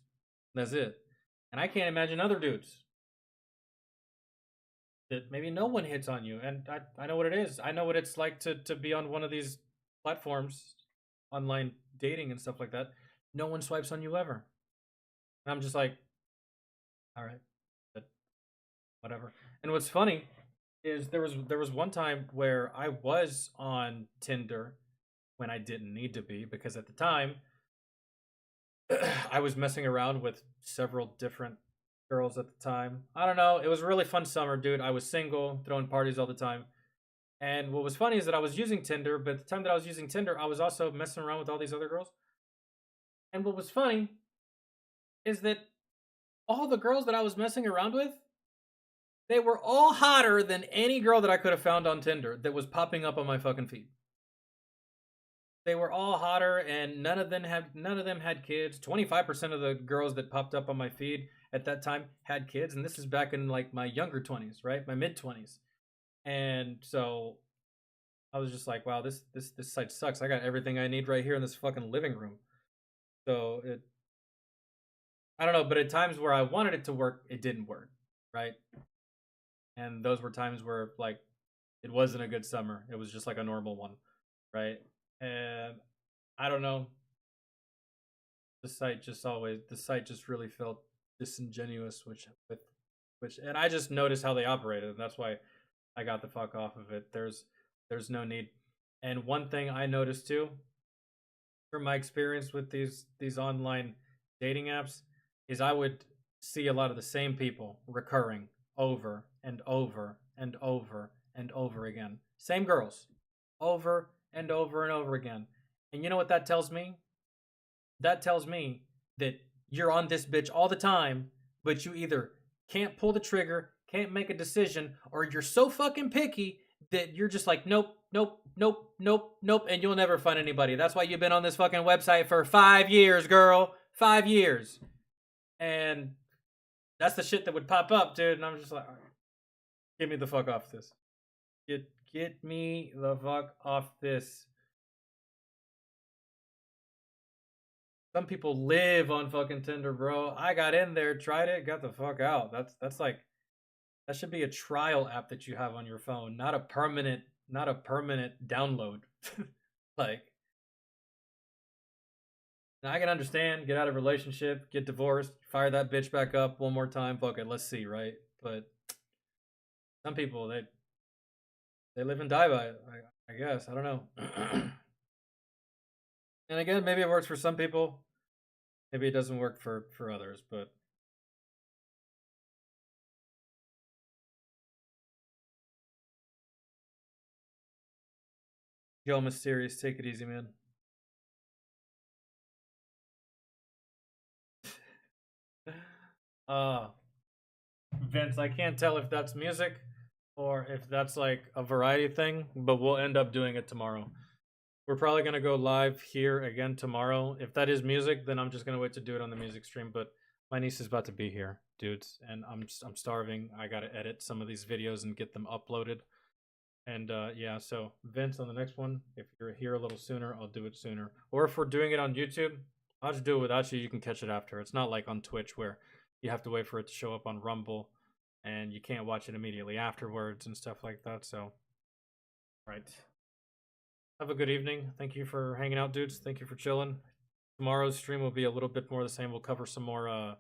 it. And I can't imagine other dudes that maybe no one hits on you. And I know what it is. I know what it's like to be on one of these platforms, online dating and stuff like that. No one swipes on you ever. And I'm just like, all right, but whatever. And what's funny is there was one time where I was on Tinder when I didn't need to be, because at the time I was messing around with several different girls at the time. I don't know. It was a really fun summer, dude. I was single, throwing parties all the time. And what was funny is that I was using Tinder, but at the time that I was using Tinder, I was also messing around with all these other girls. And what was funny is that all the girls that I was messing around with, they were all hotter than any girl that I could have found on Tinder that was popping up on my fucking feed. they were all hotter, and none of them had kids. 25% of the girls that popped up on my feed at that time had kids, and this is back in like my younger 20s, right? My mid 20s. And so I was just like, wow, this site sucks. I got everything I need right here in this fucking living room. So I don't know, but at times where I wanted it to work, it didn't work, right? And those were times where like it wasn't a good summer. It was just like a normal one, right? And I don't know. The site just really felt disingenuous, and I just noticed how they operated, and that's why I got the fuck off of it. There's no need. And one thing I noticed too, from my experience with these online dating apps, is I would see a lot of the same people recurring over and over and over and over again. Same girls, over and over and over again. And you know what that tells me? That tells me that you're on this bitch all the time, but you either can't pull the trigger, can't make a decision, or you're so fucking picky that you're just like, nope, nope, nope, nope, nope, and you'll never find anybody. That's why you've been on this fucking website for 5 years, girl. 5 years. And that's the shit that would pop up, dude. And I'm just like, all right, get me the fuck off this. Get me the fuck off this. Some people live on fucking Tinder, bro. I got in there, tried it, got the fuck out. That's like, that should be a trial app that you have on your phone, not a permanent download. Like, now I can understand, get out of a relationship, get divorced, fire that bitch back up one more time. Fuck it, let's see, right? But some people, they live and die by it. I guess, I don't know. And again, maybe it works for some people. Maybe it doesn't work for others, but yo, Mysterious, take it easy, man. Vince, I can't tell if that's music or if that's like a variety thing, but we'll end up doing it tomorrow. We're probably gonna go live here again tomorrow. If that is music, then I'm just gonna wait to do it on the music stream. But my niece is about to be here, dudes, and I'm starving. I gotta edit some of these videos and get them uploaded. And yeah, so Vince, on the next one, if you're here a little sooner, I'll do it sooner. Or if we're doing it on YouTube, I'll just do it without you. You can catch it after. It's not like on Twitch where you have to wait for it to show up on Rumble and you can't watch it immediately afterwards and stuff like that. So, right. Have a good evening. Thank you for hanging out, dudes. Thank you for chilling. Tomorrow's stream will be a little bit more the same. We'll cover some more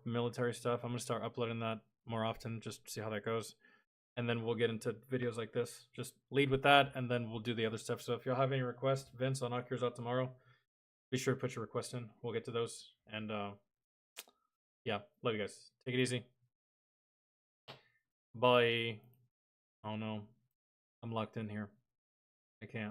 military stuff. I'm gonna start uploading that more often just to see how that goes. And then we'll get into videos like this. Just lead with that, and then we'll do the other stuff. So if y'all have any requests, Vince, I'll knock yours out tomorrow. Be sure to put your request in. We'll get to those. And yeah, love you guys. Take it easy. Bye. Oh no, I'm locked in here. I can't.